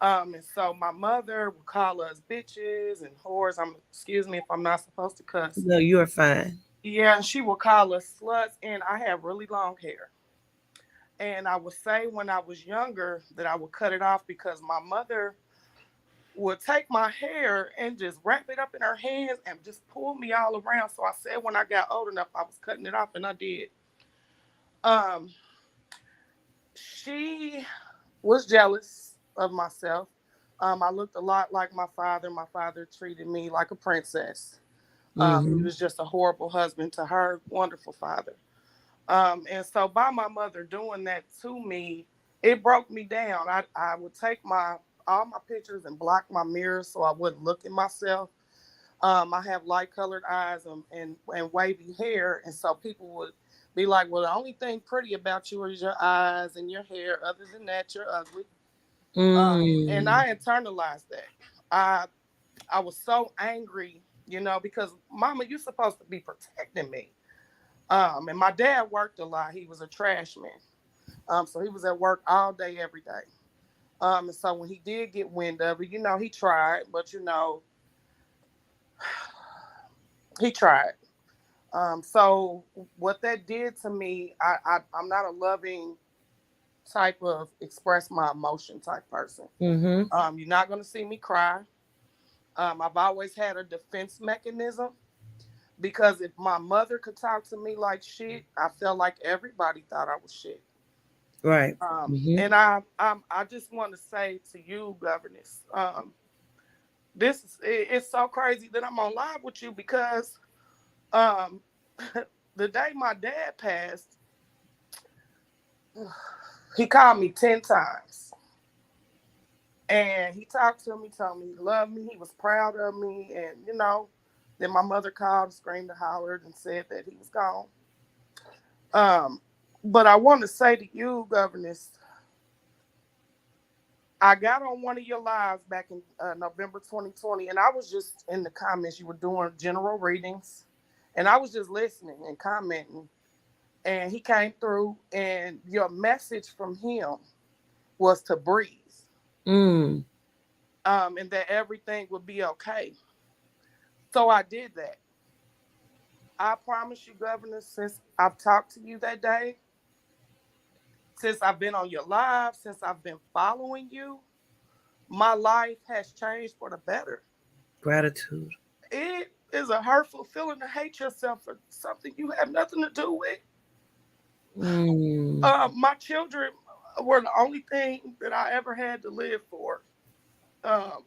And so my mother would call us bitches and whores. Excuse me if I'm not supposed to cuss. No, you're fine. Yeah, she would call us sluts, and I have really long hair. And I would say when I was younger that I would cut it off because my mother would take my hair and just wrap it up in her hands and just pull me all around. So I said when I got old enough, I was cutting it off, and I did. Um, she was jealous of myself. I looked a lot like my father. My father treated me like a princess. He Mm-hmm. was just a horrible husband to her, wonderful father. And so by my mother doing that to me, it broke me down. I would take my all my pictures and block my mirrors so I wouldn't look at myself. I have light colored eyes and wavy hair, and so people would be like, "Well, the only thing pretty about you is your eyes and your hair. Other than that, you're ugly." And Mm. I internalized that. I I was so angry, because Mama, you're supposed to be protecting me. And my dad worked a lot. He was a trash man. So he was at work all day, every day. And so when he did get wind of it, he tried, but he tried. So what that did to me, I'm not a loving type of express my emotion type person. Mm-hmm. You're not gonna see me cry. I've always had a defense mechanism because if my mother could talk to me like shit, I felt like everybody thought I was shit. Right. Mm-hmm. And I just want to say to you, governess, it's so crazy that I'm on live with you because um, the day my dad passed, he called me 10 times, and he talked to me, told me he loved me, he was proud of me, and then my mother called, screamed, and hollered, and said that he was gone. Um, but I want to say to you, governess, I got on one of your lives back in November 2020, and I was just in the comments. You were doing general readings, and I was just listening and commenting. And he came through, and your message from him was to breathe, Mm. and that everything would be okay. So I did that. I promise you, Governor, since I've talked to you that day, since I've been on your live, since I've been following you, my life has changed for the better. Gratitude. It is a hurtful feeling to hate yourself for something you have nothing to do with. Mm. My children were the only thing that I ever had to live for. Um,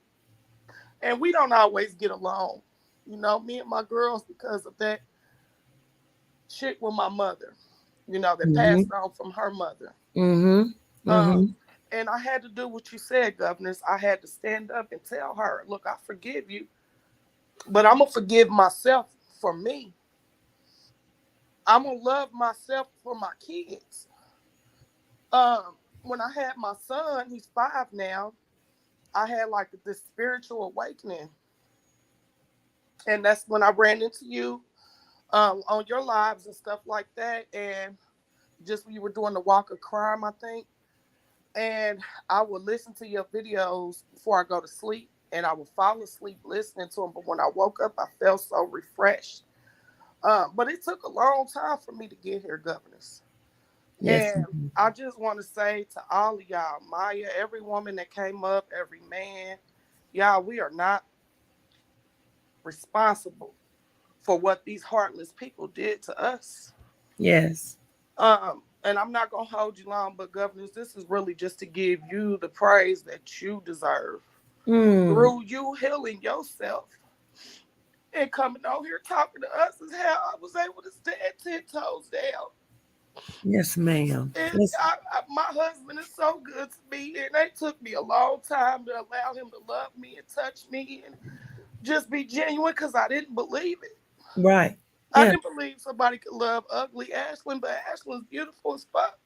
and we don't always get along. Me and my girls, because of that shit with my mother, that Mm-hmm. passed on from her mother. Mm-hmm. Um, Mm-hmm. and I had to do what you said, governors. I had to stand up and tell her, look, I forgive you, but I'm going to forgive myself for me. I'm going to love myself for my kids. When I had my son, he's 5 now, I had like this spiritual awakening. And that's when I ran into you on your lives and stuff like that. And just when you were doing the walk of crime, I think. And I would listen to your videos before I go to sleep. And I would fall asleep listening to them. But when I woke up, I felt so refreshed. But it took a long time for me to get here, governors. Yes. And I just want to say to all of y'all, Maya, every woman that came up, every man, y'all, we are not responsible for what these heartless people did to us. Yes. And I'm not gonna hold you long, but governors, this is really just to give you the praise that you deserve Mm. through you healing yourself and coming on here talking to us is how I was able to stand 10 toes down. Yes, ma'am. And Yes. my husband is so good to me, and it took me a long time to allow him to love me and touch me and just be genuine because I didn't believe it. Right. I Yeah. didn't believe somebody could love ugly Ashlyn, but Ashlyn's beautiful as fuck.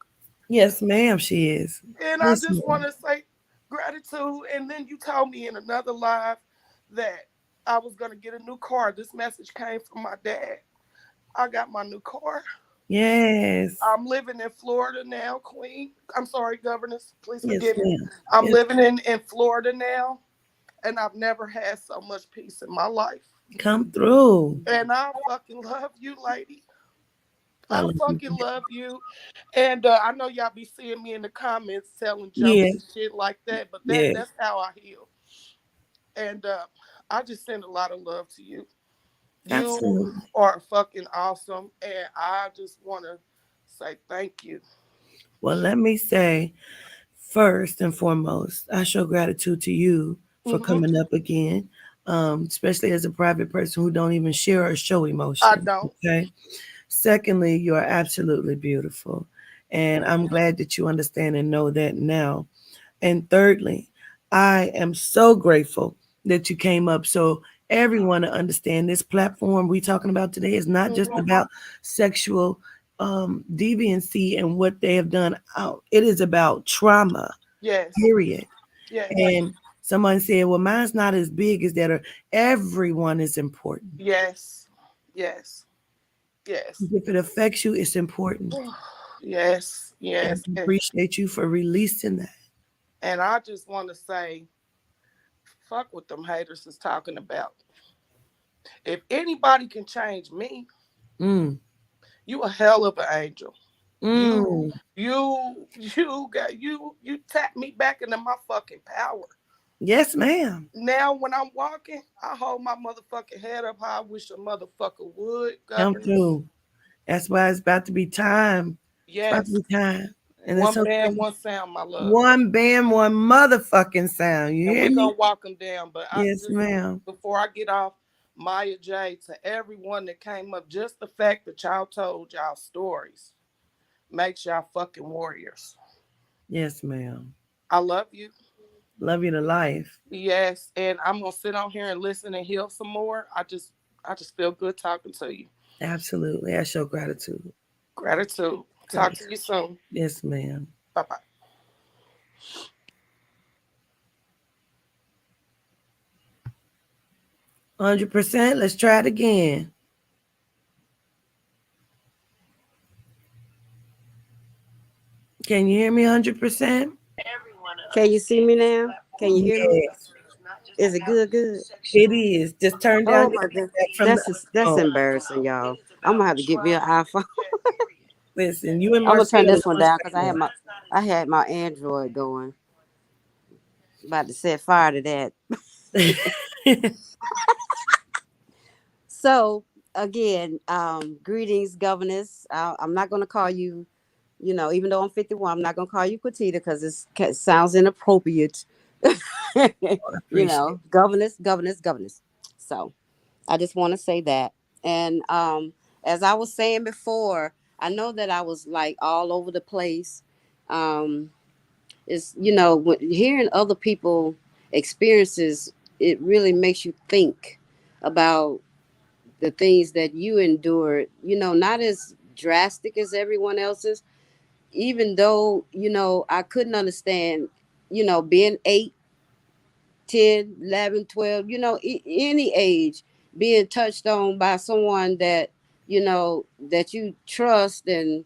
Yes, ma'am. She is. And I Yes, just want ma'am. to say gratitude. And then you told me in another live that I was going to get a new car. This message came from my dad. I got my new car. Yes. I'm living in Florida now, Queen. I'm sorry, governors. Please Yes, forgive me. ma'am. I'm Yes. living in Florida now, and I've never had so much peace in my life. Come through. And I fucking love you, lady. I I love you. fucking love you. And I know y'all be seeing me in the comments telling Yeah. jokes and shit like that, but Yeah. that's how I heal. And I just send a lot of love to you. You Absolutely. are fucking awesome, and I just want to say thank you. Well, let me say first and foremost, I show gratitude to you for Hmm. coming up again, especially as a private person who don't even share or show I emotion. don't. Okay. Secondly, you are absolutely beautiful. And I'm glad that you understand and know that now. And thirdly, I am so grateful that you came up so everyone to understand this platform we talking about today is not just Hmm. about sexual deviancy and what they have done out. It is about trauma, Yes. period. Yes. And someone said, well, mine's not as big as that, or everyone is important. Yes. Yes. Yes. If it affects you, it's important. Yes. And Yes. I appreciate you for releasing that. And I just want to say, fuck what them haters is talking about. If anybody can change me, Mm, you a hell of an angel. You, mm. you tap me back into my fucking power. Yes, ma'am. Now when I'm walking, I hold my motherfucking head up how I wish a motherfucker would, Come governors. through. That's why it's about to be time. It's about to Yes. be time. And it's One so band, crazy. one sound, my love. One band, one motherfucking sound. You And hear we me? gonna walk them down. But I Yes, just ma'am. before I get off, Maya J, to everyone that came up, just the fact that y'all told y'all stories makes y'all fucking warriors. Yes, ma'am. I love you. Love you to life. Yes, and I'm gonna sit on here and listen and heal some more. I just feel good talking to you. Absolutely. I show gratitude. Gratitude. Talk to you soon. Yes, ma'am. Bye bye. 100%. Let's try it again. Can you hear me 100%? Can you see me now? Can you hear me? Yes, Is it good? Good. it is. Just turn down Oh your my god, feedback from the that's phone. embarrassing, y'all. I'm gonna have to get me an iPhone. Listen, you and I'm gonna turn Marcel this is one much down because I had my Android going. About to set fire to that. better. So again, greetings, governess. I'm not gonna call you, even though I'm 51, I'm not gonna call you Quatita because it sounds inappropriate. Appreciate Governess, governess, governess. So I just want to say that. And as I was saying before, I know that I was like all over the place. Um, hearing other people experiences, it really makes you think about the things that you endured, not as drastic as everyone else's, even though, I couldn't understand, being 8, 10, 11, 12, any age, being touched on by someone that, that you trust and,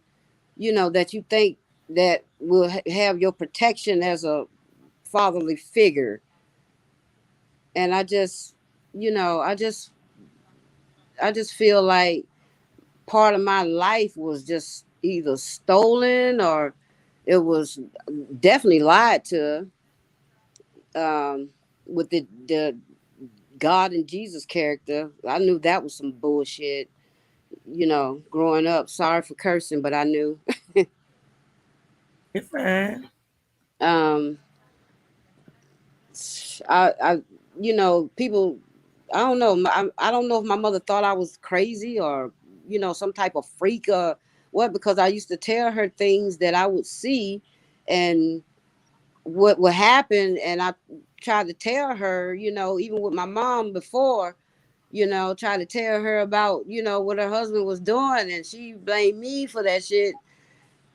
that you think that will have your protection as a fatherly figure. And I just feel like part of my life was just either stolen or it was definitely lied to, um, with the God and Jesus character. I knew that was some bullshit, growing up. Sorry for cursing, but I knew. it. Fine. um, people, I don't know. I don't know if my mother thought I was crazy or, some type of freak or what, because I used to tell her things that I would see and what would happen. And I tried to tell her, even with my mom before, tried to tell her about, what her husband was doing. And she blamed me for that shit.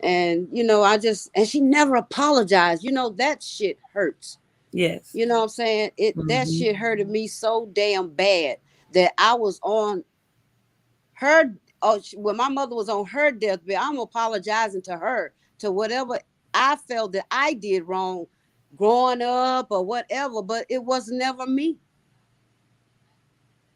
And, and she never apologized. That shit hurts. Yes. You know what I'm saying? That Hmm. shit hurted me so damn bad that I was on her. Oh, when my mother was on her deathbed, I'm apologizing to her, to whatever I felt that I did wrong growing up or whatever. But it was never me.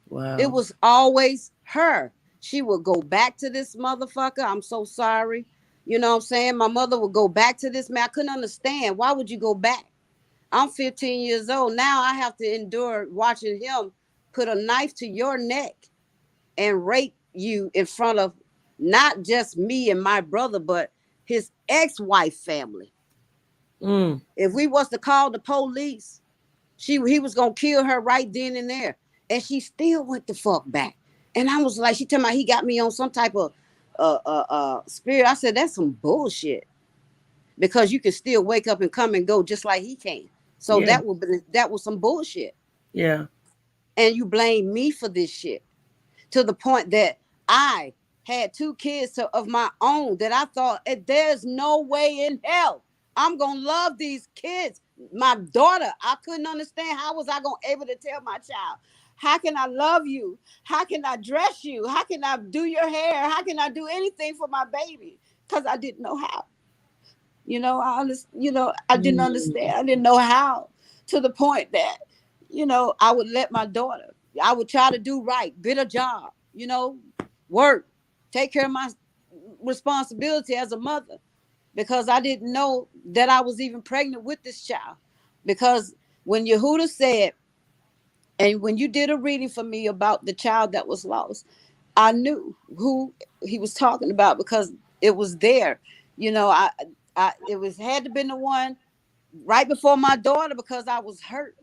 It Wow. was always her. She would go back to this motherfucker. I'm so sorry. You know what I'm saying? My mother would go back to this man. I couldn't understand. Why would you go back? I'm 15 years old. Now I have to endure watching him put a knife to your neck and rape you in front of not just me and my brother, but his ex-wife family. Mm. If we was to call the police, he was gonna kill her right then and there. And she still went the fuck back. And I was like, she told me he got me on some type of spirit. I said, that's some bullshit. Because you can still wake up and come and go just like he can. So Yeah. that was some bullshit. Yeah. And you blame me for this shit, to the point that I had 2 kids of my own that I thought, there's no way in hell I'm gonna love these kids. My daughter, I couldn't understand, how was I gonna able to tell my child, how can I love you? How can I dress you? How can I do your hair? How can I do anything for my baby? Because I didn't know how. I didn't Mm. understand. I didn't know how, to the point that, I would let my daughter, I would try to do right, get a job, work, take care of my responsibility as a mother, because I didn't know that I was even pregnant with this child. Because when Yehuda said, and when you did a reading for me about the child that was lost, I knew who he was talking about, because it was there. You know, I It was had to been the one right before my daughter because I was hurt.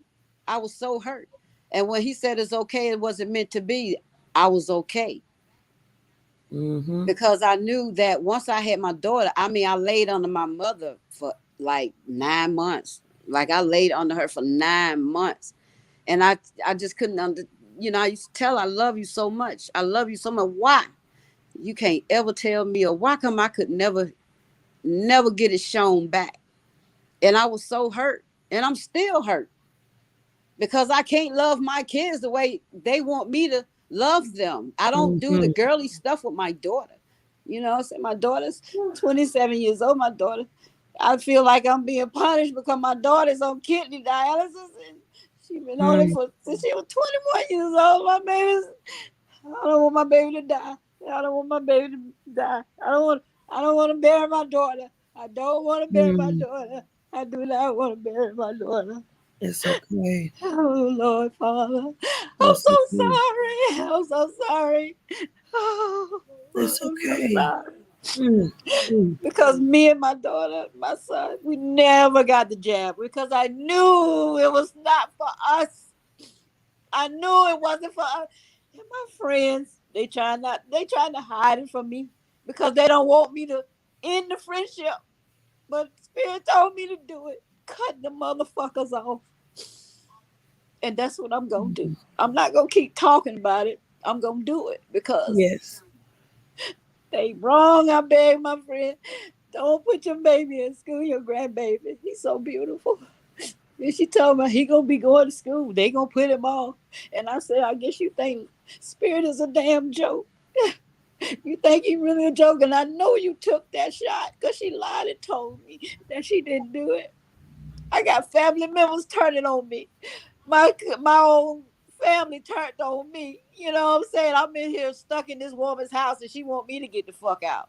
I was so hurt. And when he said it's okay, it wasn't meant to be. I was okay Mm-hmm. because I knew that once I had my daughter, I mean, I laid under my mother for like 9 months. Like I laid under her for 9 months, and I just couldn't I used to tell her, I love you so much. I love you so much. Why? You can't ever tell me, or why come I could never get it shown back? And I was so hurt, and I'm still hurt because I can't love my kids the way they want me to love them. I don't do the Mm-hmm. girly stuff with my daughter. So my daughter's 27 years old. My daughter, I feel like I'm being punished because my daughter's on kidney dialysis, and she's been on it Mm. for since she was 21 years old. My baby's, I don't want my baby to die. I don't want my baby to die. I don't want to bury my daughter. I don't want to bury my Mm. daughter. I do not want to bury my daughter. It's okay. Oh Lord, Father, I'm It's so okay. sorry. I'm so sorry. Oh, It's I'm so okay. sorry. Mm. Mm. Because me and my daughter, my son, we never got the jab because I knew it was not for us. I knew it wasn't for us. And my friends, they trying to hide it from me because they don't want me to end the friendship. But Spirit told me to do it. Cut the motherfuckers off. And that's what I'm gonna do. I'm not gonna keep talking about it. I'm gonna do it because Yes. they wrong. I beg my friend, don't put your baby in school, your grandbaby. He's so beautiful. And she told me he gonna be going to school. They gonna put him on. And I said, I guess you think Spirit is a damn joke. You think he really a joke? And I know you took that shot because she lied and told me that she didn't do it. I got family members turning on me. My own family turned on me. You know what I'm saying? I'm in here stuck in this woman's house and she want me to get the fuck out.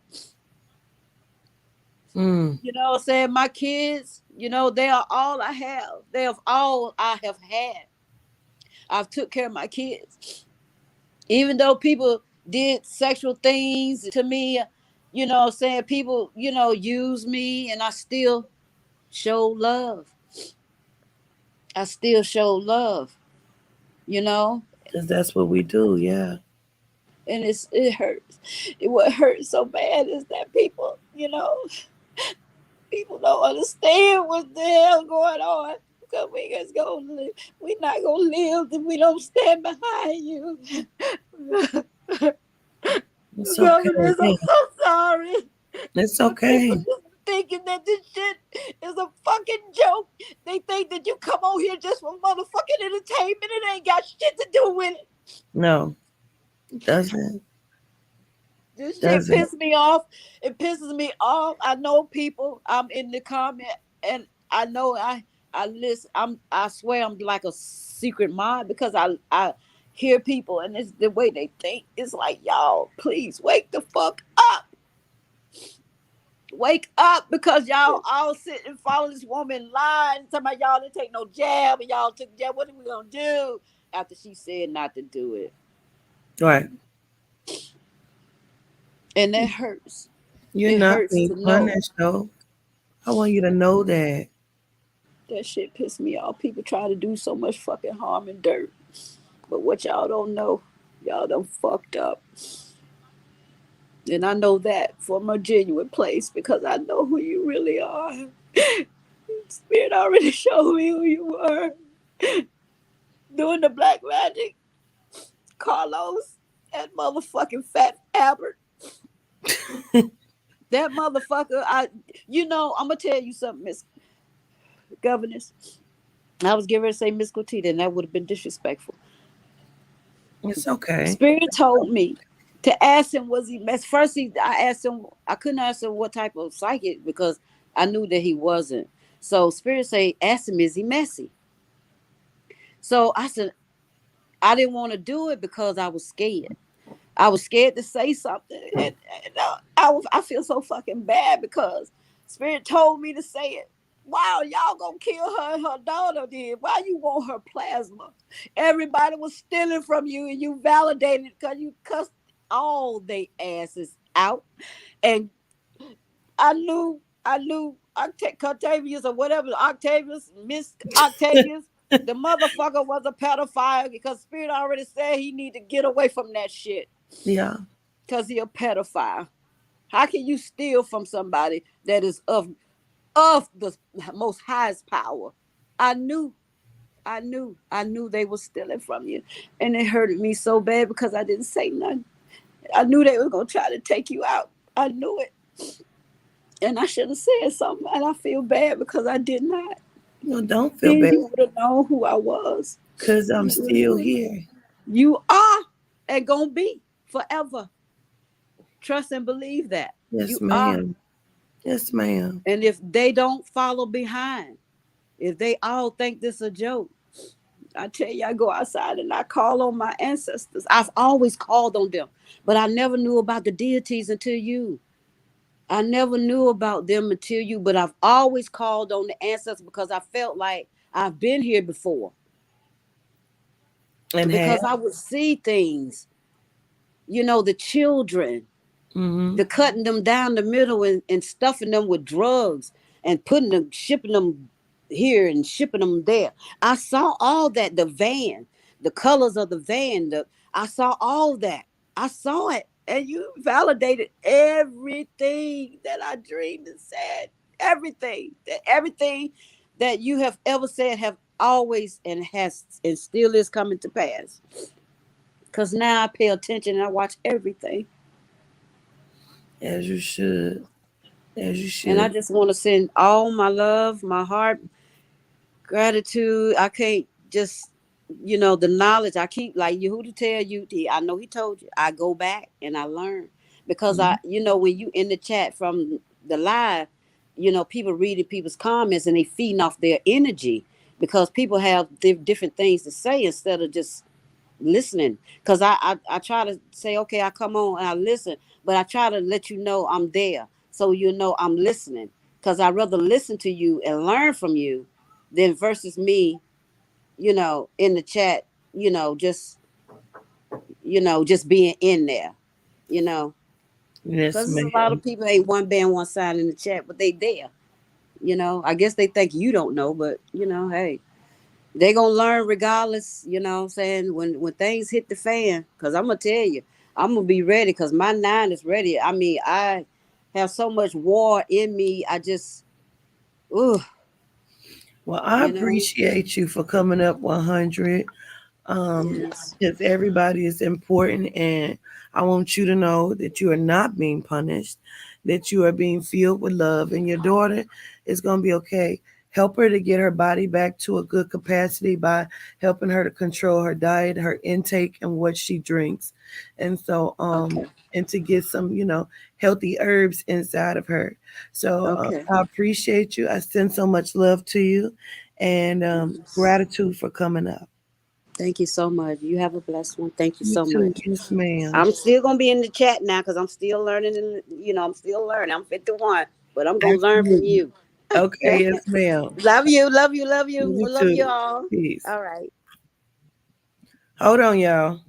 Mm. You know what I'm saying? My kids, they are all I have. They are all I have had. I've took care of my kids. Even though people did sexual things to me, what I'm saying, people, use me and I still show love. I still show love, you know? 'Cause that's what we do. Yeah. And it hurts. What hurts so bad is that people don't understand what the hell going on. Because we not gonna live if we don't stand behind you. It's okay. Governors, I'm so sorry. It's But people okay. just thinking that this shit is a fucking joke. They think that you come on here just for motherfucking entertainment. It ain't got shit to do with it. No, doesn't. This shit Doesn't. pisses me off. It pisses me off. I know people. I'm in the comment, and I know I listen. I swear I'm like a secret mod because I hear people, and it's the way they think. It's like, y'all, please wake the fuck up. Wake up, because y'all all sit and follow this woman lying, talking about y'all didn't take no jab and y'all took jab. What are we gonna do after she said not to do it? Right. And that hurts. You're It not hurts being to know. punished, though. I want you to know that. That shit pissed me off. People try to do so much fucking harm and dirt. But what y'all don't know, y'all done fucked up. And I know that from a genuine place because I know who you really are. Spirit already showed me who you were. Doing the black magic. Carlos, that motherfucking fat Albert. That motherfucker, I'm gonna tell you something, Miss Governess. I was getting ready to say Miss Cotita, and that would have been disrespectful. It's okay. Spirit told me to ask him, was he mess? First, I asked him, I couldn't ask him what type of psychic because I knew that he wasn't. So Spirit say, ask him, is he messy? So I said, I didn't want to do it because I was scared. I was scared to say something, I feel so fucking bad because Spirit told me to say it. Wow, y'all gonna kill her and her daughter then? Why you want her plasma? Everybody was stealing from you and you validated because you cussed all they asses out. And I knew I knew Octavius or whatever, Octavius, Miss Octavius, the motherfucker was a pedophile because Spirit already said he need to get away from that shit Yeah. because he a pedophile. How can you steal from somebody that is of the most highest power? I knew, I knew they were stealing from you, and it hurted me so bad because I didn't say nothing. I knew they were gonna try to take you out. I knew it, and I should have said something. And I feel bad because I did not. No, don't feel Then bad, you would have known who I was. because I'm You really still would. here. You are and gonna be forever. Trust and believe that Yes, you are. ma'am. Yes, ma'am. And if they don't follow behind, if they all think this a joke, I tell you, I go outside and I call on my ancestors. I've always called on them, but I never knew about the deities until you. I never knew about them until you, but I've always called on the ancestors because I felt like I've been here before. And have. Because I would see things, the children, Mm-hmm. the cutting them down the middle and stuffing them with drugs and putting them, shipping them here and shipping them there. I saw all that, the van, the colors of the van, I saw all that. I saw it. And you validated everything that I dreamed and said. Everything that you have ever said have always and has and still is coming to pass. Cause now I pay attention and I watch everything. As you should. As you And I should. just want to send all my love, my heart, gratitude. I can't just, the knowledge. I keep like you who to tell you. I know he told you. I go back and I learn because Mhm. when you in the chat from the live, people reading people's comments and they feeding off their energy because people have different things to say instead of just listening. Because I try to say, okay, I come on and I listen, but I try to let you know I'm there so you know I'm listening. Because I rather listen to you and learn from you than versus me, in the chat, just just being in there, you know. Yes, Because there's a lot of ma'am. people ain't one band, one sign in the chat, but they there. I guess they think you don't know, but hey, they gonna learn regardless, what I'm saying, when things hit the fan. Cause I'm gonna tell you, I'm gonna be ready because my nine is ready. I mean, I have so much war in me. I just ooh, Well, I you know, appreciate you for coming up 100. yes. Because everybody is important, and I want you to know that you are not being punished, that you are being filled with love, and your daughter is going to be okay. Help her to get her body back to a good capacity by helping her to control her diet, her intake, and what she drinks. And so, Okay. and to get some, healthy herbs inside of her. So Okay. I appreciate you. I send so much love to you, and Yes. gratitude for coming up. Thank you so much. You have a blessed one. Thank you You so too. much. Yes, ma'am. I'm still gonna be in the chat now because I'm still learning, and I'm still learning. I'm 51, but I'm gonna learn from Absolutely. you. Okay, yes, ma'am. Love you, love you, love you. You I love you too. all. Peace. All right. Hold on, y'all.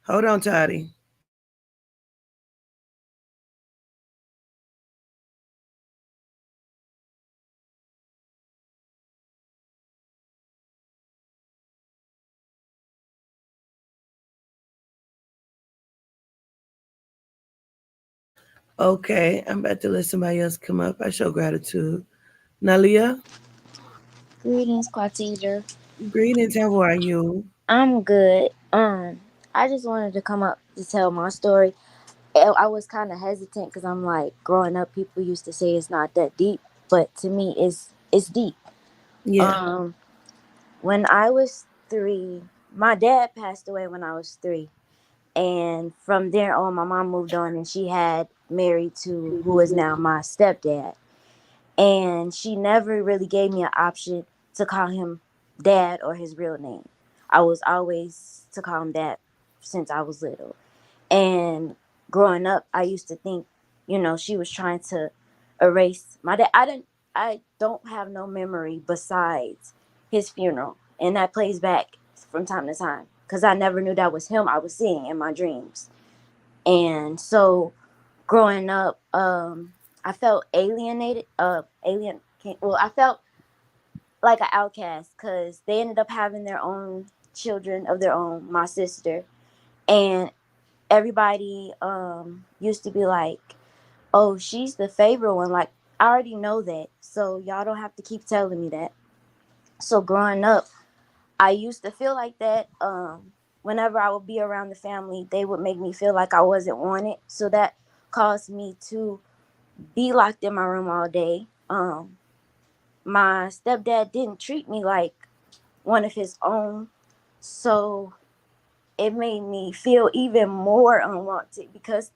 Hold on, Toddy. Okay, I'm about to let somebody else come up. I show gratitude. Nalia, Greetings, Quatidra. greetings. How are you? I'm good. I just wanted to come up to tell my story. I was kind of hesitant because I'm like, growing up, people used to say it's not that deep, but to me, it's deep. Yeah. Um, when I was 3, my dad passed away when I was 3, and from there on, my mom moved on, and she had married to who is now my stepdad. And she never really gave me an option to call him dad or his real name. I was always to call him dad since I was little. And growing up, I used to think, she was trying to erase my dad. I don't have no memory besides his funeral, and that plays back from time to time because I never knew that was him I was seeing in my dreams. And so growing up, I felt alienated. Well, I felt like an outcast because they ended up having their own children of their own. My sister, and everybody used to be like, "Oh, she's the favorite one." Like, I already know that, so y'all don't have to keep telling me that. So growing up, I used to feel like that. Whenever I would be around the family, they would make me feel like I wasn't wanted. So that caused me to be locked in my room all day. My stepdad didn't treat me like one of his own. So it made me feel even more unwanted because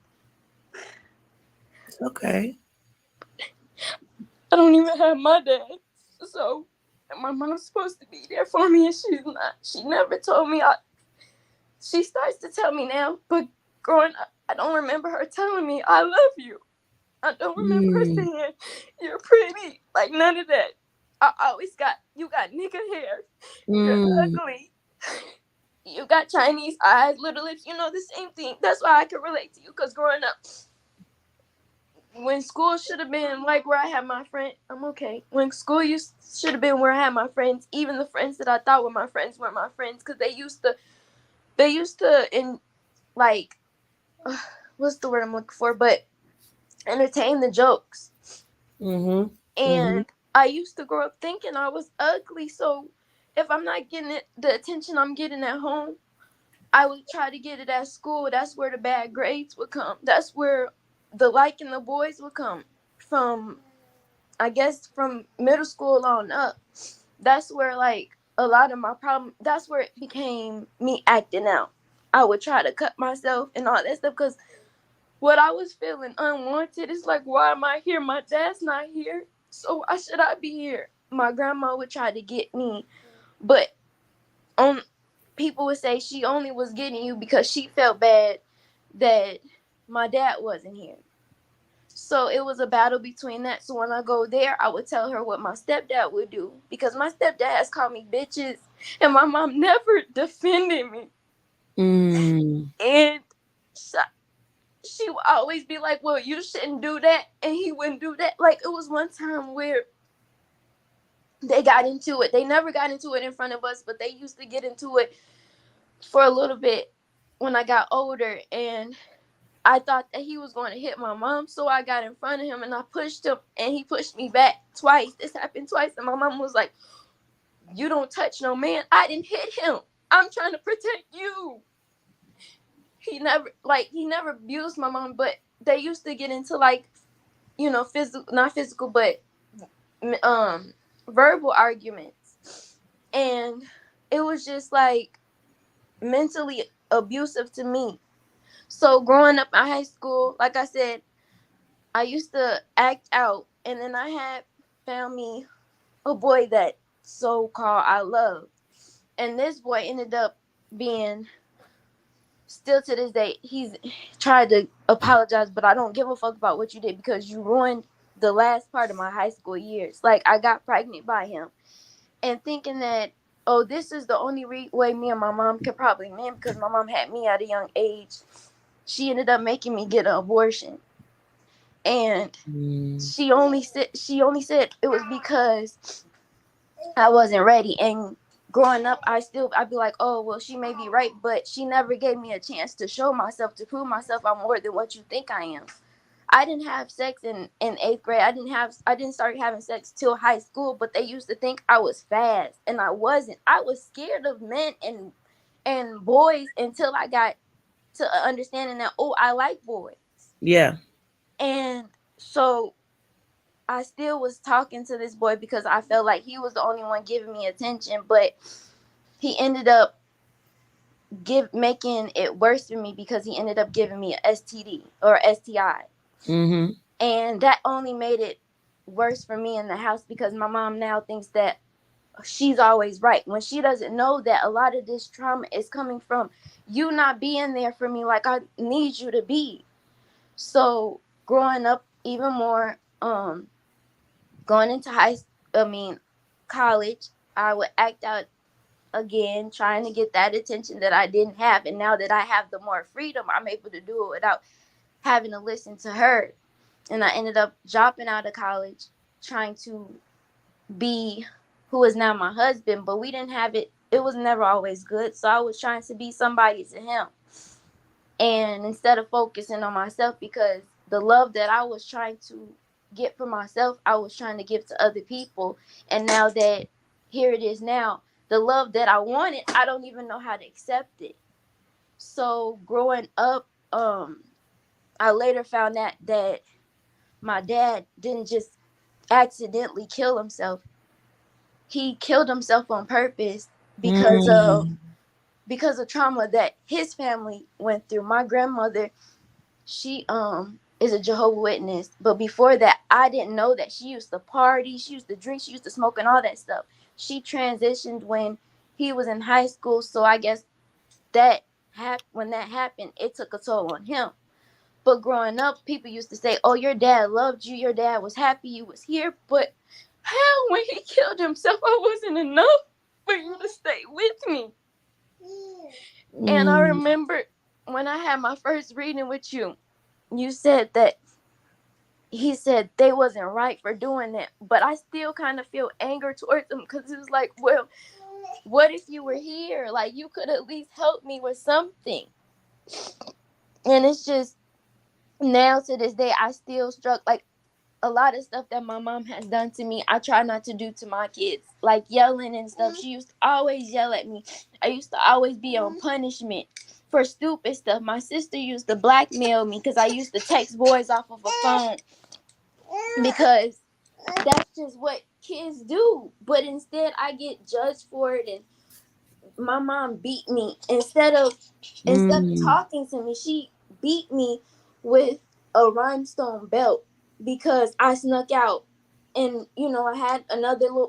It's okay. I don't even have my dad. So my mom's supposed to be there for me and she's not. She never told me. She starts to tell me now, but growing up, I don't remember her telling me I love you. I don't remember her Mm, saying you're pretty. Like none of that. I always got you got nigga hair. You're mm. ugly. You got Chinese eyes, little lips. You know the same thing. That's why I can relate to you. Cause growing up, when school should have been like where I had my friend, I'm okay. When school should have been where I had my friends, even the friends that I thought were my friends weren't my friends. Cause they used to in like what's the word I'm looking for? But entertain the jokes. Mhm. Mhm. And I used to grow up thinking I was ugly. So if I'm not getting the attention I'm getting at home, I would try to get it at school. That's where the bad grades would come. That's where the liking the boys would come from. I guess from middle school on up. That's where like a lot of my problem. That's where it became me acting out. I would try to cut myself and all that stuff because what I was feeling unwanted is like, why am I here? My dad's not here, so why should I be here? My grandma would try to get me, but on people would say she only was getting you because she felt bad that my dad wasn't here. So it was a battle between that. So when I go there, I would tell her what my stepdad would do because my stepdad has called me bitches, and my mom never defended me. Mm. And so she would always be like, well, you shouldn't do that. And he wouldn't do that. Like, it was one time where they got into it. They never got into it in front of us, but they used to get into it for a little bit when I got older. And I thought that he was going to hit my mom. So I got in front of him and I pushed him and he pushed me back twice. This happened twice. And my mom was like, you don't touch no man. I didn't hit him. I'm trying to protect you. He never abused my mom, but they used to get into like physical, not physical, but um, verbal arguments, and it was just like mentally abusive to me. So growing up in high school, like I said, I used to act out, and then I had found me a boy that so called I love, and this boy ended up being still to this day, he's tried to apologize, but I don't give a fuck about what you did because you ruined the last part of my high school years. Like, I got pregnant by him and thinking that, oh, this is the only way me and my mom could probably mend because my mom had me at a young age. She ended up making me get an abortion. And Mm. she only said it was because I wasn't ready. And growing up, I'd be like, oh, well, she may be right, but she never gave me a chance to show myself, to prove myself I'm more than what you think I am. I didn't have sex in eighth grade. I didn't start having sex till high school, but they used to think I was fast, and I wasn't. I was scared of men and boys until I got to understanding that, oh, I like boys. Yeah. And so I still was talking to this boy because I felt like he was the only one giving me attention, but he ended up making it worse for me because he ended up giving me a STD or STI. Mhm. And that only made it worse for me in the house because my mom now thinks that she's always right when she doesn't know that a lot of this trauma is coming from you not being there for me like I need you to be. So growing up even more, going into college, I would act out again, trying to get that attention that I didn't have. And now that I have the more freedom, I'm able to do it without having to listen to her. and I ended up dropping out of college, trying to be who is now my husband. But we didn't have it. It was never always good. So I was trying to be somebody to him, and instead of focusing on myself, because the love that I was trying to get for myself, I was trying to give to other people. And now that here it is now, the love that I wanted, I don't even know how to accept it. So growing up, I later found that my dad didn't just accidentally kill himself. He killed himself on purpose because of Mm. trauma that his family went through. My grandmother, she is a Jehovah Witness, but before that, I didn't know that. She used to party, she used to drink, she used to smoke, and all that stuff. She transitioned when he was in high school, so I guess that when that happened, it took a toll on him. But growing up, people used to say, "Oh, your dad loved you. Your dad was happy you was here." But how, when he killed himself, I wasn't enough for you to stay with me. And I Mm. remember when I had my first reading with you, you said that he said they wasn't right for doing that. But I still kind of feel anger towards them, because it was like, well, what if you were here? Like, you could at least help me with something. And it's just, now to this day, I still struck, like, a lot of stuff that my mom has done to me, I try not to do to my kids. Like yelling and stuff. She used to always yell at me. I used to always be on punishment for stupid stuff. My sister used to blackmail me because I used to text boys off of a phone, because that's just what kids do. But instead, I get judged for it, and my mom beat me. Instead of Mm. talking to me, she beat me with a rhinestone belt because I snuck out. And I had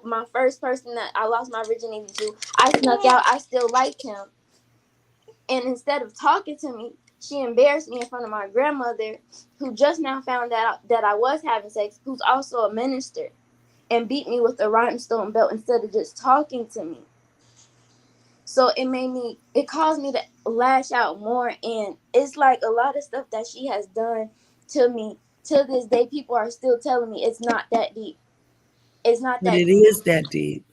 my first person that I lost my virginity to. I snuck out. I still liked him, and instead of talking to me, she embarrassed me in front of my grandmother, who just now found out that I was having sex, who's also a minister, and beat me with a rhinestone belt instead of just talking to me. So it caused me to lash out more. And it's like a lot of stuff that she has done to me. To this day, people are still telling me it's not that deep. It's not But that it deep. is that deep.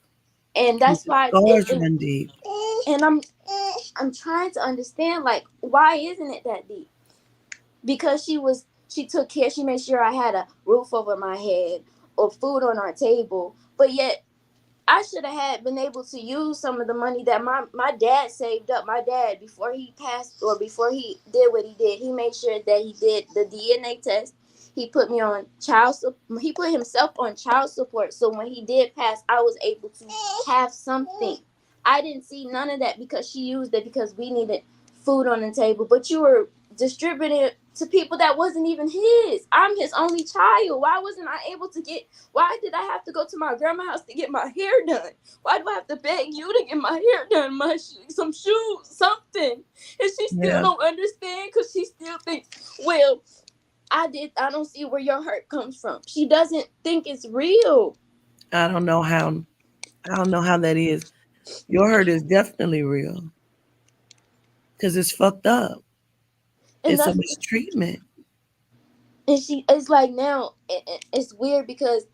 And 'Cause that's the why scars run deep. and I'm trying to understand, like, why isn't it that deep? Because she took care, she made sure I had a roof over my head or food on our table. But yet I should have had been able to use some of the money that my dad saved up. My dad, before he passed, or before he did what he did, he made sure that he did the DNA test. He put me on he put himself on child support. So when he did pass, I was able to have something. I didn't see none of that because she used it because we needed food on the table. But you were distributing it to people that wasn't even his. I'm his only child. Why wasn't I able to get Why did I have to go to my grandma's house to get my hair done? Why do I have to beg you to get my hair done, some shoes, something? And she still Yeah. don't understand, because she still thinks, well, I don't see where your hurt comes from. She doesn't think it's real. I don't know how. I don't know how that is. Your hurt is definitely real because it's fucked up. And It's a that's mistreatment. and it's like, now it's weird because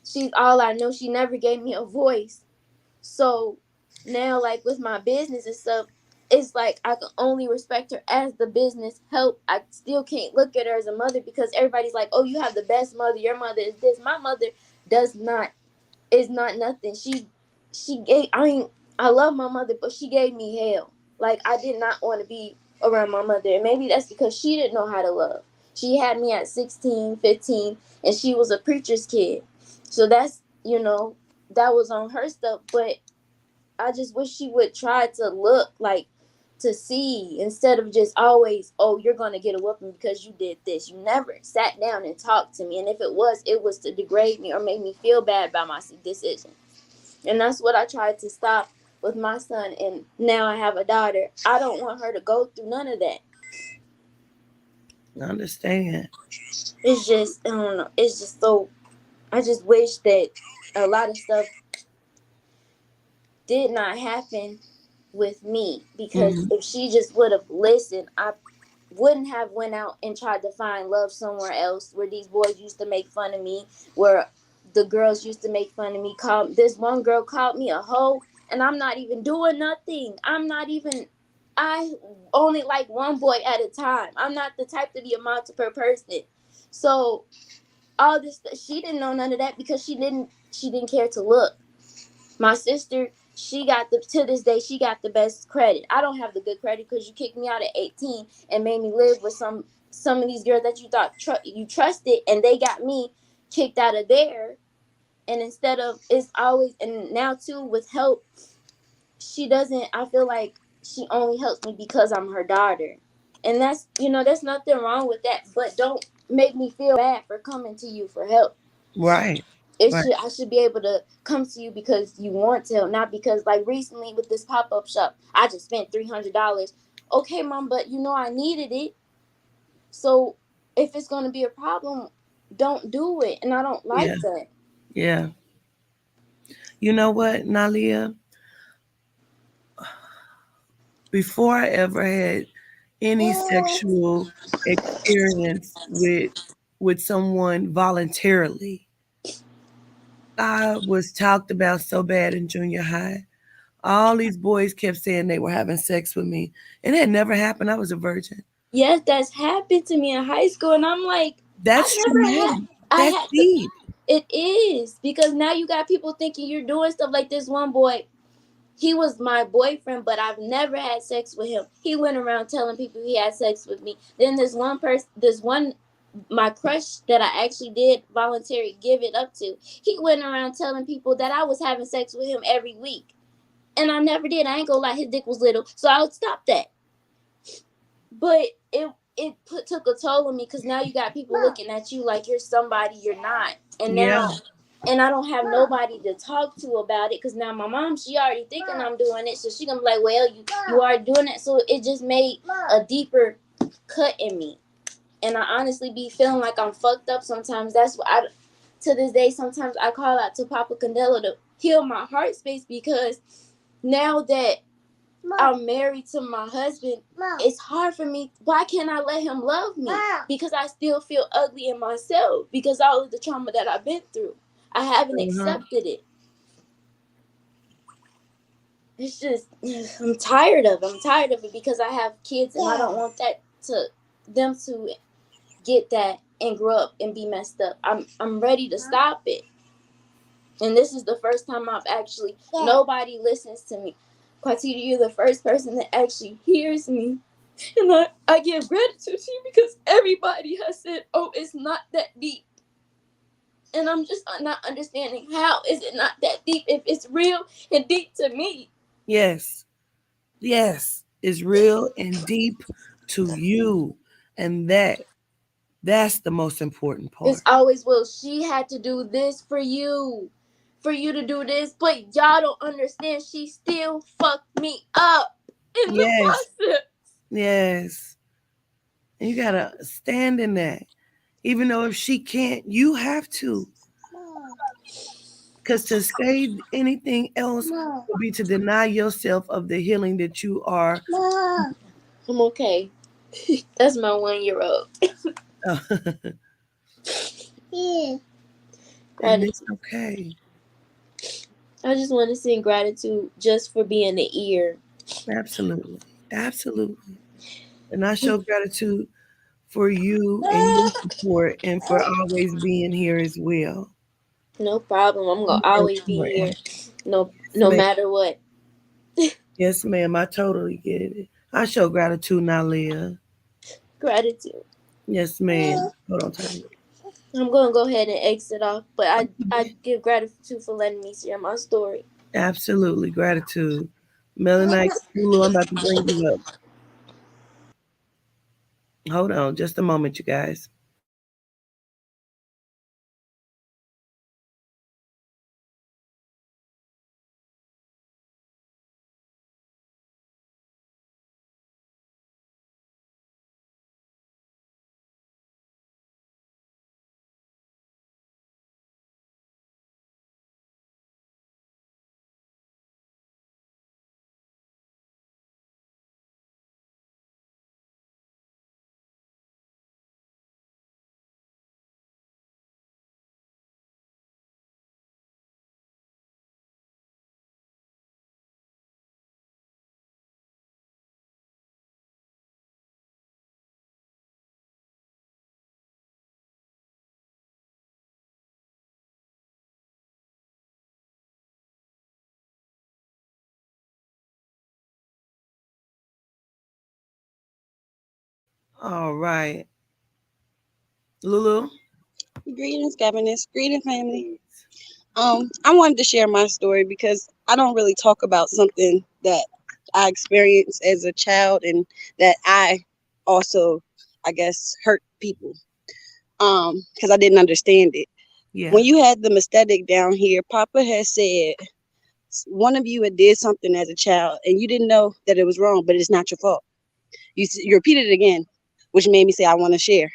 she's all I know. She never gave me a voice. So now, like with my business and stuff, it's like I can only respect her as the business help. I still can't look at her as a mother, because everybody's like, "Oh, you have the best mother. Your mother is this." My mother does not is not nothing. She gave. I love my mother, but she gave me hell. Like, I did not want to be around my mother, and maybe that's because she didn't know how to love. She had me at 16, 15, and she was a preacher's kid. So that was on her stuff. But I just wish she would try to look, like, to see, instead of just always, "Oh, you're gonna get a whooping because you did this." You never sat down and talked to me, and if it was to degrade me or make me feel bad about my decision. And that's what I tried to stop with my son. And now I have a daughter. I don't want her to go through none of that. I understand. It's just, I don't know. It's just so. I just wish that a lot of stuff did not happen with me, because Mm. if she just would have listened, wouldn't have went out and tried to find love somewhere else where these boys used to make fun of me, where the girls used to make fun of me. Called this one girl called me a hoe, and I'm not even doing nothing. I'm not even. I only like one boy at a time. I'm not the type to be a multiple person. So all this, she didn't know none of that because she didn't care to look. My sister, she got the to this day she got the best credit. I don't have the good credit because you kicked me out at 18 and made me live with some of these girls that you thought you trusted, and they got me kicked out of there. And instead of, it's always, and now too with help, she doesn't. I feel like she only helps me because I'm her daughter, and that's, there's nothing wrong with that. But don't make me feel bad for coming to you for help. Right. It Right. should I should be able to come to you because you want to, not because, like recently with this pop-up shop, I just spent $300. Okay, mom, but I needed it. So if it's going to be a problem, don't do it, and I don't Yeah. like that. Yeah. You know what, Nalia? Before I ever had any sexual experience with someone voluntarily, I was talked about so bad in junior high. All these boys kept saying they were having sex with me, and it had never happened. I was a virgin. Yes, that's happened to me in high school, and I'm like, I That's never had. traumatic. I That's had to. deep. It is because now you got people thinking you're doing stuff like this one boy. He was my boyfriend, but I've never had sex with him. He went around telling people he had sex with me. Then this one, my crush that I actually did voluntarily give it up to, he went around telling people that I was having sex with him every week. And I never did. I ain't gonna lie, his dick was little. So I would stop that. But took a toll on me because now you got people looking at you like you're somebody you're not. And Yeah. now, and I don't have nobody to talk to about it because now my mom, she already thinking I'm doing it, so she gonna be like, well, you are doing it. So it just made a deeper cut in me, and I honestly be feeling like I'm fucked up sometimes. That's why I, to this day, sometimes I call out to Papa Candelo to heal my heart space because now that I'm married to my husband, it's hard for me. Why can't I let him love me? Because I still feel ugly in myself because all of the trauma that I've been through. I haven't Uh-huh. accepted it. It's just, I'm tired of it. I'm tired of it because I have kids and I don't want them to get that and grow up and be messed up. I'm ready to stop it. And this is the first time I've actually, nobody listens to me. Quatita, you're the first person that actually hears me. And I give gratitude to you because everybody has said, oh, it's not that deep. And I'm just not understanding, how is it not that deep if it's real and deep to me? Yes. Yes. It's real and deep to you. And that's the most important It's part. always, well, she had to do this for you to do this, but y'all don't understand. She still fucked me up in the Yes. process. Yes. And you gotta stand in that. Even though if she can't, you have to. Because to say anything else would be to deny yourself of the healing that you are. I'm okay. That's my 1 year old. And it's Gratitude. okay. I just want to sing gratitude just for being the ear. Absolutely. Absolutely. And I show gratitude for you and your support and for always being here as well. No problem. I'm gonna So always be here. important. Yes, No ma'am. matter what. Yes, ma'am. I totally get it. I show gratitude now, Leah. Gratitude. Yes, ma'am. Hold on, Tony. I'm gonna go ahead and exit off, but I give gratitude for letting me share my story. Absolutely. Gratitude. Melanite Kulu, I'm about to bring you up. Hold on just a moment, you guys. All right, Lulu. Greetings, governess. Greeting, family. I wanted to share my story because I don't really talk about something that I experienced as a child and that I also, I guess, hurt people. Because I didn't understand it. Yeah. When you had the aesthetic down here, Papa has said one of you had did something as a child and you didn't know that it was wrong, but it's not your fault. You repeated it again, which made me say I want to share.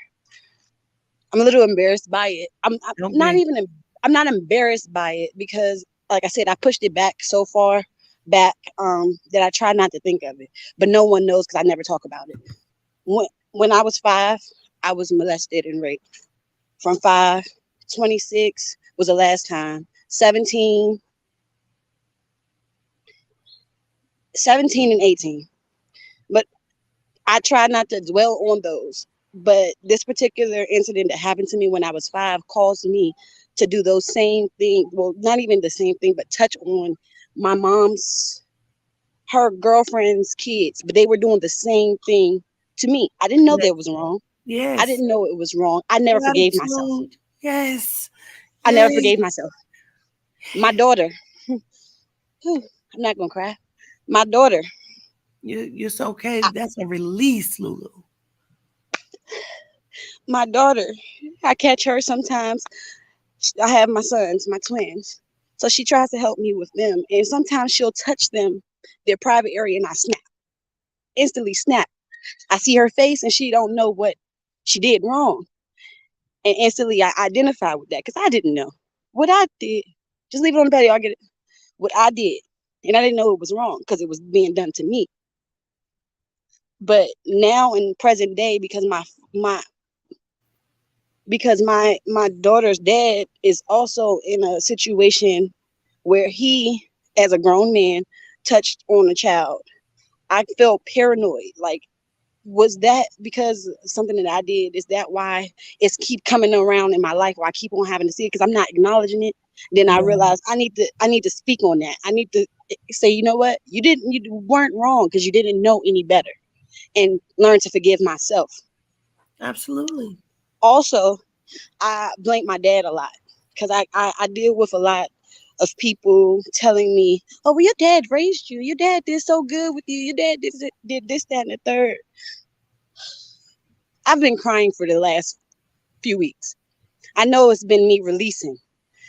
I'm a little embarrassed by it. I'm Don't not be. even I'm not embarrassed by it because like I said, I pushed it back so far back that I try not to think of it. But no one knows because I never talk about it. When I was 5, I was molested and raped. From 5, 26 was the last time. 17, 17 and 18. But I try not to dwell on those. But this particular incident that happened to me when I was 5 caused me to do those same things. Well, not even the same thing, but touch on my mom's, her girlfriend's kids. But they were doing the same thing to me. I didn't know Yes. that was wrong. I Yes. didn't know it was wrong. I never forgave myself. Gratitude. Yes. I never Yes. forgave myself. My daughter, I'm not going to cry. My daughter, It's okay. I, That's a release, Lulu. my daughter, I catch her sometimes. I have my sons, my twins. So she tries to help me with them. And sometimes she'll touch them, their private area, and I snap. Instantly snap. I see her face and she don't know what she did wrong. And instantly I identify with that because I didn't know. What I did, just leave it on the patio, I'll get it. What I did. And I didn't know it was wrong because it was being done to me. But now in present day, my my daughter's dad is also in a situation where he, as a grown man, touched on a child. I felt paranoid. Like, was that because something that I did? Is that why it's keep coming around in my life? Why I keep on having to see it because I'm not acknowledging it? Then I Yeah. realized I need to speak on that. I need to say, you know what, you weren't wrong because you didn't know any better, and learn to forgive myself. Absolutely. Also, I blame my dad a lot because I deal with a lot of people telling me, "Oh, well, your dad raised you. Your dad did so good with you. Your dad did this, that, and the third." I've been crying for the last few weeks. I know it's been me releasing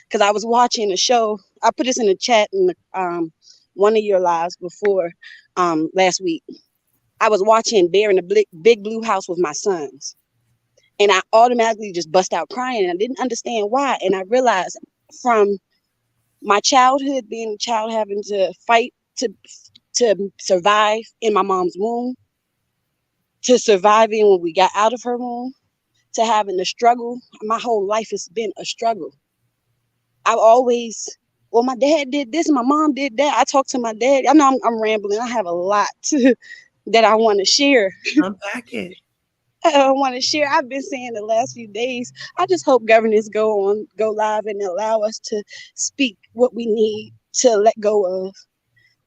because I was watching a show. I put this in the chat in one of your lives before last week. I was watching Bear in the Big Blue House with my sons, and I automatically just bust out crying, and I didn't understand why. And I realized from my childhood, being a child, having to fight to survive in my mom's womb, to surviving when we got out of her womb, to having to struggle. My whole life has been a struggle. I've always, well, my dad did this, my mom did that. I talked to my dad. I know I'm rambling. I have a lot that I want to share. Unpack it. I want to share. I've been saying the last few days. I just hope governors go live, and allow us to speak what we need to let go of.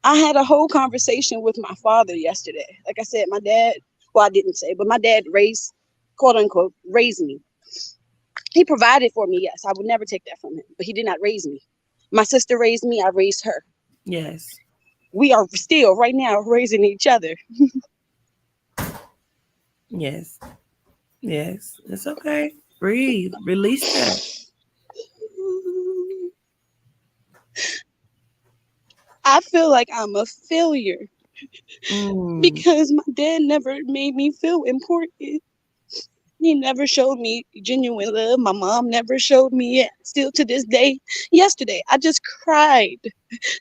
I had a whole conversation with my father yesterday. Like I said, my dad. Well, I didn't say, but my dad raised, quote unquote, raised me. He provided for me. Yes, I would never take that from him, but he did not raise me. My sister raised me. I raised her. Yes. We are still right now raising each other. Yes. Yes. It's okay. Breathe. Release that. I feel like I'm a failure Mm. because my dad never made me feel important. He never showed me genuine love. My mom never showed me it. Still to this day, yesterday, I just cried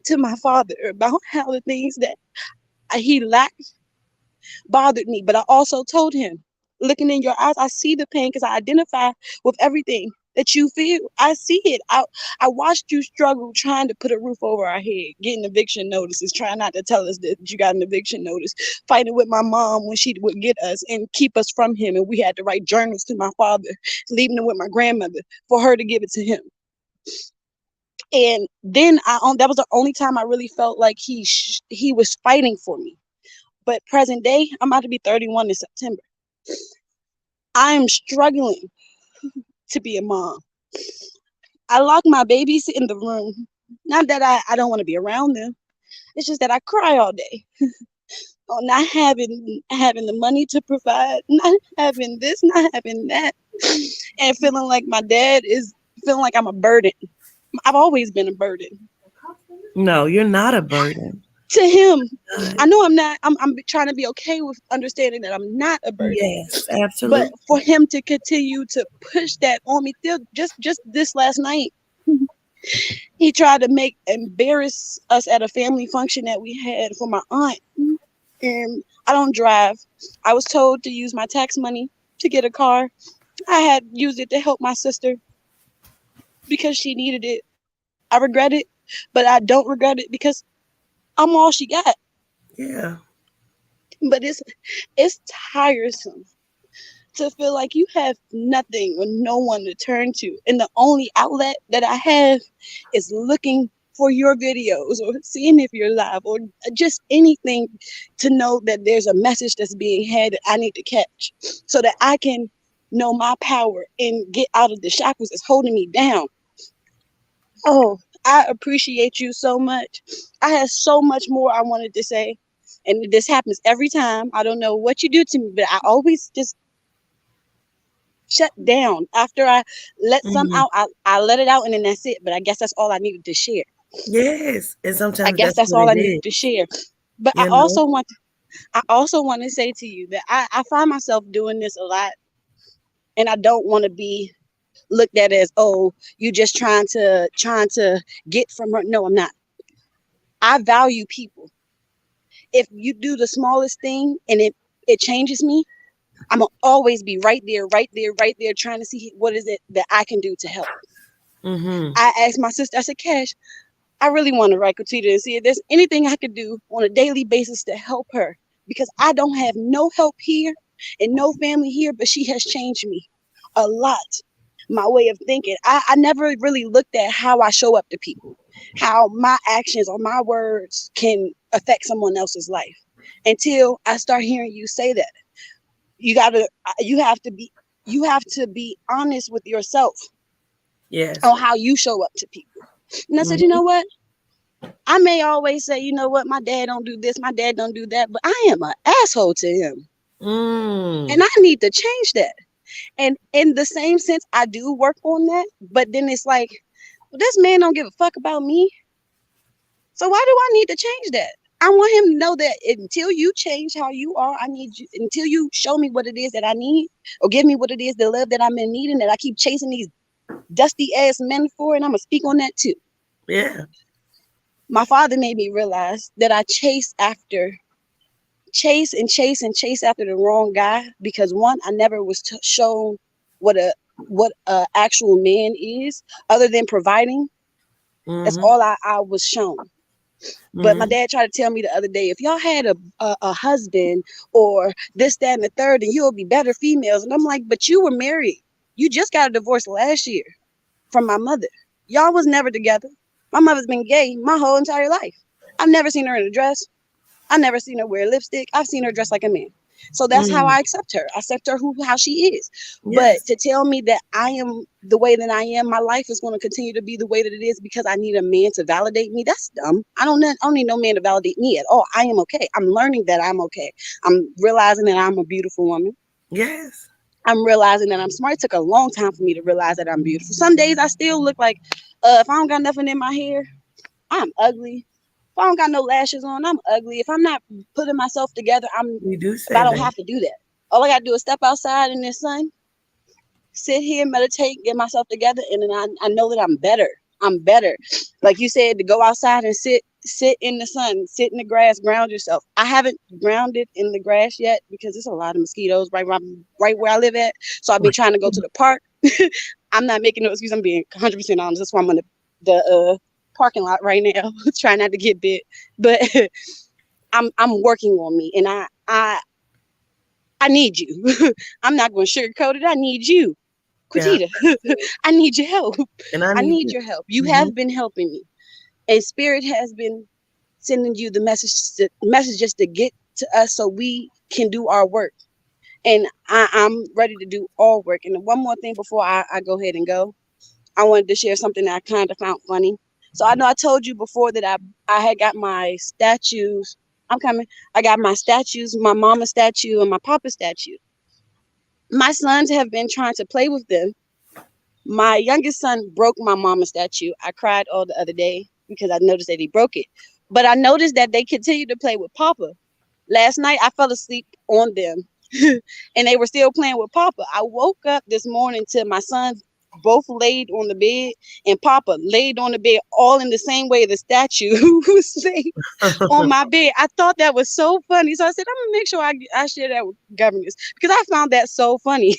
to my father about how the things that he lacked bothered me. But I also told him, looking in your eyes, I see the pain because I identify with everything that you feel. I see it. I watched you struggle trying to put a roof over our head, getting eviction notices, trying not to tell us that you got an eviction notice, fighting with my mom when she would get us and keep us from him. And we had to write journals to my father, leaving them with my grandmother for her to give it to him. And then that was the only time I really felt like he was fighting for me. But present day, I'm about to be 31 in September. I'm struggling to be a mom. I lock my babies in the room. Not that I don't want to be around them. It's just that I cry all day on not having the money to provide, not having this, not having that, and feeling like my dad is feeling like I'm a burden. I've always been a burden No, you're not a burden. to him. God. I know I'm not. I'm trying to be okay with understanding that I'm not a burden. Yes, But absolutely. for him to continue to push that on me, still just this last night, he tried to make embarrass us at a family function that we had for my aunt. And I don't drive. I was told to use my tax money to get a car. I had used it to help my sister because she needed it. I regret it, but I don't regret it because I'm all she got. Yeah. But it's tiresome to feel like you have nothing or no one to turn to. And the only outlet that I have is looking for your videos or seeing if you're live or just anything to know that there's a message that's being had that I need to catch so that I can know my power and get out of the shackles that's holding me down. Oh, I appreciate you so much. I had so much more I wanted to say. And this happens every time. I don't know what you do to me, but I always just shut down. After I let some Mhm. out, I let it out and then that's it. But I guess that's all I needed to share. Yes. And I sometimes guess that's that's what all it I needed to is, share. But you know? I also want to say to you that I find myself doing this a lot and I don't want to be looked at as, oh, you just trying to get from her. No, I'm not. I value people. If you do the smallest thing and it changes me, I'm gonna always be right there, right there, right there, trying to see what is it that I can do to help. Mhm. I asked my sister, I said, Cash, I really want to write Katita and see if there's anything I could do on a daily basis to help her because I don't have no help here and no family here, but she has changed me a lot. My way of thinking. I never really looked at how I show up to people, how my actions or my words can affect someone else's life until I start hearing you say that. You gotta, you have to be, you have to be honest with yourself Yes. on how you show up to people. And I said, you Mhm. know what? I may always say, you know what, my dad don't do this, my dad don't do that, but I am an asshole to him. And Mm. I need to change that. And in the same sense, I do work on that. But then it's like, well, this man don't give a fuck about me. So why do I need to change that? I want him to know that until you change how you are, I need you until you show me what it is that I need or give me what it is the love that I'm in needing that I keep chasing these dusty ass men for, and I'm gonna speak on that too. Yeah. My father made me realize that I chase after the wrong guy because one, I never was shown what a actual man is other than providing. That's Mhm. all I was shown. But my Mhm. dad tried to tell me the other day, if y'all had a husband or this, that, and the third, then you'll be better females. And I'm like, but you were married. You just got a divorce last year from my mother. Y'all was never together. My mother's been gay my whole entire life. I've never seen her in a dress. I never seen her wear lipstick. I've seen her dressed like a man. So that's how Mm. I accept her. I accept her how she is. But Yes. to tell me that I am the way that I am, my life is going to continue to be the way that it is because I need a man to validate me. That's dumb. I don't need no man to validate me at all. I am okay. I'm learning that I'm okay. I'm realizing that I'm a beautiful woman. Yes. I'm realizing that I'm smart. It took a long time for me to realize that I'm beautiful. Some days I still look like, if I don't got nothing in my hair, I'm ugly. If I don't got no lashes on, I'm ugly. If I'm not putting myself together, We do but I say don't that. have to do that. All I gotta do is step outside in the sun, sit here, meditate, get myself together, and then I know that I'm better. I'm better. Like you said, to go outside and sit in the sun, sit in the grass, ground yourself. I haven't grounded in the grass yet because there's a lot of mosquitoes right where I live at. So I've been trying to go to the park. I'm not making no excuse. I'm being 100% honest. That's why I'm in the parking lot right now, trying not to get bit. But I'm working on me, and I need you. I'm not going to sugarcoat it. I need you, Yeah. Quitita. I need your help. And I I need need to. your help. You Mhm. have been helping me, and Spirit has been sending you the messages to get to us so we can do our work. and I'm ready to do all work. And one more thing before I go ahead and go, I wanted to share something that I kind of found funny. So I know I told you before that I had got my statues. I'm coming. I got my statues, my mama statue and my papa statue. My sons have been trying to play with them. My youngest son broke my mama statue. I cried all the other day because I noticed that he broke it. But I noticed that they continue to play with Papa. Last night I fell asleep on them and they were still playing with Papa. I woke up this morning to my sons both laid on the bed and Papa laid on the bed all in the same way the statue was laid on my bed. I thought that was so funny. So I said, I'm gonna make sure I share that with governors because I found that so funny.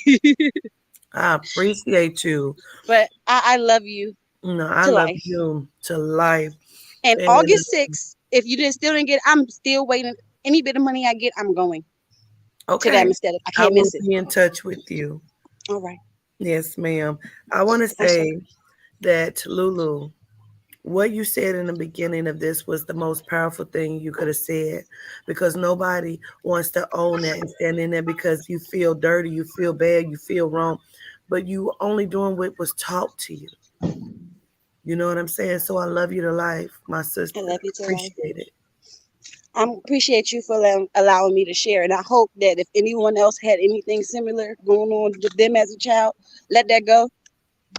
I appreciate you. But I love you No, I to love life. you to life. And And August 6th, if you didn't still didn't get, I'm still waiting. Any bit of money I get, I'm going to okay, that instead of I I can't will miss it. be in touch with you. All right. Yes, ma'am. I want to I shall. say that Lulu, what you said in the beginning of this was the most powerful thing you could have said because nobody wants to own that and stand in there because you feel dirty, you feel bad, you feel wrong, but you only doing what was taught to you. You know what I'm saying? So I love you to life, my I sister. love you to life. Appreciate it. I appreciate you for allowing me to share. And I hope that if anyone else had anything similar going on with them as a child, let that go.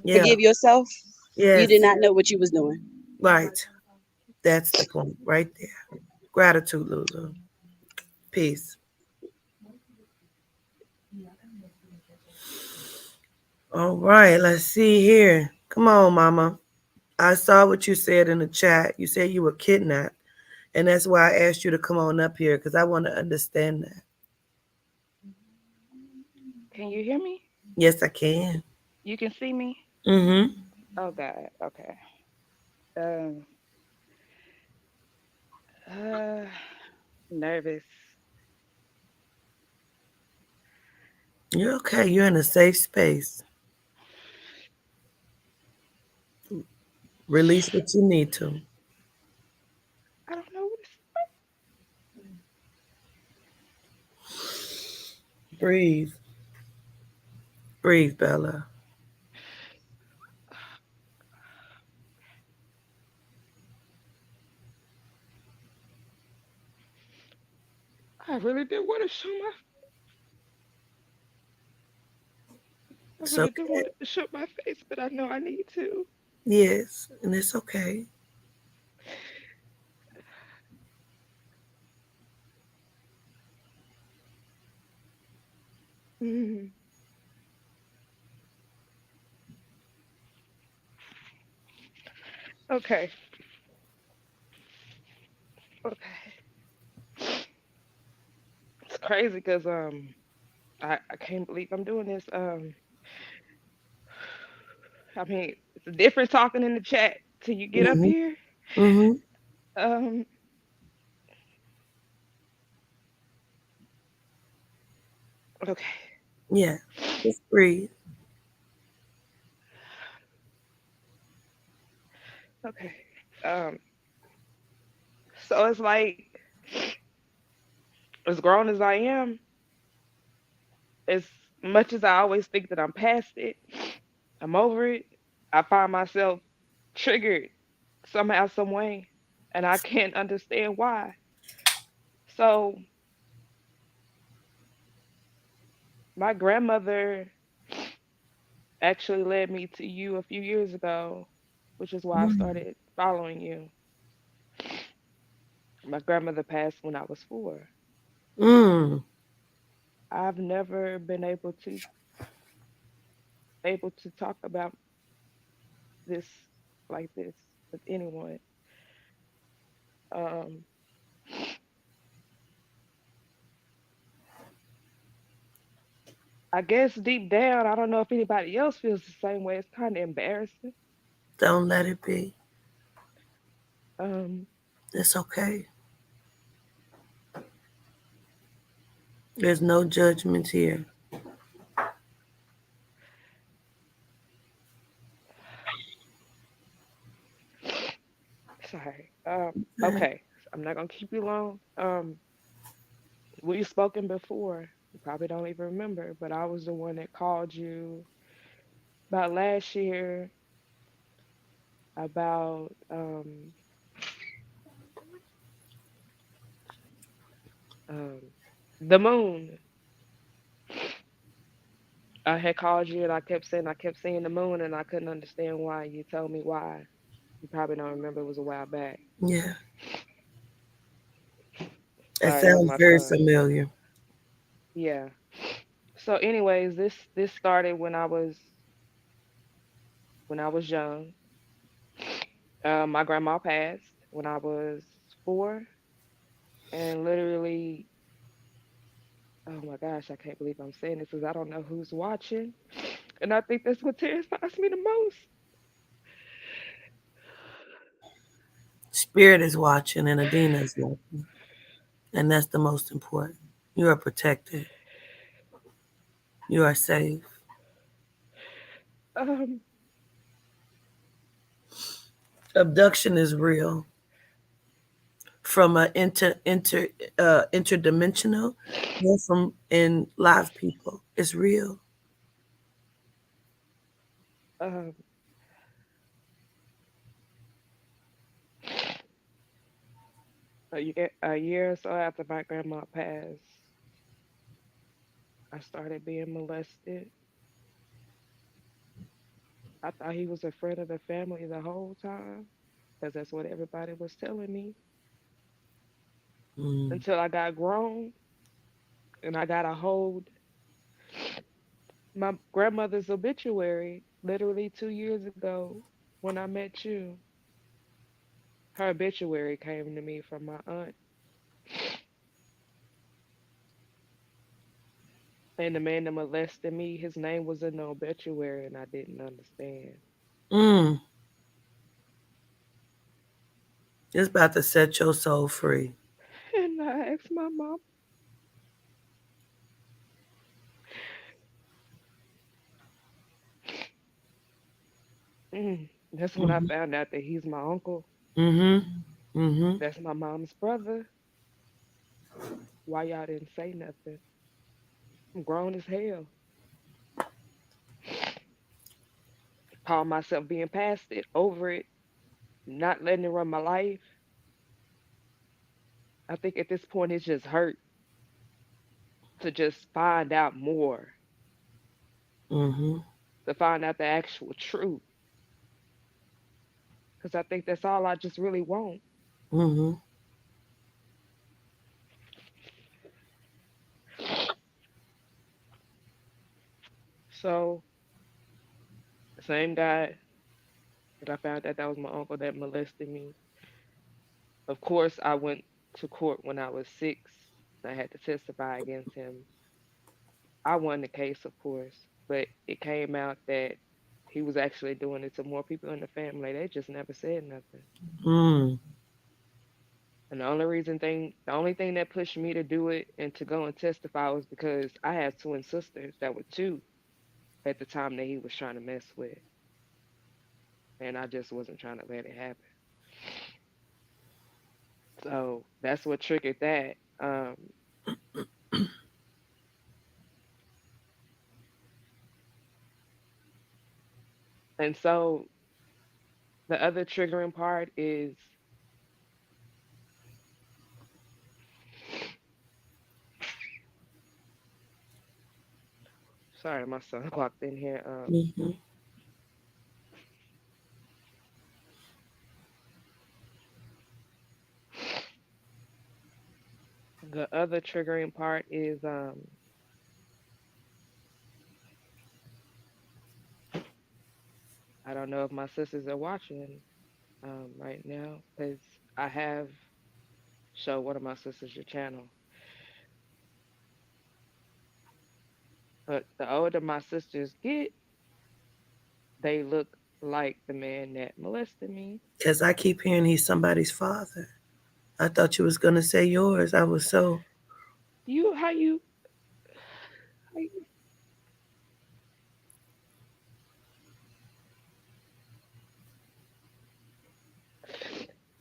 Yeah. Forgive yourself. You did Yes. not know what you was doing. Right. That's the point right there. Gratitude, Lulu. Peace. All right. Let's see here. Come on, mama. I saw what you said in the chat. You said you were kidnapped. And that's why I asked you to come on up here because I want to understand that. Can you hear me? Yes, I can. You can see me? Mm-hmm. Oh God. Okay. Um. Uh. Nervous. You're okay. You're in a safe space. Release what you need to. I don't know what Breathe. Breathe, Bella. I really did want to show my. I It's really do okay. want to show my face, but I know I need to. Yes, and it's okay. Mm. Okay. Okay. It's crazy because I can't believe I'm doing this. I mean it's a different talking in the chat till you get up Mm-hmm. here. Mm-hmm. Um. Okay. Yeah. Just breathe. Okay. Um. So it's like as grown as I am, as much as I always think that I'm past it, I'm over it. I find myself triggered somehow, some way, and I can't understand why. So my grandmother actually led me to you a few years ago, which is why I Mm. started following you. My grandmother passed when I was 4. Mm. I've never been able to talk about this like this with anyone. Um, I guess deep down, I don't know if anybody else feels the same way. It's kind of embarrassing. Don't let it be. Um, It's okay. There's no judgment here. sorry. Okay, I'm not gonna keep you long. We've spoken before. You probably don't even remember, but I was the one that called you about last year about um the moon. I had called you and I kept saying I kept seeing the moon and I couldn't understand why. You told me why. You probably don't remember. It was a while back. Yeah, it Sorry, that was sounds my very son. familiar. Yeah. So, anyways, this started when I was young. My grandma passed when I was 4, and literally, oh my gosh, I can't believe I'm saying this because I don't know who's watching, and I think that's what terrifies me the most. Spirit is watching and Adina is watching, and that's the most important. You are protected. You are safe. Um, Abduction is real from a interdimensional or from in live people. It's real. um, a year or so after my grandma passed, I started being molested. I thought he was a friend of the family the whole time because that's what everybody was telling me Mm. until I got grown and I got a hold my grandmother's obituary literally 2 years ago when I met you. Her obituary came to me from my aunt, and the man that molested me, his name was in the obituary, and I didn't understand. Mm. It's about to set your soul free. And I asked my mom, that's when I Mm-hmm. found out that he's my uncle. Mm-hmm. Mm-hmm. That's my mom's brother. Why y'all didn't say nothing? I'm grown as hell. Call myself being past it, over it, not letting it run my life. I think at this point it's just hurt to just find out more, Mm-hmm. to find out the actual truth. Because I think that's all I just really want. Mm-hmm. So, the same guy that I found that was my uncle that molested me. Of course, I went to court when I was 6. I had to testify against him. I won the case, of course, but it came out that he was actually doing it to more people in the family. They just never said nothing. Mm. And the only thing that pushed me to do it and to go and testify was because I had twin sisters that were 2 at the time that he was trying to mess with, and I just wasn't trying to let it happen. So that's what triggered that. And so the other triggering part is, sorry, my son clocked in here. Mm-hmm. The other triggering part is, I don't know if my sisters are watching right now because I have showed one of my sisters your channel. But the older my sisters get, they look like the man that molested me. Because I keep hearing he's somebody's father. I thought you was gonna say yours. I was so. You, how you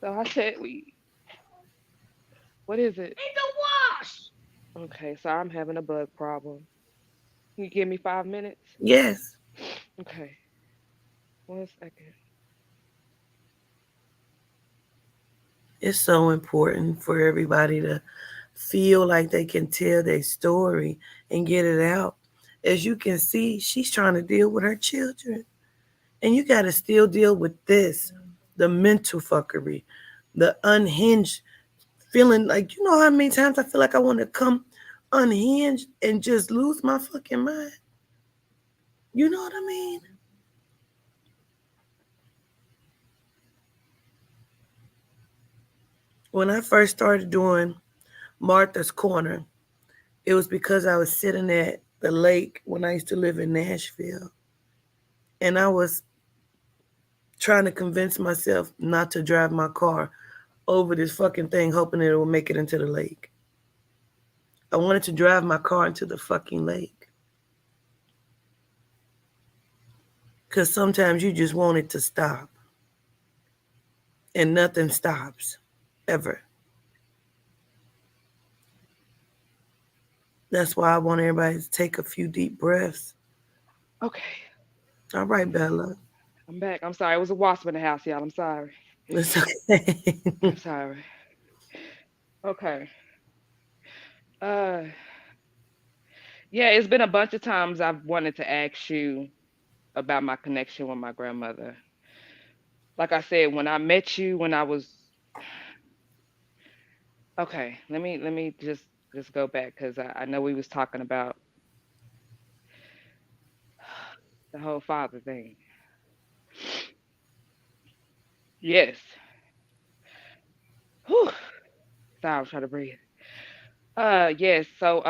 so I said, what is it? Need to wash. Okay, so I'm having a bug problem. Can you give me 5 minutes? Yes, Okay, 1 second. it's so important for everybody to feel like they can tell their story and get it out. As you can see, she's trying to deal with her children. And you got to still deal with this, the mental fuckery, the unhinged feeling. Like, you know how many times I feel like I want to come unhinged and just lose my fucking mind? You know what I mean? When I first started doing Martha's Corner, it was because I was sitting at the lake when I used to live in Nashville. And I was trying to convince myself not to drive my car over this fucking thing, hoping it will make it into the lake. I wanted to drive my car into the fucking lake. Because sometimes you just want it to stop. And nothing stops. Ever. That's why I want everybody to take a few deep breaths. Okay, All right, Bella. I'm back. I'm sorry. It was a wasp in the house, y'all. I'm sorry. It's okay. I'm sorry. Okay. Uh, yeah, it's been a bunch of times I've wanted to ask you about my connection with my grandmother. Like I said, when I met you, when I was okay, let me just go back because I know we was talking about the whole father thing. Yes. Whew. Sorry, I was trying to breathe. Yes. So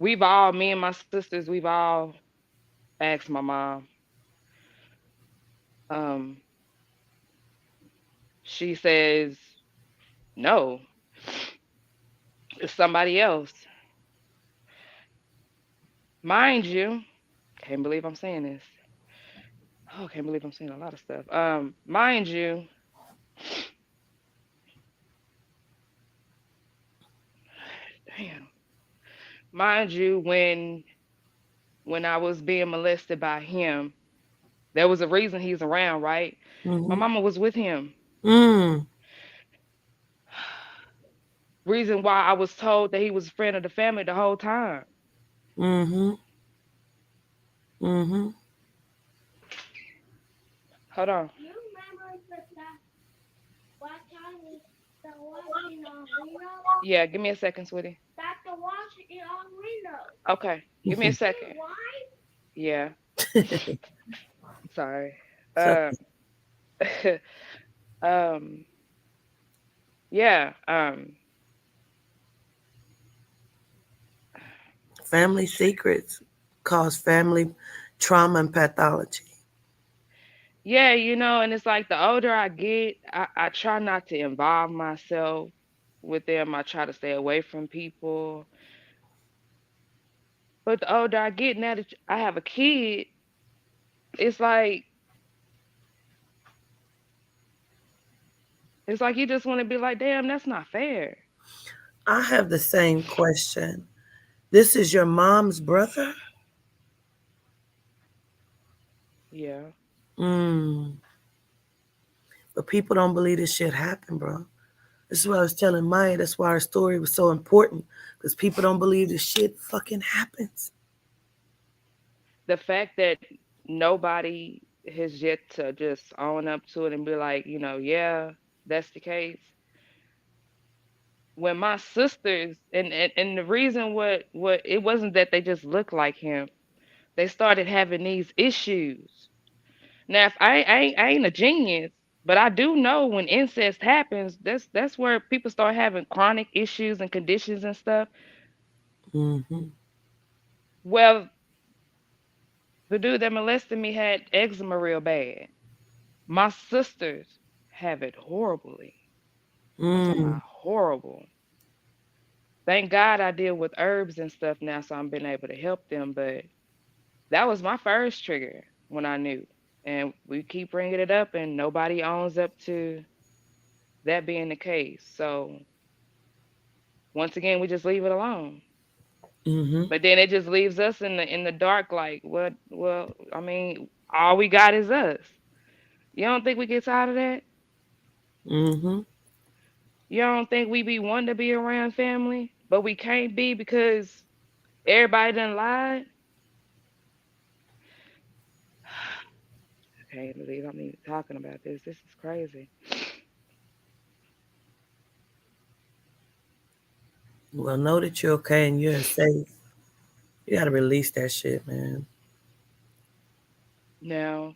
me and my sisters, we've all asked my mom. Um, she says no, it's somebody else. Mind you, can't believe I'm saying this. Oh, can't believe I'm saying a lot of stuff. Mind you, damn. Mind you, when I was being molested by him, there was a reason he's around, right? My Mm-hmm. mama was with him. Mm. Reason why I was told that he was a friend of the family the whole time. Mm-hmm. Mm-hmm. Hold on. Yeah, give me a second, sweetie. Okay, give me a second. Yeah, sorry. So Um, um, yeah. family secrets cause family trauma and pathology. Yeah, and it's like the older I get, I try not to involve myself with them. I try to stay away from people. But the older I get, now that I have a kid, it's like you just want to be like, damn, that's not fair. I have the same question. This is your mom's brother? Yeah. Mm. But people don't believe this shit happened, bro. This is what I was telling Maya. That's why our story was so important. Because people don't believe this shit fucking happens. The fact that nobody has yet to just own up to it and be like, yeah, that's the case. When my sisters and the reason what it wasn't that they just looked like him, they started having these issues. Now, if I ain't a genius, but I do know when incest happens, that's where people start having chronic issues and conditions and stuff. Mm-hmm. Well, the dude that molested me had eczema real bad. My sisters have it horribly. I'm talking Mm. about horrible. Thank God I deal with herbs and stuff now, so I'm being able to help them. But that was my first trigger when I knew. And we keep bringing it up, and nobody owns up to that being the case. So Once again, we just leave it alone. Mhm. But then it just leaves us in the dark. Like, what? Well, I mean, all we got is us. You don't think we get tired of that? Mhm. You don't think we be wanting to be around family, but we can't be because everybody done lied? I can't believe I'm even talking about this. This is crazy. Well, know that you're okay and you're safe. You gotta release that shit, man. Now,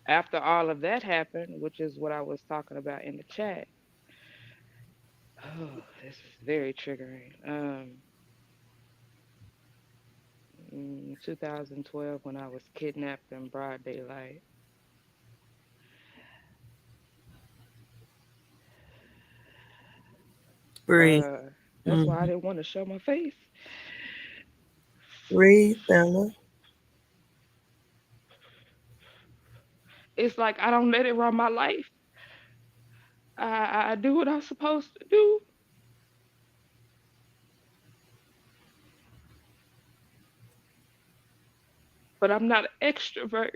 after all of that happened, which is what I was talking about in the chat, oh, this is very triggering. 2012, when I was kidnapped in broad daylight, Breathe. uh, that's why I Mhm. didn't want to show my face. Breathe, Bella. It's like I don't let it run my life. I do what I'm supposed to do, but I'm not an extrovert.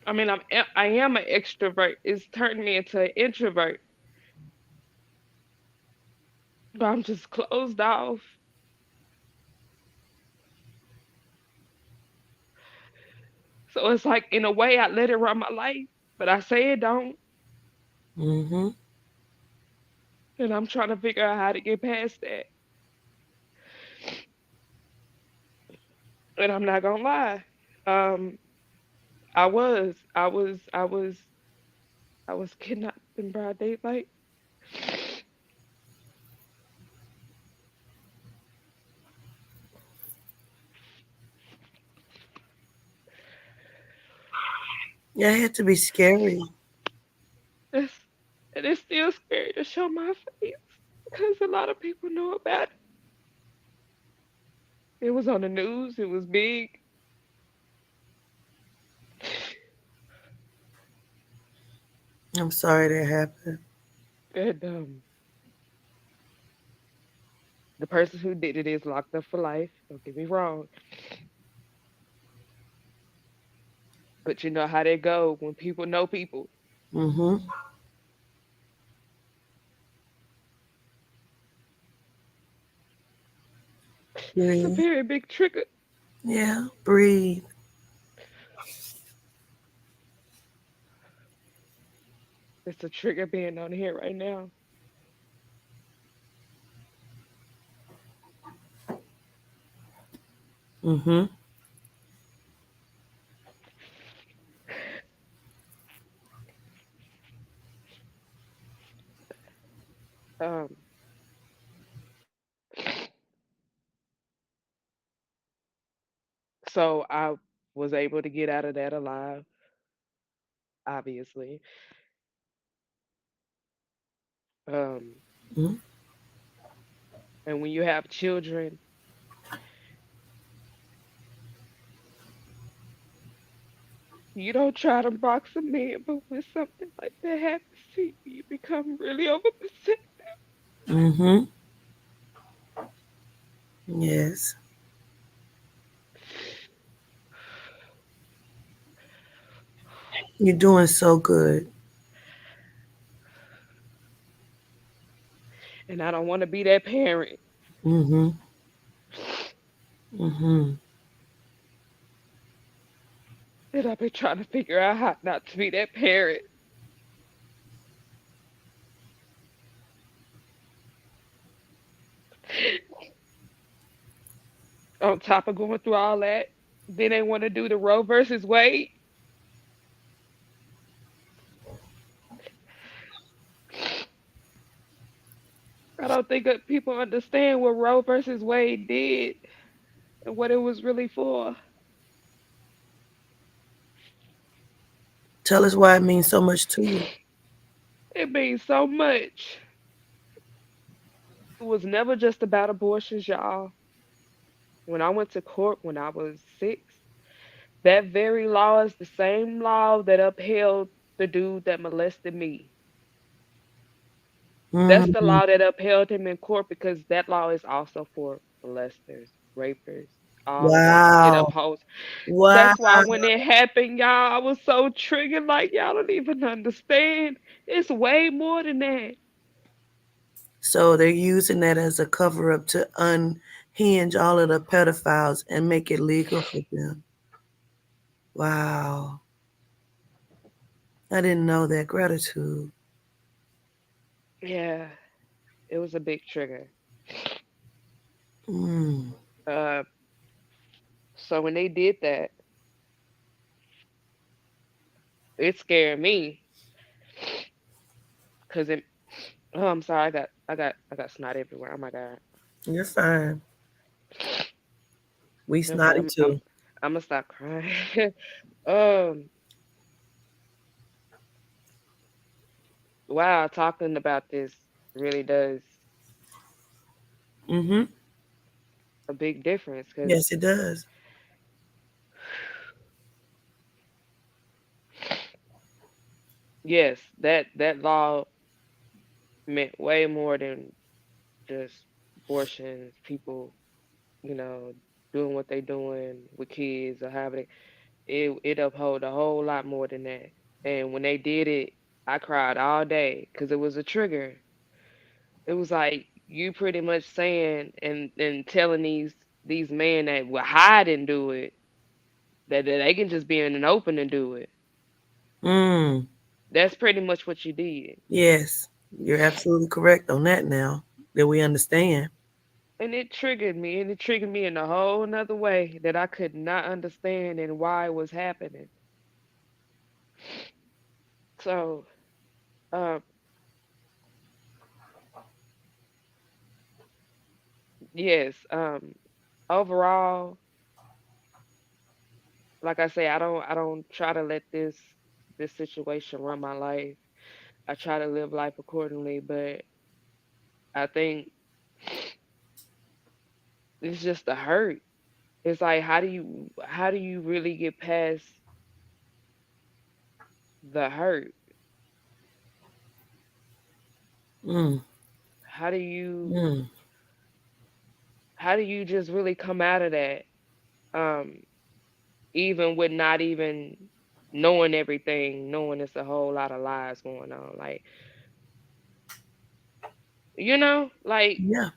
I mean, I am an extrovert. It's turned me into an introvert, but I'm just closed off. So it's like, in a way, I let it run my life, but I say it don't, Mhm. and I'm trying to figure out how to get past that. And I'm not gonna lie, um, I was kidnapped in broad daylight. Yeah, it had to be scary. It's, and it's still scary to show my face because a lot of people know about it. It was on the news. It was big, I'm sorry that happened. and the person who did it is locked up for life. Don't get me wrong, but you know how they go when people know people. Mhm. It's a Breathe. very big trigger. Yeah, breathe. It's a trigger being on here right now. Mhm. Um, so I was able to get out of that alive, obviously. Um, Mhm. and when you have children, you don't try to box them in, but when something like that happens to you, you become really overprotective. Mhm. Yes. You're doing so good. And I don't want to be that parent. Mhm. Mhm. And I've been trying to figure out how not to be that parent. On top of going through all that, then they want to do the Roe versus Wade. I don't think that people understand what Roe versus Wade did and what it was really for. Tell us why it means so much to you. It means so much. It was never just about abortions, y'all. When I went to court when I was 6, that very law is the same law that upheld the dude that molested me. That's the Mm. law that upheld him in court because that law is also for molesters, rapers, all of that. It Wow. upholds. Wow. That's why when it happened, y'all, I was so triggered. Like y'all don't even understand. It's way more than that. So they're using that as a cover up to unhinge all of the pedophiles and make it legal for them. Wow. I didn't know that. Gratitude. Yeah, it was a big trigger. Mm. Uh, so when they did that, it scared me because it. Oh, I'm sorry. I got snot everywhere. Oh my god. You're fine. We Okay, snotty I'm too. I'm gonna stop crying. um, wow, talking about this really does Mm-hmm. a big difference because Yes, it does. yes, that law meant way more than just abortions, people, you know, doing what they doing with kids or having it upheld a whole lot more than that. And when they did it, I cried all day because it was a trigger. It was like you pretty much saying and telling these men that will hide and do it that they can just be in an open and do it. Mm. That's pretty much what you did. Yes. You're absolutely correct on that now that we understand. And it triggered me in a whole nother way that I could not understand and why it was happening. So, uh, yes, overall, like I say, I don't try to let this situation run my life. I try to live life accordingly, but I think it's just the hurt. It's like how do you really get past the hurt? Mm. How do you Mm. how do you just really come out of that? Um, even with not even knowing everything, knowing it's a whole lot of lies going on. Like, like Yeah.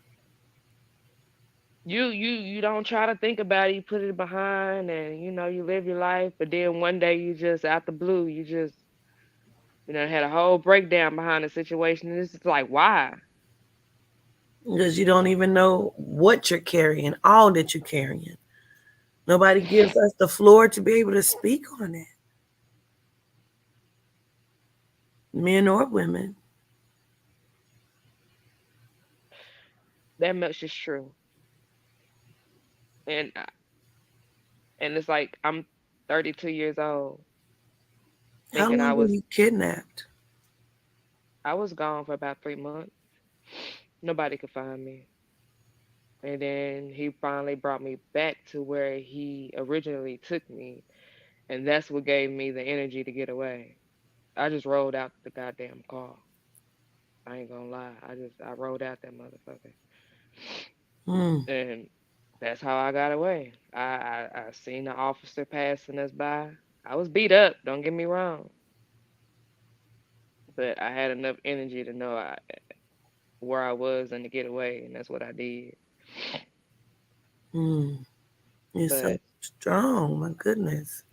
you don't try to think about it, you put it behind and you live your life, but then one day you just out the blue, you just had a whole breakdown behind the situation. And it's just like why? Because you don't even know what you're carrying, all that you're carrying. Nobody gives us the floor to be able to speak on it, men or women. That much is true. And and it's like I'm 32 years old How thinking long were you kidnapped? I was gone for about 3 months. Nobody could find me. And then he finally brought me back to where he originally took me. And that's what gave me the energy to get away. I just rolled out the goddamn car. I ain't gonna lie. I rolled out that motherfucker. Mm. And that's how I got away. I seen the officer passing us by. I was beat up, don't get me wrong. But I had enough energy to know where I was and to get away, and that's what I did. Mm. You're so But strong, my goodness.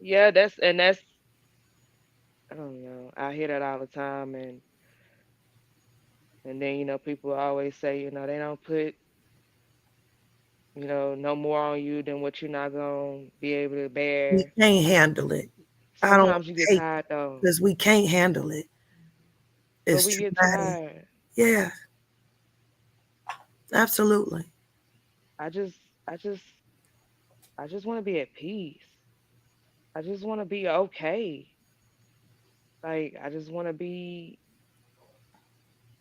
yeah, that's I don't know. I hear that all the time, and then people always say they don't put no more on you than what you're not gonna be able to We bear. can't handle it. I don't Sometimes you get take tired though, because we can't handle it. but It's we get traumatic. tired. Yeah, absolutely. I just, I just, I just want to be at peace. I just want to be okay. Like I just want to be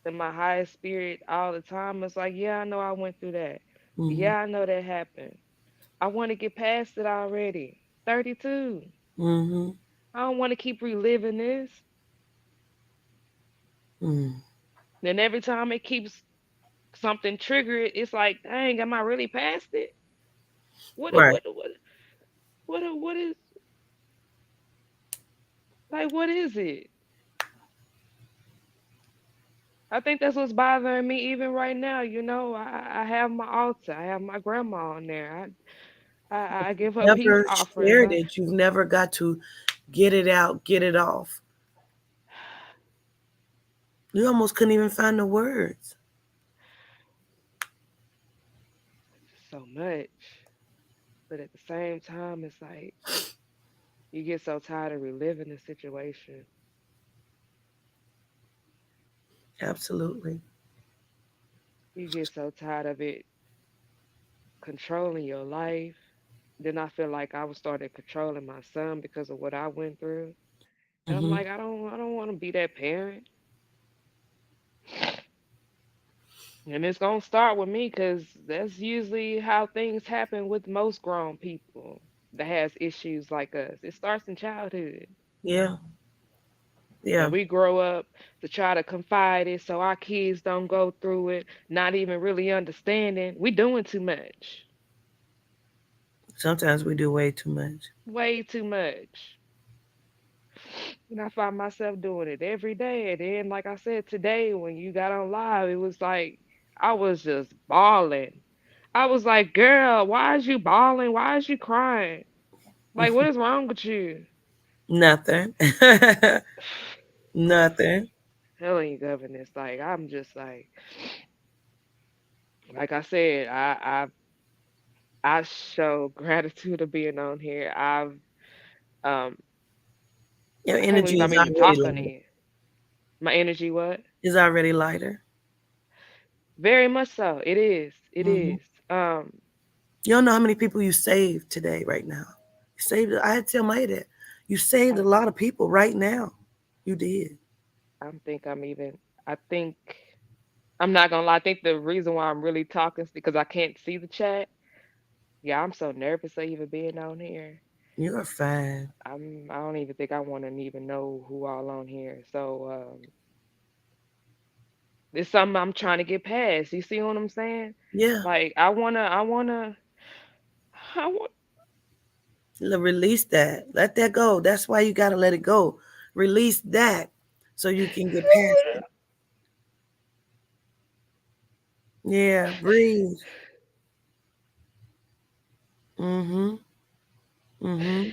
in my highest spirit all the time. It's like, yeah, I know I went through that. Mm-hmm. Yeah, I know that happened. I want to get past it already. 32. Mm-hmm. I don't want to keep reliving this. Mm. Then every time it keeps something triggered, it's like, dang, am I really past it? What a- Right. what a- what a- what is like what is it? I think that's what's bothering me even right now. I have my altar. I have my grandma on there. I give her peace Never offerings. shared it. You've never got to get it out, get it off. You almost couldn't even find the words. So much. But at the same time, it's like you get so tired of reliving the situation. Absolutely. You get so tired of it controlling your life. Then I feel like I was started controlling my son because of what I went through. And I'm Hmm. like, I don't want to be that parent. And it's gonna start with me because that's usually how things happen with most grown people that has issues like us. It starts in childhood. Yeah. Yeah. And we grow up to try to confide it so our kids don't go through it, not even really understanding. We doing too much. Sometimes we do way too much. Way too much. And I find myself doing it every day. And then, like I said, today when you got on live, it was like I was just bawling. I was like, girl, why is you bawling? Why is you crying? Like, what is wrong with you? Nothing. Nothing. Telling you, governess. Like, I'm just like I said, I show gratitude of being on here. Um, Your I can't energy believe I'm is even already talking lighter. here. My energy, what? Is already lighter. Very much so. It is. It Hmm. is. Um, You don't know how many people you saved today, right now. You saved. I had to tell Maya that. You saved I, a lot of people right now. You did. I think I'm even. I think I'm not gonna lie. I think the reason why I'm really talking is because I can't see the chat. Yeah, I'm so nervous of even being on here. You are fine. I don't even think I want to even know who all on here. So it's something I'm trying to get past. You see what I'm saying? Yeah. Like I want. Release that. Let that go. That's why you got to let it go. Release that so you can get past it. Yeah. Breathe. Mm-hmm. Mm-hmm.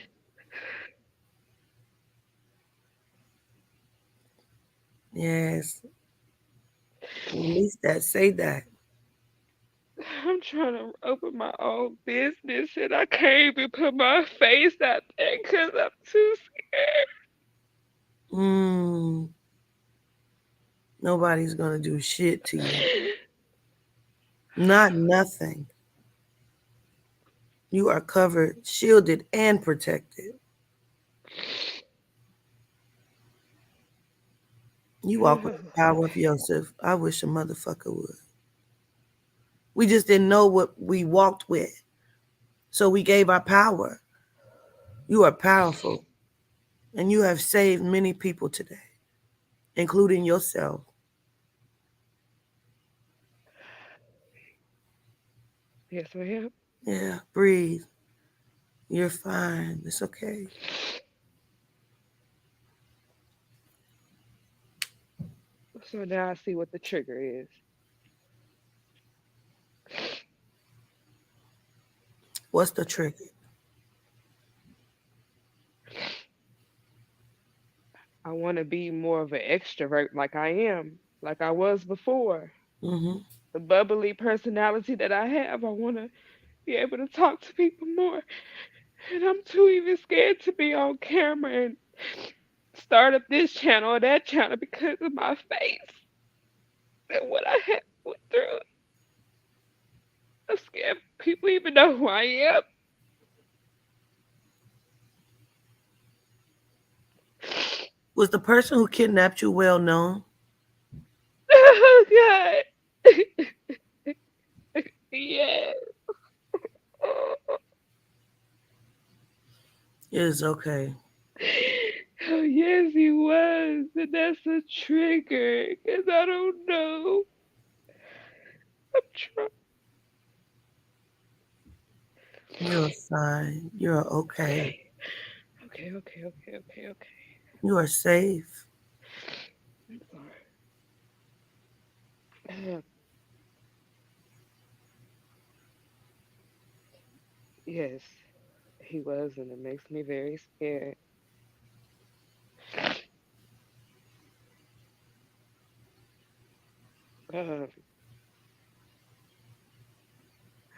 Yes. Release that. Say that. I'm trying to open my own business and I can't even put my face out there because I'm too scared. Mm. Nobody's going to do shit to you. Not nothing. You are covered, shielded, and protected. You walk with the power of Yosef. I wish a motherfucker would. We just didn't know what we walked with. So we gave our power. You are powerful. And you have saved many people today, including yourself. Yes, ma'am. Yeah, breathe. You're fine. It's okay. So now I see what the trigger is. What's the trigger? I want to be more of an extrovert like I am, like I was before. Mm-hmm. The bubbly personality that I have, I want to be able to talk to people more. And I'm too even scared to be on camera and start up this channel or that channel because of my face and what I had went through. I'm scared people even know who I am. Was the person who kidnapped you well known? Oh God. Yeah. It is okay. Oh Yes, he was. And that's a trigger. Because I don't know. I'm trying. You're fine. You're okay. Okay. Okay, okay, okay, okay, okay. You are safe. I'm sorry. Yes, he was, and it makes me very scared. Um,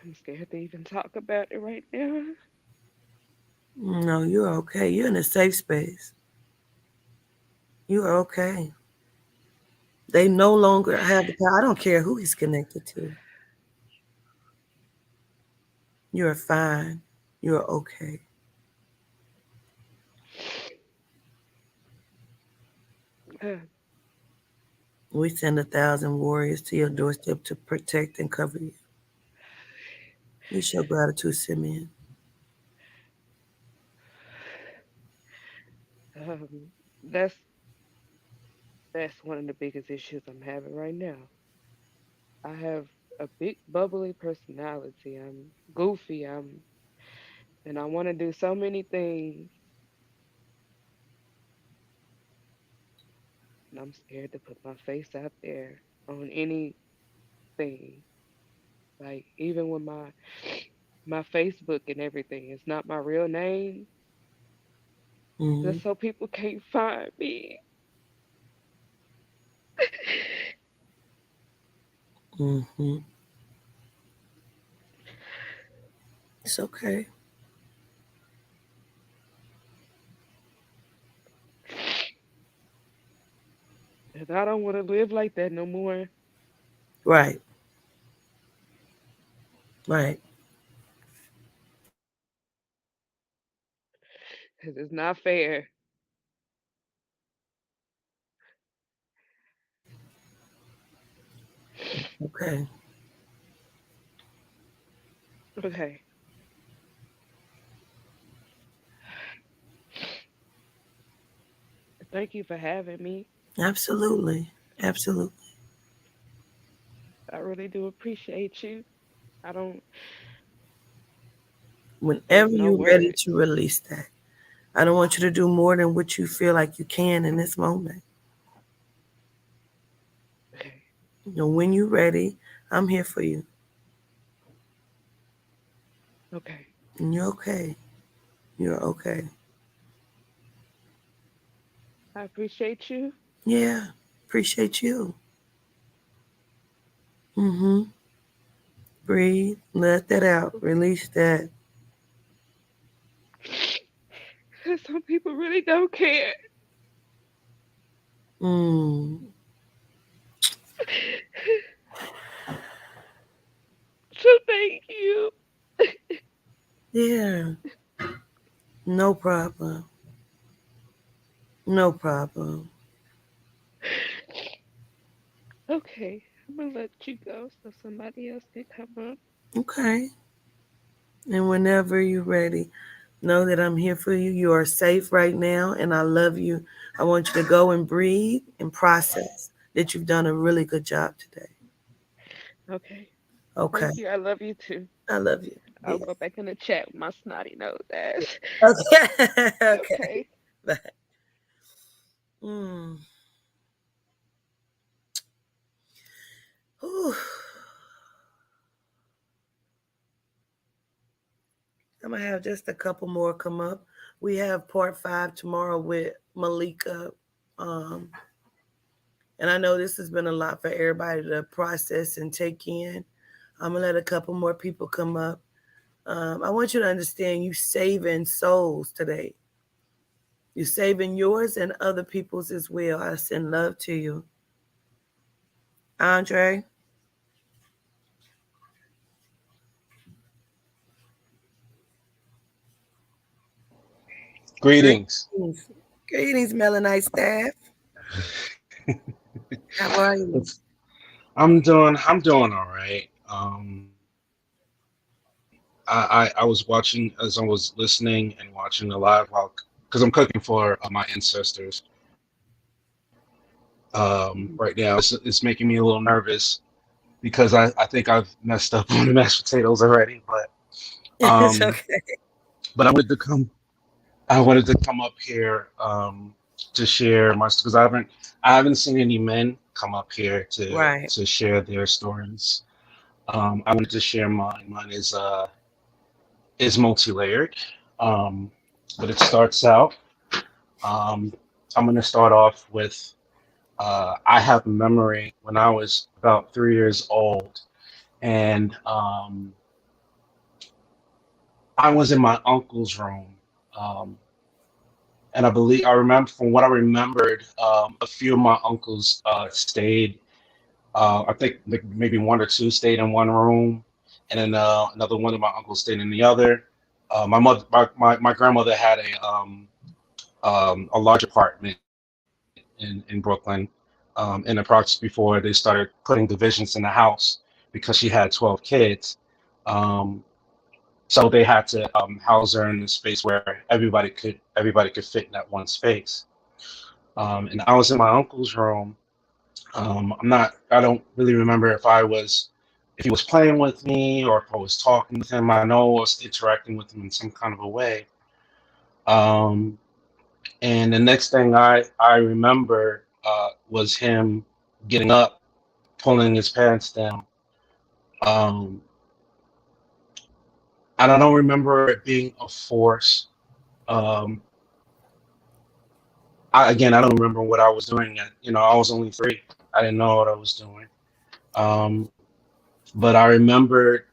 I'm scared to even talk about it right now. No, you're okay. You're in a safe space. You are okay. They no longer have the power. I don't care who he's connected to. You're fine. You're okay. We send 1,000 warriors to your doorstep to protect and cover you. We show gratitude, Simeon. Um, that's that's one of the biggest issues I'm having right now. I have a big bubbly personality. I'm goofy. And I want to do so many things, and I'm scared to put my face out there on anything. Like even with my Facebook and everything, it's not my real name, Mm-hmm. just so people can't find me. Mm-hmm. It's okay. And I don't want to live like that no more Right. Right. because it's not fair. Okay. Okay. Thank you for having me. Absolutely. Absolutely. I really do appreciate you. I don't, Whenever there's no you're ready words. to release that, I don't want you to do more than what you feel like you can in this moment. Okay. When you're ready, I'm here for you. Okay. And you're okay. You're okay. I appreciate you. Yeah. Appreciate you. Mm-hmm. Breathe. Let that out. Release that. Because some people really don't care. Mm. So thank you. Yeah. No problem. No problem. Okay. I'm going to let you go so somebody else can come up. Okay. And whenever you're ready, know that I'm here for you. You are safe right now, and I love you. I want you to go and breathe and process that you've done a really good job today. Okay. Okay. Thank you. I love you too. I love you. I'll Yeah. go back in the chat with my snotty nose ass. Okay. Okay. Okay. Bye. Mm. Whew. I'm gonna have just a couple more come up. We have part 5 tomorrow with Malika. Um, and I know this has been a lot for everybody to process and take in. I'm gonna let a couple more people come up. I want you to understand you saving souls today. You're saving yours and other people's as well. I send love to you. Andre, Greetings. greetings. Greetings, Melanite staff. How are you? It's, I'm doing all right. I was watching as I was listening and watching the live. because I'm cooking for my ancestors right now. It's making me a little nervous because I think I've messed up on the mashed potatoes already. It's Um, okay. but I wanted to come up here to share my because I haven't seen any men come up here Right. to share their stories. I wanted to share mine. Mine is multi-layered, um, but it starts out. Um, I'm going to start off with I have a memory when I was about 3 years old, and I was in my uncle's room. Um, and I remember from what I remembered, a few of my uncles stayed. I think maybe one or two stayed in one room, and then another one of my uncles stayed in the other. My grandmother had a large apartment in Brooklyn, in the projects before they started putting divisions in the house because she had 12 kids. Um, so they had to house her in a space where everybody could fit in that one space. And I was in my uncle's room. I don't really remember if he was playing with me or if I was talking with him. I know I was interacting with him in some kind of a way. Um, and the next thing I remember was him getting up, pulling his pants down. Um, and I don't remember it being a force. Um, I don't remember what I was doing. I was only 3. I didn't know what I was doing. Um, but I remembered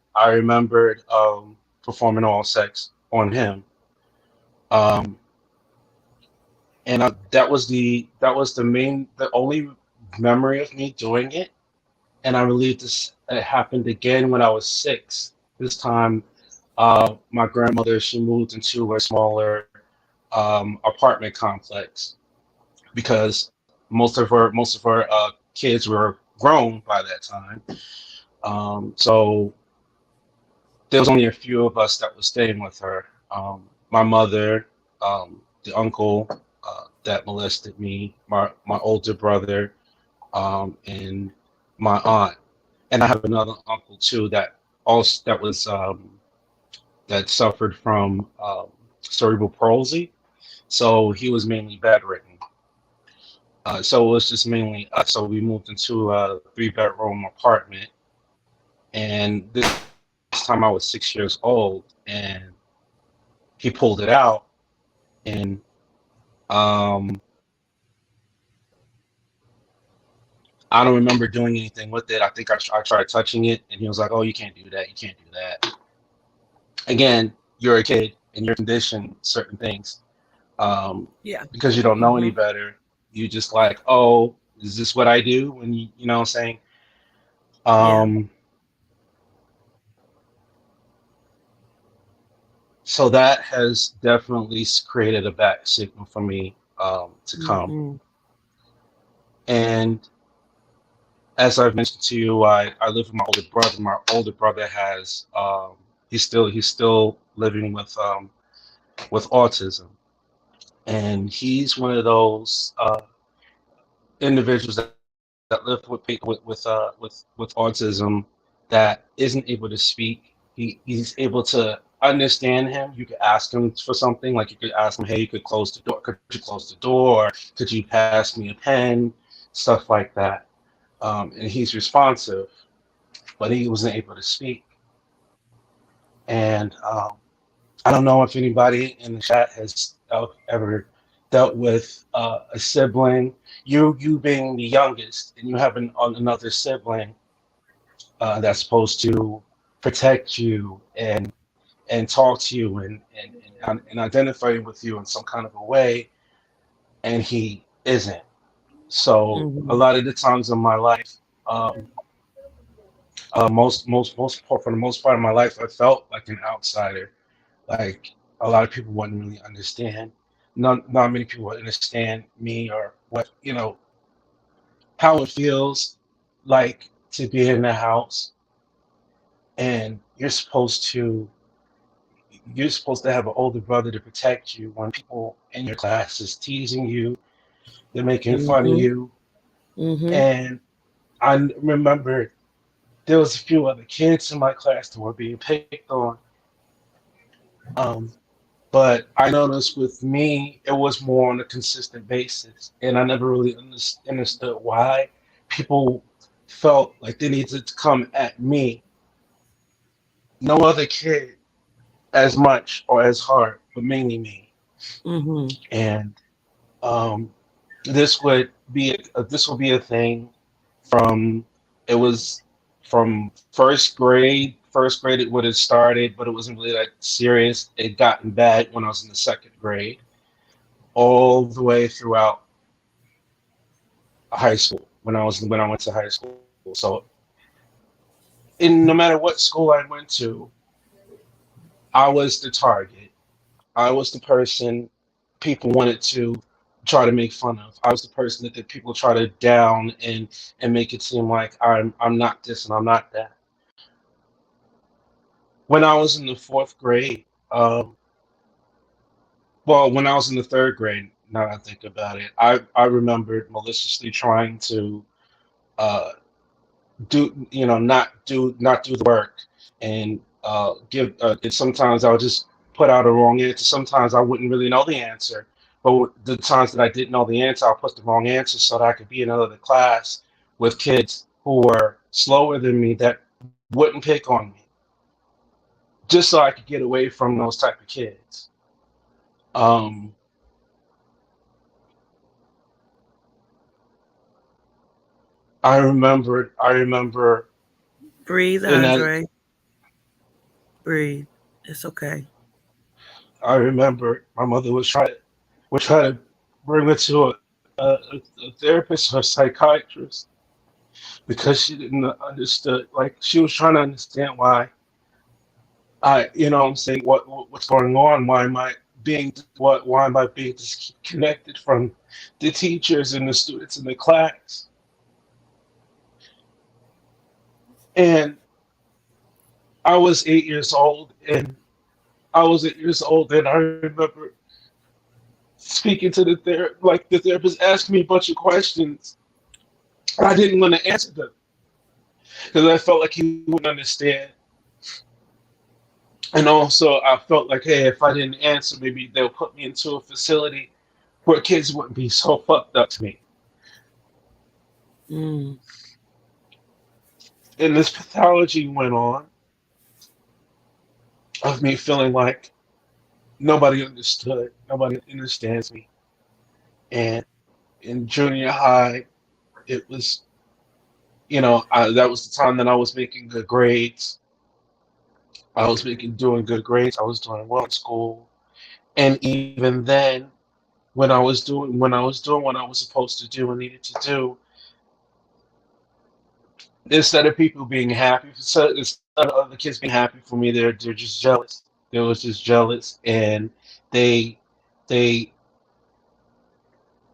performing all sex on him, um, and the only memory of me doing it. And I believe it happened again when I was 6. This time, my grandmother she moved into a smaller apartment complex because most of her kids were grown by that time. So there was only a few of us that was staying with her. My mother, the uncle that molested me, my older brother, and my aunt. And I have another uncle too that suffered from cerebral palsy. So he was mainly bedridden. So it was just mainly us. So we moved into a 3-bedroom apartment, and this time I was 6 years old, and he pulled it out, and um, I don't remember doing anything with it. I think I tried touching it, and he was like, "Oh, you can't do that. You can't do that." Again, you're a kid, and you're conditioned certain things Yeah. because you don't know any Mhm. better. You just like, "Oh, is this what I do?" When you know what I'm saying. Yeah. Um, so that has definitely created a back signal for me to come. Mhm. And as I've mentioned to you, I live with my older brother. My older brother has he's still living with autism, and he's one of those individuals that live with people with autism that isn't able to speak. He's able to understand him. You could ask him for something, like you could ask him, "Hey, you could close the door. Could you close the door? Or could you pass me a pen?" Stuff like that. And he's responsive, but he wasn't able to speak. And I don't know if anybody in the chat has ever dealt with a sibling. You being the youngest, and you have another sibling that's supposed to protect you and talk to you and identify with you in some kind of a way, and he isn't. So a Mhm. lot of the times in my life, um, for the most part of my life, I felt like an outsider. Like a lot of people wouldn't really understand. Not many people would understand me or what how it feels like to be in the house and you're supposed to you're supposed to have an older brother to protect you when people in your class is teasing you, they're making fun of Mhm. you. Mhm. And I remember there was a few other kids in my class that were being picked on. Um, but I noticed with me, it was more on a consistent basis, and I never really understood why people felt like they needed to come at me, no other kid as much or as hard, but mainly me. Mhm. And um, this will be a thing from it was from first grade. First grade it would have started, but it wasn't really like serious. It gotten bad when I was in the second grade, all the way throughout high school when I went to high school. So in no matter what school I went to, I was the target. I was the person people wanted to try to make fun of. I was the person that people try to down and make it seem like I'm not this and I'm not that. When I was in the fourth grade, well, when I was in the third grade, now that I think about it, I remembered maliciously trying to uh, not do the work and give and sometimes I would just put out a wrong answer. Sometimes I wouldn't really know the answer, but the times that I didn't know the answer, I'll put the wrong answer so that I could be in another class with kids who were slower than me that wouldn't pick on me, just so I could get away from those type of kids. um I remember Breathe, in that Andre. Breathe. It's okay. I remember my mother would try to bring me to a therapist or a psychiatrist because she didn't understood. Like she was trying to understand why what I'm saying, what's going on? Why am I being disconnected from the teachers and the students in the class? And I was 8 years old, and I remember speaking to the therapist asked me a bunch of questions. I didn't want to answer them because I felt like he wouldn't understand. And also, I felt like, hey, if I didn't answer, maybe they'll put me into a facility where kids wouldn't be so fucked up to me. Mm. And this pathology went on of me feeling like nobody understands me. And in junior high, it was, that was the time that I was making good grades. Doing good grades. I was doing well in school. And even then, when I was doing what I was supposed to do and needed to do, instead of people being happy, instead of other kids being happy for me, they're just jealous. They was just jealous, and they they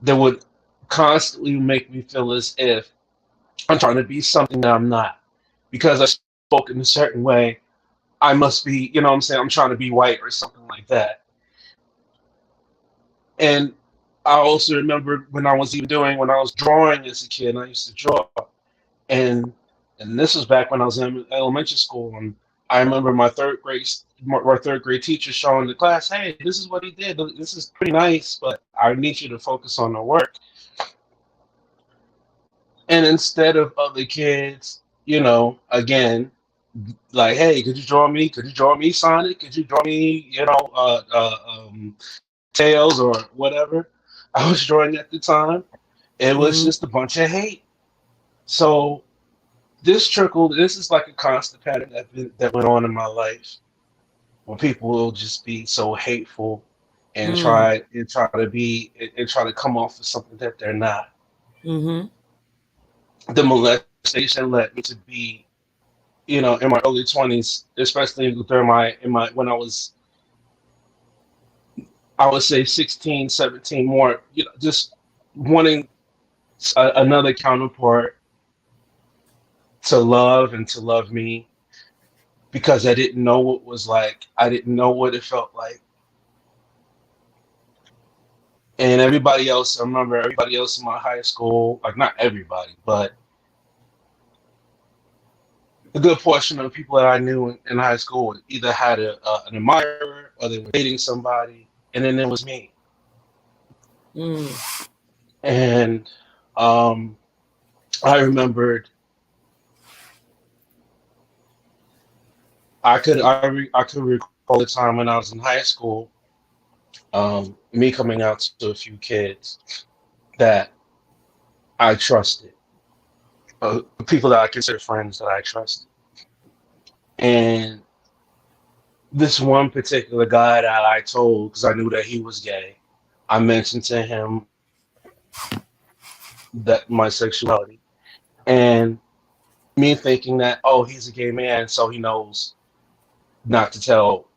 they would constantly make me feel as if I'm trying to be something that I'm not because I spoke in a certain way. I must be, what I'm saying, I'm trying to be white or something like that. And I also remember when I was drawing as a kid, and I used to draw. and and this was back when I was in elementary school, and I remember my third grade teacher showing the class, "Hey, this is what he did. This is pretty nice, but I need you to focus on the work." And instead of other kids, again, like, "Hey, could you draw me? Could you draw me Sonic? Could you draw me, Tails or whatever?" I was drawing at the time. It was Mhm. just a bunch of hate. So this is like a constant pattern that went on in my life where people will just be so hateful and Mm. try to come off as something that they're not. Mhm. The molestation led me to be, in my early 20s, especially during my in my when I would say 16, 17, more, just wanting another counterpart to love and to love me. because I didn't know what it was like. I didn't know what it felt like. And everybody else, I remember everybody else in my high school, like not everybody, but a good portion of the people that I knew in high school either had an admirer or they were dating somebody, and then there was me. Mm. And um, I remembered I could recall the time when I was in high school, me coming out to a few kids that I trusted, people that I consider friends that I trusted, and this one particular guy that I told because I knew that he was gay. I mentioned to him that my sexuality, and me thinking that, oh, he's a gay man, so he knows not to tell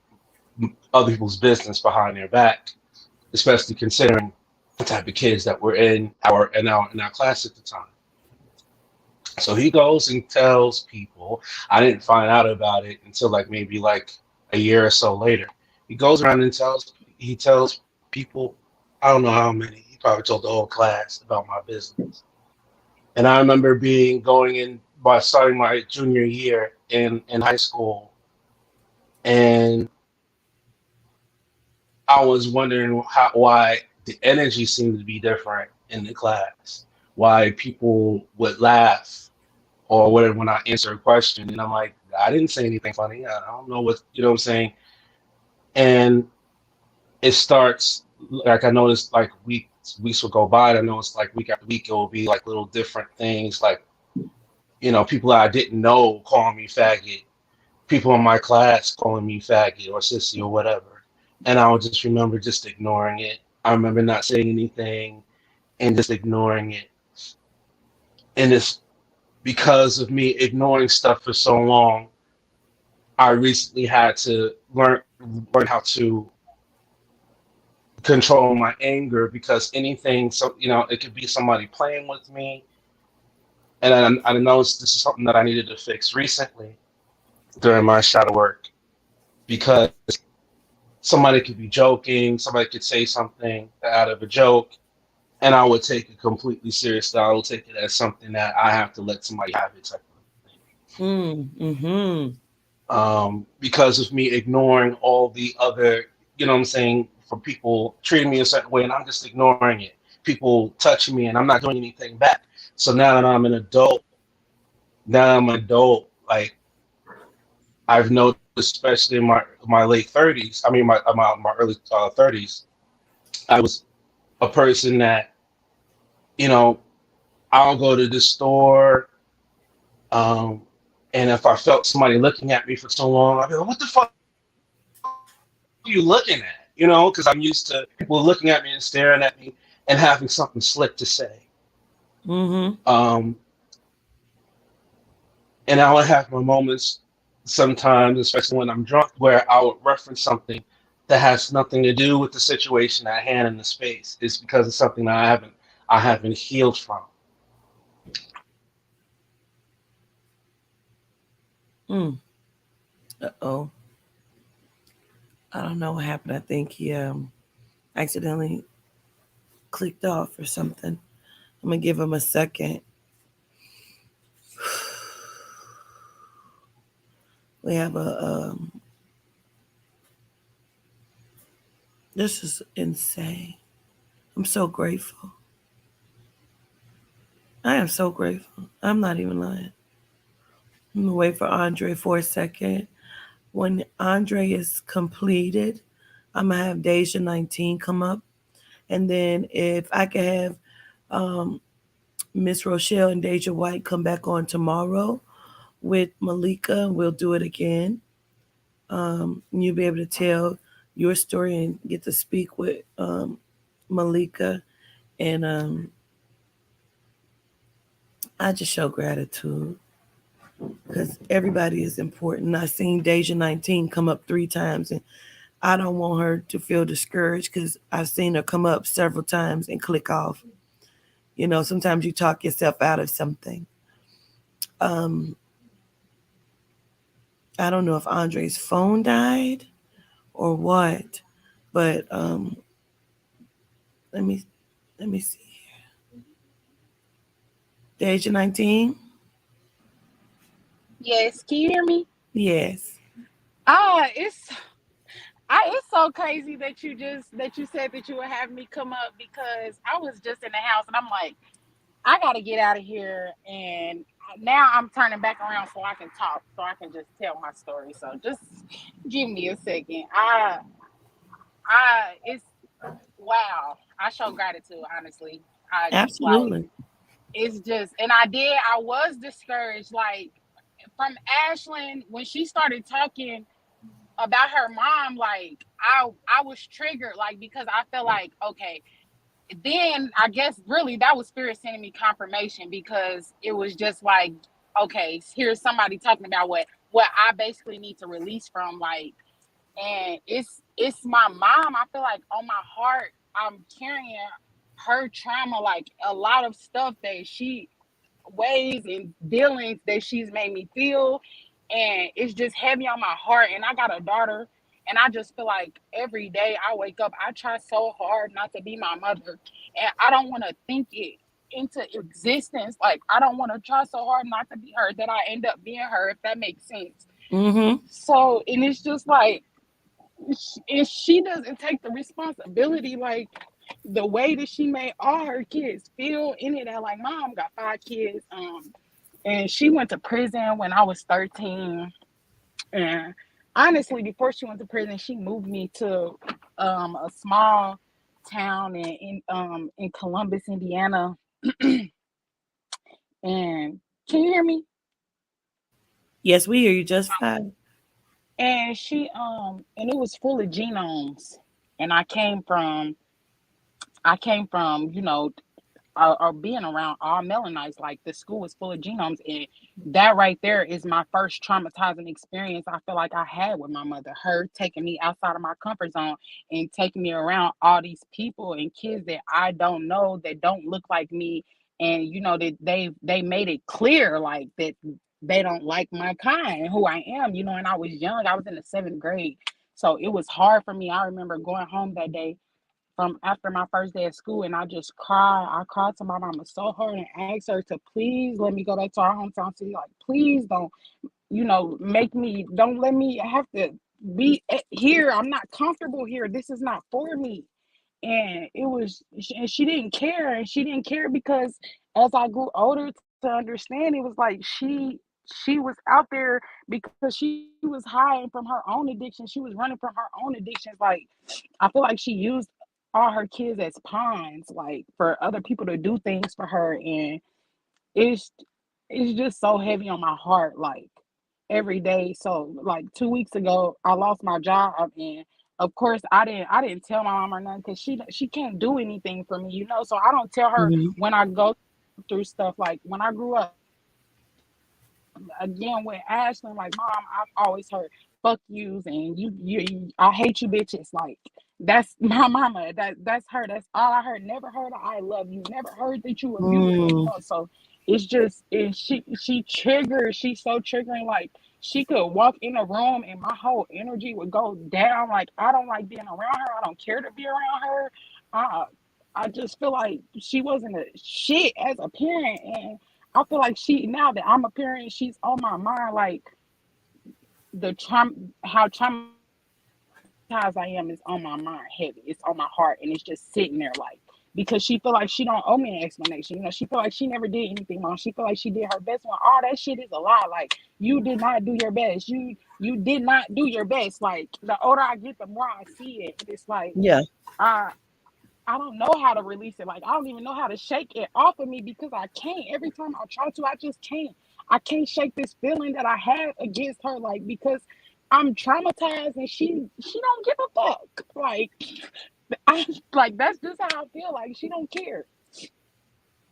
other people's business behind their back, especially considering the type of kids that were in our class at the time. So he goes and tells people. I didn't find out about it until like maybe like a year or so later. He goes around and tells people, I don't know how many. He probably told the whole class about my business. And I remember being going in by starting my junior year in high school, and I was wondering why the energy seemed to be different in the class, why people would laugh or whatever when I answer a question, and I'm like, I didn't say anything funny. I don't know what you know what I'm saying, and it starts like I noticed like weeks will go by. And I noticed like week after week it will be like little different things, like people that I didn't know calling me faggot, people in my class calling me faggot or sissy or whatever, and I would just remember just ignoring it. I remember not saying anything and just ignoring it, and it's because of me ignoring stuff for so long. I recently had to learn how to control my anger because anything, so it could be somebody playing with me, and I noticed this is something that I needed to fix recently during my shadow work because somebody could be joking, somebody could say something out of a joke, and I would take it completely seriously. I would take it as something that I have to let somebody have it type of thing. Mm. Mm-hmm. Because of me ignoring all the other, what I'm saying, for people treating me a certain way, and I'm just ignoring it. People touching me, and I'm not doing anything back. So now that I'm an adult, like I've noticed, especially in my late 30s, I mean my early 30s, I was a person that, you know, I'll go to the store, um, and if I felt somebody looking at me for so long, I'd be like, "What the fuck are you looking at?" Because I'm used to people looking at me and staring at me and having something slick to say. Mm-hmm. Um, and I would have my moments sometimes, especially when I'm drunk, where I would reference something that has nothing to do with the situation at hand in the space. It's because it's something that I haven't healed from. Mm. Uh-oh. I don't know what happened. I think he accidentally clicked off or something. I'm gonna give him a second. We have this is insane. I'm so grateful. I am so grateful. I'm not even lying. I'm gonna wait for Andre for a second. When Andre is completed, I'm gonna have Deja 19 come up, and then if I could have um, Miss Rochelle and Deja White come back on tomorrow with Malika, we'll do it again. You'll be able to tell your story and get to speak with Malika, and I just show gratitude because everybody is important. I seen Deja 19 come up 3 times, and I don't want her to feel discouraged because I've seen her come up several times and click off. Sometimes you talk yourself out of something. Um, I don't know if Andre's phone died or what, but let me see. Deja 19. Yes, can you hear me? Yes. It's it's so crazy that you said that you would have me come up because I was just in the house and I'm like, I got to get out of here, and now I'm turning back around so I can talk, so I can just tell my story. So just give me a second. It's wow. I show gratitude, honestly. I like Absolutely. it's just, and I was discouraged, like from Ashlyn when she started talking about her mom, like I was triggered, like because I felt like okay, then I guess really that was spirit sending me confirmation because it was just like okay, here's somebody talking about what I basically need to release from, like, and it's my mom. I feel like on my heart I'm carrying her trauma, like a lot of stuff that she ways and dealings that she's made me feel, and it's just heavy on my heart. And I got a daughter, and I just feel like every day I wake up I try so hard not to be my mother, and I don't want to think it into existence. Like I don't want to try so hard not to be her that I end up being her, if that makes sense. Mm-hmm. So, and it's just like if she doesn't take the responsibility, like the way that she made all her kids feel in it, that like mom got 5 kids, and she went to prison when I was 13. And honestly, before she went to prison, she moved me to a small town in Columbus, Indiana. And can you hear me? Yes, we hear you just fine. And and it was full of genomes. And I came from, or being around all melanites. Like the school was full of genomes, and that right there is my first traumatizing experience I feel like I had with my mother. Her taking me outside of my comfort zone and taking me around all these people and kids that I don't know, that don't look like me, and that they made it clear like that they don't like my kind and who I am. And I was young. I was in the 7th grade, so it was hard for me. I remember going home that day from after my first day of school, and I just cried. I cried to my mama so hard and asked her to please let me go back to our hometown city. Like, please don't, don't let me have to be here. I'm not comfortable here. This is not for me. And and she didn't care. And she didn't care because as I grew older to understand, it was like she was out there because she was hiding from her own addiction. She was running from her own addictions. Like, I feel like she used all her kids as pawns, like for other people to do things for her. And it's it's just so heavy on my heart, like every day. So like 2 weeks ago I lost my job, and of course I didn't tell my mom or nothing because she can't do anything for me. So I don't tell her Mm-hmm. when I go through stuff. Like when I grew up, again with Ashley, like mom, I've always heard fuck yous and you I hate you bitches. Like that's my mama. That's her. That's all I heard. Never heard a I love you. Never heard that you were beautiful. Mm. So it's just, and she triggers. She's so triggering. Like she could walk in a room and my whole energy would go down. Like I don't like being around her. I don't care to be around her. Uh, I just feel like she wasn't a shit as a parent, and I feel like now that I'm a parent, she's on my mind. Like the trauma, how traumatized I am is on my mind heavy. It's on my heart, and it's just sitting there, like, because she feel like she don't owe me an explanation. She feel like she never did anything wrong. She feel like she did her best when all that shit is a lie. Like you did not do your best. You did not do your best. Like the older I get, the more I see it. And it's like Yeah. I I don't know how to release it. Like I don't even know how to shake it off of me because I can't. Every time I try to, I just can't. I can't shake this feeling that I have against her. Like because I'm traumatized and she don't give a fuck. Like I like that's just how I feel. Like she don't care,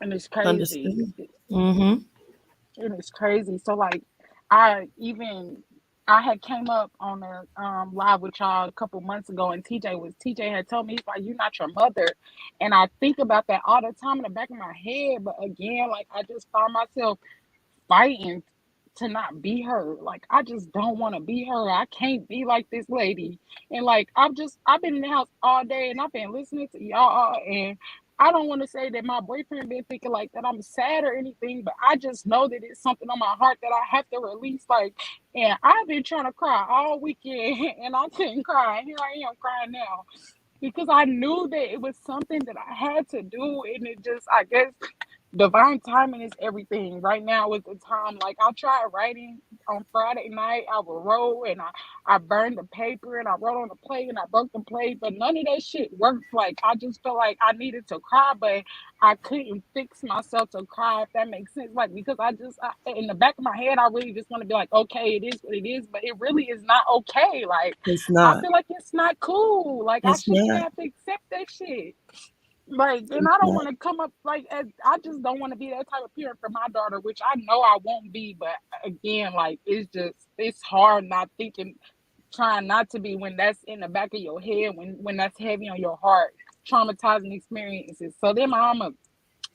and it's crazy. Understood. Mm-hmm. It is crazy. So like I even I had came up on a live with y'all a couple months ago, and TJ had told me, he's like, you're not your mother. And I think about that all the time in the back of my head, but again, like I just find myself fighting to not be her. Like I just don't want to be her. I can't be like this lady. And like I've been in the house all day and I've been listening to y'all, and I don't want to say that my boyfriend been thinking like that I'm sad or anything, but I just know that it's something on my heart that I have to release. Like, and I've been trying to cry all weekend and I couldn't cry. And here I am crying now because I knew that it was something that I had to do, and it just, I guess, divine timing is everything. Right now is the time. Like I tried writing on Friday night. I would roll and I burned the paper and I wrote on the plate and I broke the plate, but none of that shit worked. Like I just felt like I needed to cry, but I couldn't fix myself to cry, if that makes sense. Like because in the back of my head, I really just want to be like, okay, it is what it is, but it really is not okay. Like It's I not. feel like it's not cool. Like I It's shouldn't not. have to accept that shit. Like, and It's I don't not. want to come up like as I just don't want to be that type of parent for my daughter, which I know I won't be. But again, like it's hard not thinking, trying not to be when that's in the back of your head, when that's heavy on your heart, traumatizing experiences. So then my mama,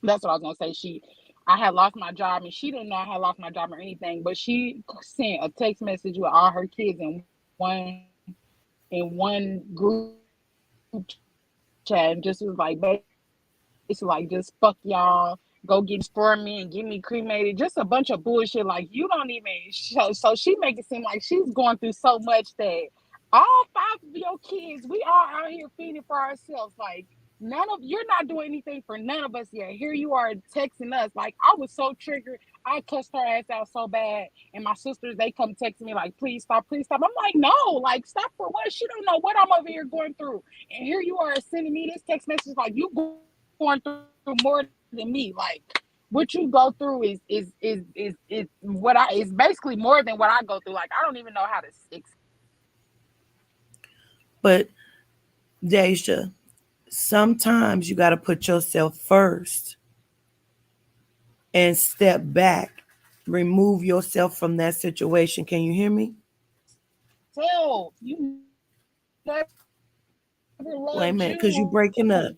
that's what I was gonna say. I had lost my job, and she didn't know I had lost my job or anything, but she sent a text message with all her kids in one group chat and just was like basically like just fuck y'all, go get insurance for me and get me cremated, just a bunch of bullshit. Like you don't even show. So she make it seem like she's going through so much that all five of your kids, we all out here feeding for ourselves. Like none of you're not doing anything for none of us yet. Here you are texting us. Like I was so triggered. I cussed her ass out so bad. And my sisters, they come text me like, please stop, please stop. I'm like, no, like stop for what? She don't know what I'm over here going through. And here you are sending me this text message like you going through more than me. Like what you go through is what I is basically more than what I go through. Like I don't even know how to But Deja, sometimes you got to put yourself first and step back, remove yourself from that situation. Can you hear me? tell. You never loved you Wait a and minute, you because you breaking kept up.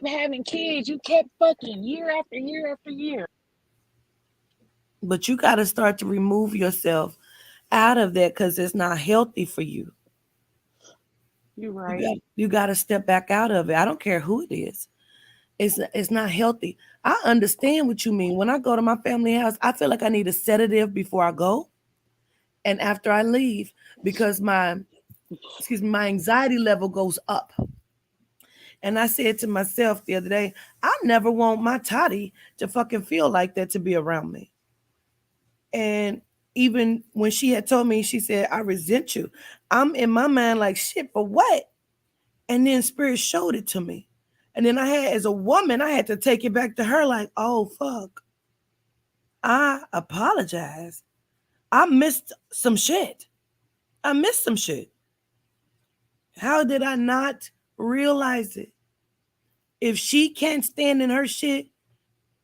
having kids. You Can kept you? fucking year after year after year. But you got to start to remove yourself out of that because it's not healthy for you. You're You right. got you got to step back out of it. I don't care who it is. It's not healthy. I understand what you mean. When I go to my family house, I feel like I need a sedative before I go and after I leave because my anxiety level goes up. And I said to myself the other day, I never want my toddy to fucking feel like that to be around me. And even when she had told me, she said, I resent you. I'm in my mind like, shit, for what? And then Spirit showed it to me. And then as a woman, I had to take it back to her like, oh, fuck. I apologize. I missed some shit. I missed some shit. How did I not realize it? If she can't stand in her shit,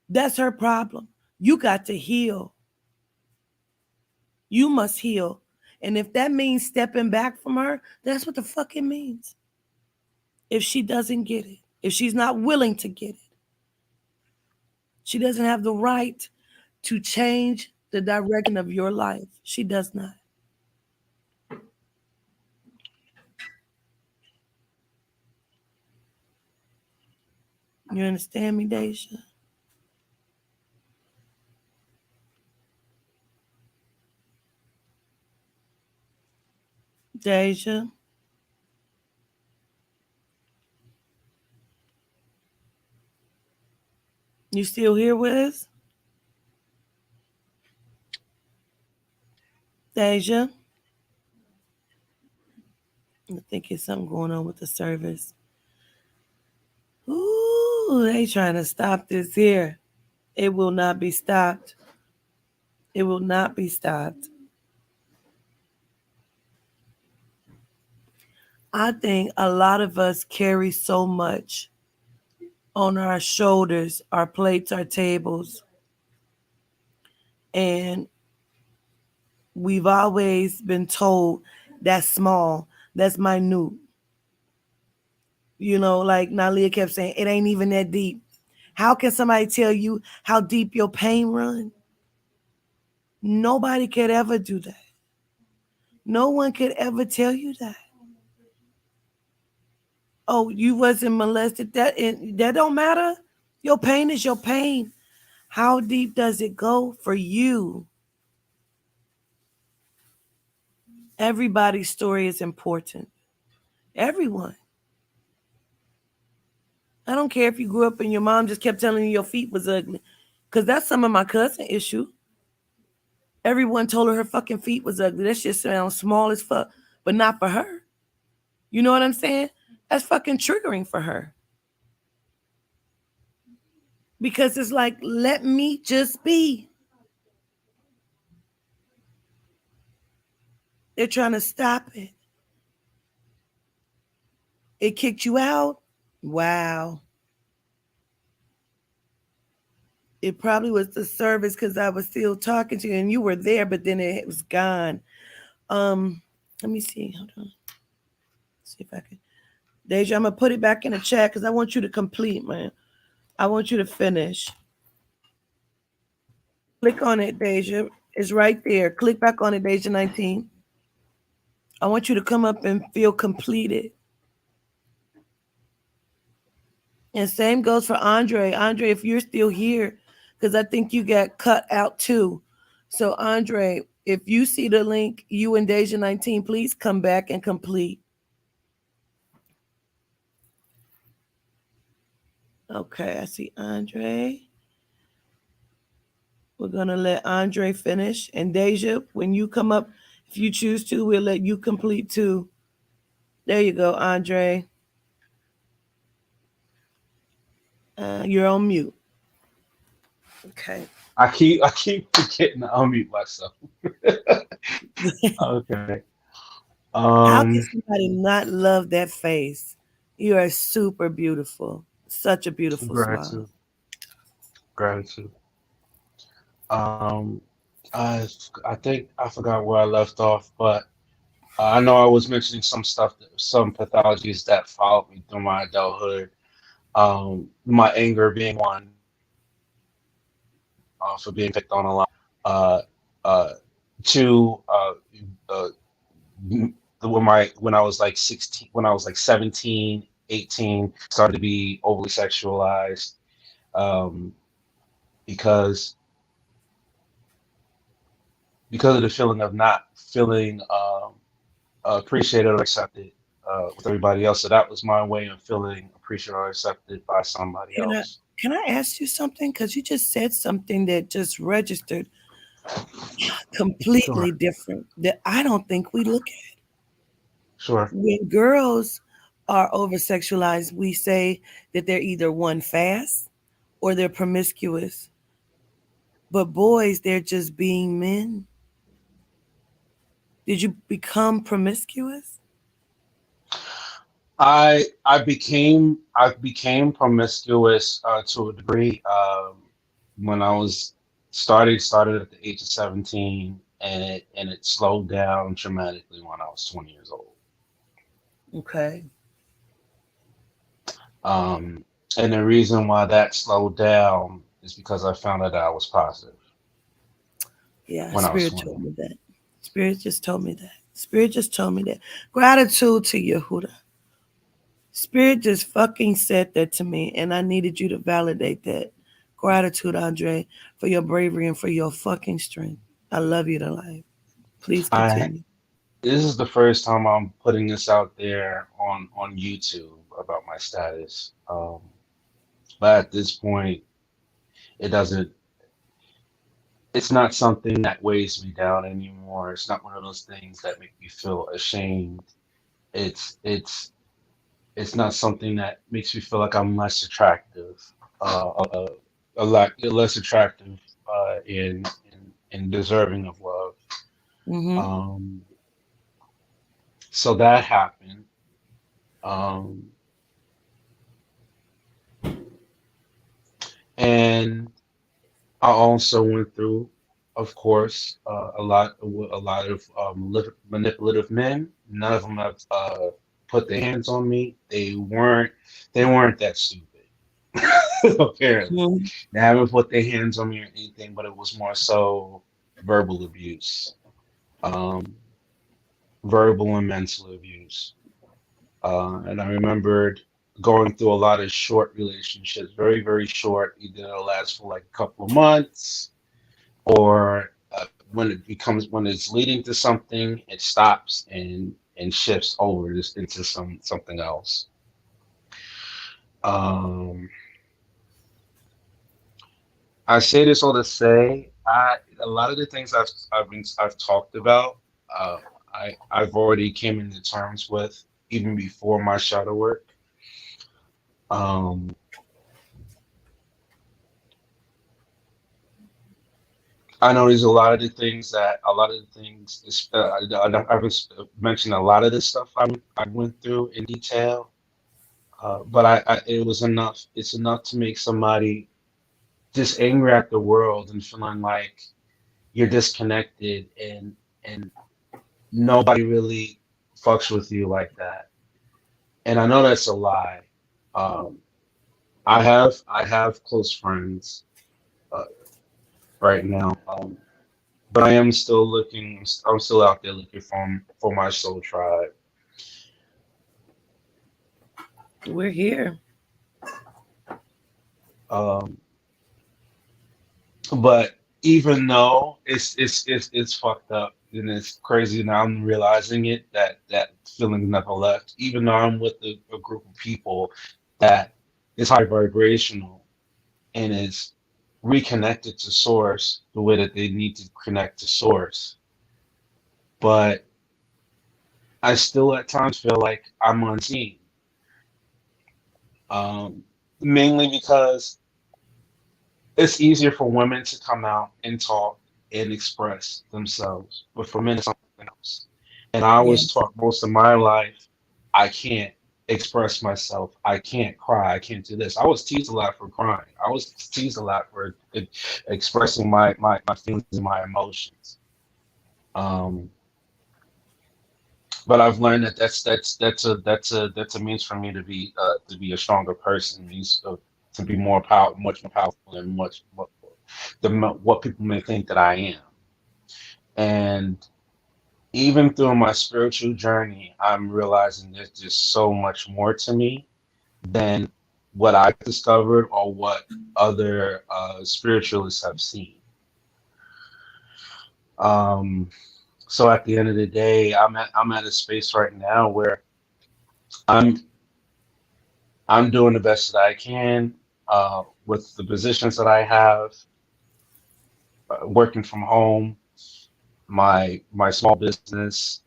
that's her problem. You got to heal. You must heal. And if that means stepping back from her, that's what the fuck it means. If she doesn't get it, if she's not willing to get it, she doesn't have the right to change the direction of your life. She does not. You understand me, Deja? Deja, you still here with us? Deja, I think it's something going on with the service. Ooh, they trying to stop this here. It will not be stopped. It will not be stopped. I think a lot of us carry so much on our shoulders, our plates, our tables, and we've always been told that's small, that's minute. Like Nalia kept saying, it ain't even that deep. How can somebody tell you how deep your pain run? Nobody could ever do that. No one could ever tell you that. Oh, you wasn't molested. That don't matter. Your pain is your pain. How deep does it go for you? Everybody's story is important. Everyone. I don't care if you grew up and your mom just kept telling you your feet was ugly. Because that's some of my cousin issue. Everyone told her fucking feet was ugly. That shit sounds small as fuck. But not for her. You know what I'm saying? That's fucking triggering for her. Because it's like, let me just be. They're trying to stop it. It kicked you out? Wow. It probably was the service because I was still talking to you and you were there, but then it was gone. Um, Let me see. Hold on. See if I can. Deja, I'm gonna put it back in the chat because I want you to complete, man. I want you to finish. Click on it, Deja. It's right there. Click back on it, Deja 19. I want you to come up and feel completed. And same goes for Andre. Andre, if you're still here, because I think you got cut out too. So Andre, if you see the link, you and Deja 19, please come back and complete. Okay, I see Andre. We're gonna let Andre finish. And Deja, when you come up, if you choose to, we'll let you complete too. There you go, Andre. You're on mute. Okay. I keep forgetting to unmute myself. Okay. How can Um, somebody not love that face? You are super beautiful. Such a beautiful smile. gratitude, gratitude. Um, I think I forgot where I left off, but I know I was mentioning some stuff, some pathologies that followed me through my adulthood. My anger being one, for being picked on a lot. Uh, uh, two, uh, when I was like 16, when I was like 17, 18, started to be overly sexualized, um, because of the feeling of not feeling appreciated or accepted with everybody else. So that was my way of feeling appreciated or accepted by somebody Can I else. can I ask you something? Because you just said something that just registered completely Sure, different that I don't think we look at. sure. When girls are over sexualized, we say that they're either one fast or they're promiscuous. But boys, they're just being men. Did you become promiscuous? I became promiscuous to a degree when I was started at the age of 17, and it slowed down dramatically when I was 20 years old. Okay. Um, and the reason why that slowed down is because I found out that I was positive Yeah, when I was Spirit 20. told me that. Spirit just told me that. Spirit just told me that. Gratitude to Yehuda. Spirit just fucking said that to me, and I needed you to validate that. Gratitude, Andre, for your bravery and for your fucking strength. I love you to life. Please I continue. This is the first time I'm putting this out there on YouTube about my status. But at this point, it doesn't. It's not something that weighs me down anymore. It's not one of those things that make me feel ashamed. It's not something that makes me feel like I'm less attractive, a lot less attractive, in deserving of love. Mm-hmm. Um, so that happened. Um, and I also went through, of course, a lot of manipulative men. None of them have put their hands on me. They weren't that stupid. Apparently, Mm-hmm. they haven't put their hands on me or anything. But it was more so. verbal abuse, um, verbal and mental abuse. And I remembered going through a lot of short relationships, very, very short, either it'll last for like a couple of months, or when it's leading to something, it stops and shifts over just into something else. Um, I say this all to say, a lot of the things I've talked about, uh, I've already came into terms with even before my shadow work. Um, I know there's a lot of the things, I mentioned a lot of this stuff I went through in detail, but it was enough. It's enough to make somebody just angry at the world and feeling like you're disconnected and nobody really fucks with you like that. And I know that's a lie. Um, I have close friends uh, right now, but I am still looking. I'm still out there looking for my soul tribe. We're here. Um, but even though it's fucked up and it's crazy now, I'm realizing it that feeling never left. Even though I'm with a group of people that is high vibrational and is reconnected to source the way that they need to connect to source, but I still at times feel like I'm unseen. Um, Mainly because it's easier for women to come out and talk and express themselves, but for men, it's something else. And I was Yes. taught most of my life, I can't express myself. I can't cry. I can't do this. I was teased a lot for crying. I was teased a lot for expressing my feelings and my emotions. Um, but I've learned that that's a means for me to be a stronger person, means to be much more powerful and much what people may think that I am. And even through my spiritual journey, I'm realizing there's just so much more to me than what I discovered or what other spiritualists have seen. Um, so at the end of the day, I'm at a space right now where I'm I'm doing the best that I can with the positions that I have, working from home, my small business,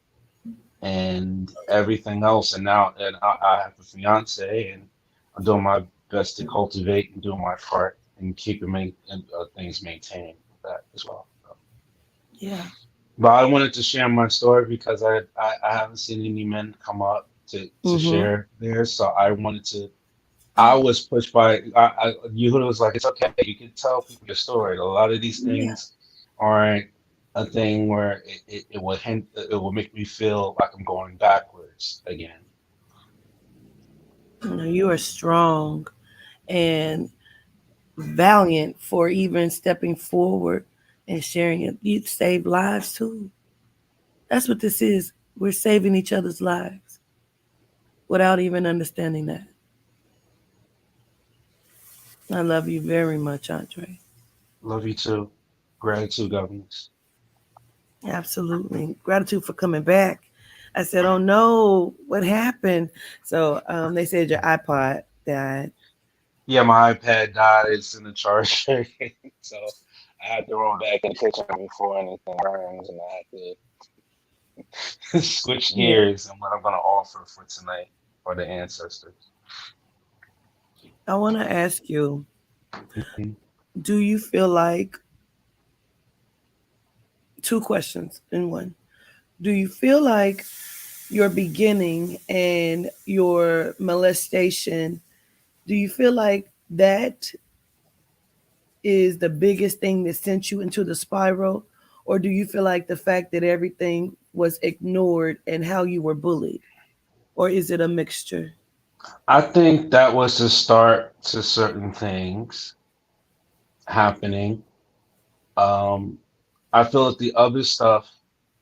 and everything else. And now, I have a fiance, and I'm doing my best to cultivate and do my part and keep things maintained with that as well. So, Yeah. but I wanted to share my story because I haven't seen any men come up to Mm-hmm. share theirs, so I wanted to. I was pushed by you. Was like, it's okay. You can tell people your story. A lot of these Yeah. things aren't a thing where it will make me feel like I'm going backwards again. You know, you are strong and valiant for even stepping forward and sharing it. You save lives too. That's what this is. We're saving each other's lives without even understanding that. I love you very much, Andre. Love you too. Gratitude, governors. Absolutely. Gratitude for coming back. I said, oh no, what happened? So they said your iPod died. Yeah, my iPad died. It's in the charger, so I had to run back in the kitchen before anything burns, and I had to switch Yeah. gears and what I'm gonna offer for tonight for the ancestors. I want to ask you, Mhm. do you feel like, two questions in one, do you feel like your beginning and your molestation, do you feel like that is the biggest thing that sent you into the spiral? Or do you feel like the fact that everything was ignored and how you were bullied? Or is it a mixture? I think that was the start to certain things happening. Um, I feel that the other stuff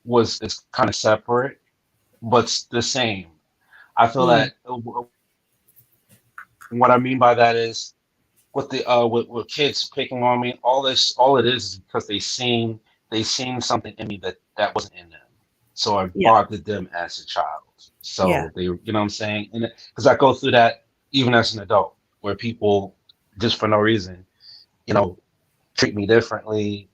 was is kind of separate, but the same. I feel Mm. that what I mean by that is with kids picking on me, all it is because they seen something in me that wasn't in them. So I Yeah. bothered them as a child. Yeah. So they, you know what I'm saying? And because I go through that even as an adult, where people just for no reason, you know, treat me differently,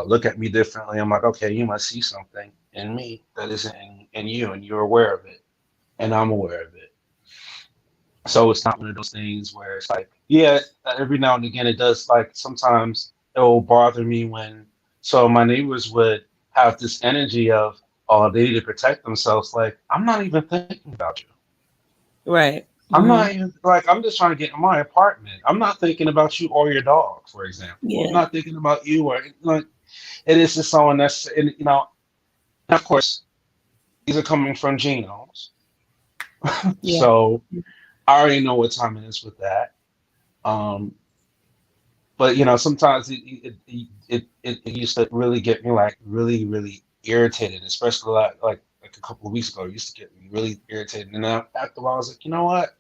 look at me differently. I'm like, okay, you must see something in me that isn't in you, and you're aware of it, and I'm aware of it. So it's not one of those things where it's like, yeah, every now and again it does. Like sometimes it will bother me when so my neighbors would have this energy of, oh, they need to protect themselves. Like I'm not even thinking about you. Right. I'm Hmm. not even like I'm just trying to get in my apartment. I'm not thinking about you or your dog, for example. I'm Yeah. not thinking about you or like it is just so unnecessary. And, of course, these are coming from genomes, Yeah. so I already know what time it is with that. Um, but sometimes it used to really get me like really really irritated, especially like a couple of weeks ago. It used to get me really irritated, and then after a while, I was like, you know what?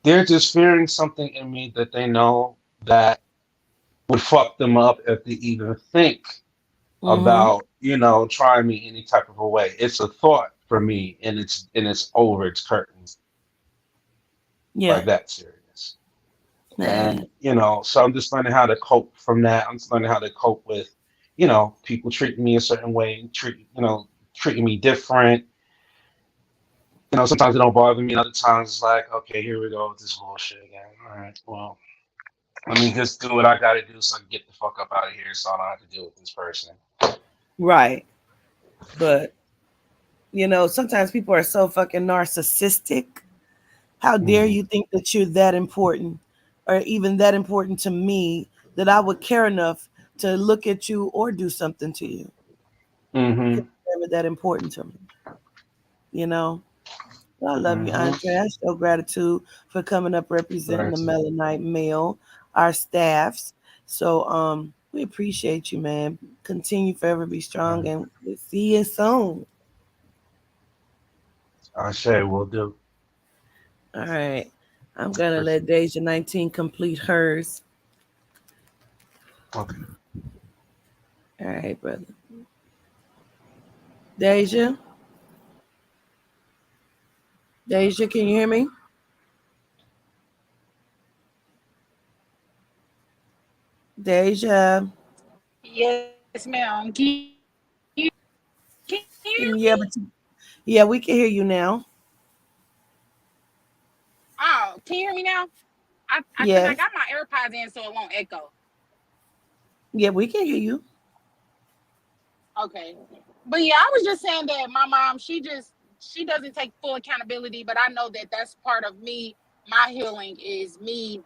They're just fearing something in me that they know that would fuck them up if they even think Hmm. about trying me any type of a way. It's a thought for me, and it's over its curtains Yeah. like that serious. Man. And so I'm just learning how to cope from that. I'm just learning how to cope with people treating me a certain way, treating me different. Sometimes it don't bother me. Other times it's like, okay, here we go with this bullshit again. All right, well, let me just do what I got to do so I can get the fuck up out of here, so I don't have to deal with this person. Right. But sometimes people are so fucking narcissistic. How dare Mm-hmm. you think that you're that important or even that important to me that I would care enough to look at you or do something to you because Mm-hmm. you're never that important to me, you know? Well, I love you, Mm-hmm. Andre. I show gratitude for coming up representing the Gratitude. Melanite male, our staffs. So we appreciate you, man. Continue forever be All strong right. and we'll see you soon. I say we'll do. All right. I'm gonna For let sure. Deja 19 complete hers. Okay. All right, brother. Deja, Deja, can you hear me? Deja. Yes, ma'am. Can you hear Yeah, me? yeah, we can hear you now. Oh, can you hear me now? Because I Yes. got my AirPods in so it won't echo. Yeah, we can hear you. Okay. But yeah, I was just saying that my mom, she doesn't take full accountability, but I know that that's part of me. My healing is me,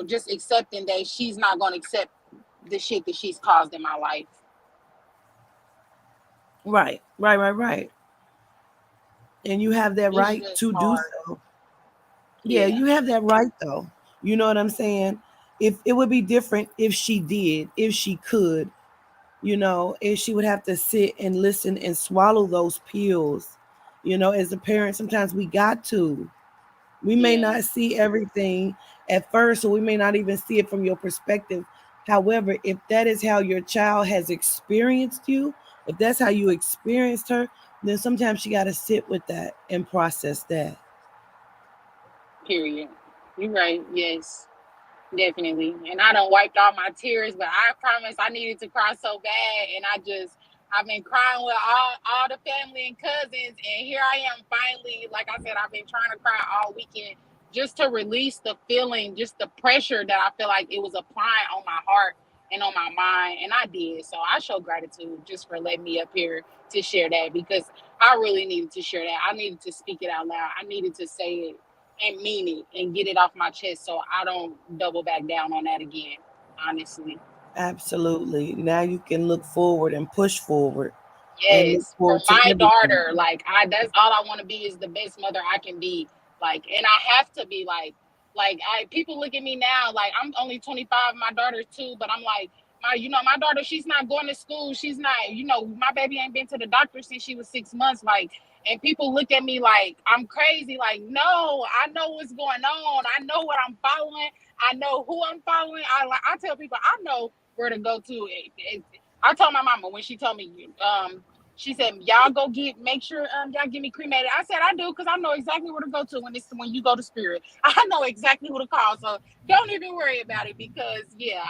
just accepting that she's not going to accept the shit that she's caused in my life. Right, right, right, right. And you have that It's right just to do hard. so. Yeah, Yeah. you have that right though. You know what I'm saying? If it would be different if she did, if she could, if she would have to sit and listen and swallow those pills. As a parent, sometimes we got to. We may Yeah. not see everything at first, or we may not even see it from your perspective. However, if that is how your child has experienced you, if that's how you experienced her, then sometimes you got to sit with that and process that. Period. You're right. Yes. Definitely. And I don't wiped all my tears, but I promise I needed to cry so bad. And I've been crying with all the family and cousins. And here I am finally, like I said, I've been trying to cry all weekend just to release the feeling, just the pressure that I feel like it was applying on my heart and on my mind. And I did. So I show gratitude just for letting me up here to share that because I really needed to share that. I needed to speak it out loud. I needed to say it and mean it and get it off my chest so I don't double back down on that again, honestly. Absolutely. Now you can look forward and push forward and look Yes, for forward to my everything. daughter, like I that's all I want to be is the best mother I can be. Like and I have to be like I people look at me now like I'm only 25, my daughter's 2, but I'm like my daughter, she's not going to school. She's not, my baby ain't been to the doctor since she was 6 months. Like, and people look at me like I'm crazy. Like, no, I know what's going on. I know what I'm following. I know who I'm following. I tell people I know where to go to. I told my mama when she told me, she said, y'all go make sure y'all get me cremated. I said I do because I know exactly where to go to when you go to spirit. I know exactly who to call. So don't even worry about it because yeah,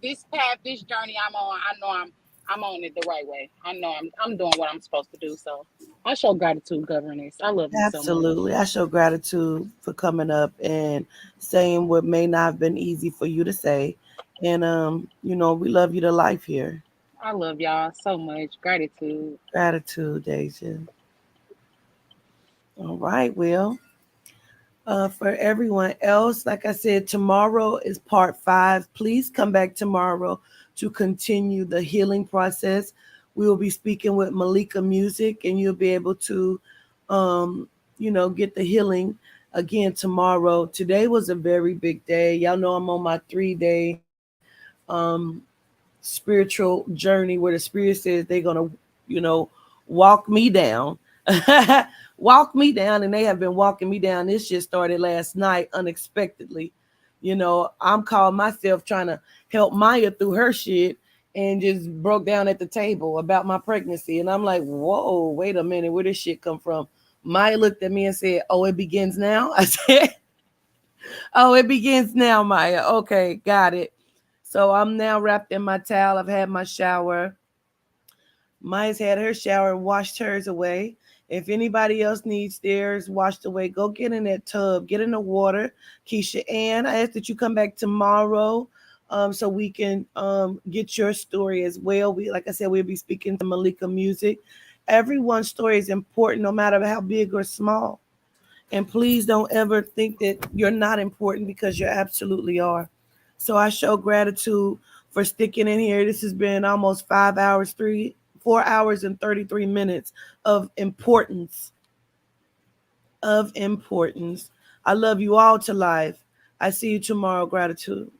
this path, this journey I'm on, I know I'm on it the right way. I know I'm doing what I'm supposed to do. So I show gratitude, governess. I love you so much. Absolutely. I show gratitude for coming up and saying what may not have been easy for you to say. And we love you to life here. I love y'all so much. Gratitude. Gratitude, Deja. All right, well. For everyone else, like I said, tomorrow is part 5. Please come back tomorrow to continue the healing process. We will be speaking with Malika Music, and you'll be able to, get the healing again tomorrow. Today was a very big day. Y'all know I'm on my 3-day spiritual journey where the spirit says they're gonna, you know, walk me down. Walk me down, and they have been walking me down. This shit started last night unexpectedly. I'm calling myself trying to help Maya through her shit and just broke down at the table about my pregnancy. And I'm like, whoa, wait a minute, where this shit come from? Maya looked at me and said, oh, it begins now? I said, oh, it begins now, Maya. Okay, got it. So I'm now wrapped in my towel. I've had my shower. Maya's had her shower and washed hers away. If anybody else needs theirs washed away, go get in that tub, get in the water. Keisha Ann, I ask that you come back tomorrow so we can get your story as well. Like I said, we'll be speaking to Malika Music. Everyone's story is important, no matter how big or small. And please don't ever think that you're not important because you absolutely are. So I show gratitude for sticking in here. This has been almost 5 hours, 4 hours and 33 minutes of importance. Of importance. I love you all to life. I see you tomorrow. Gratitude.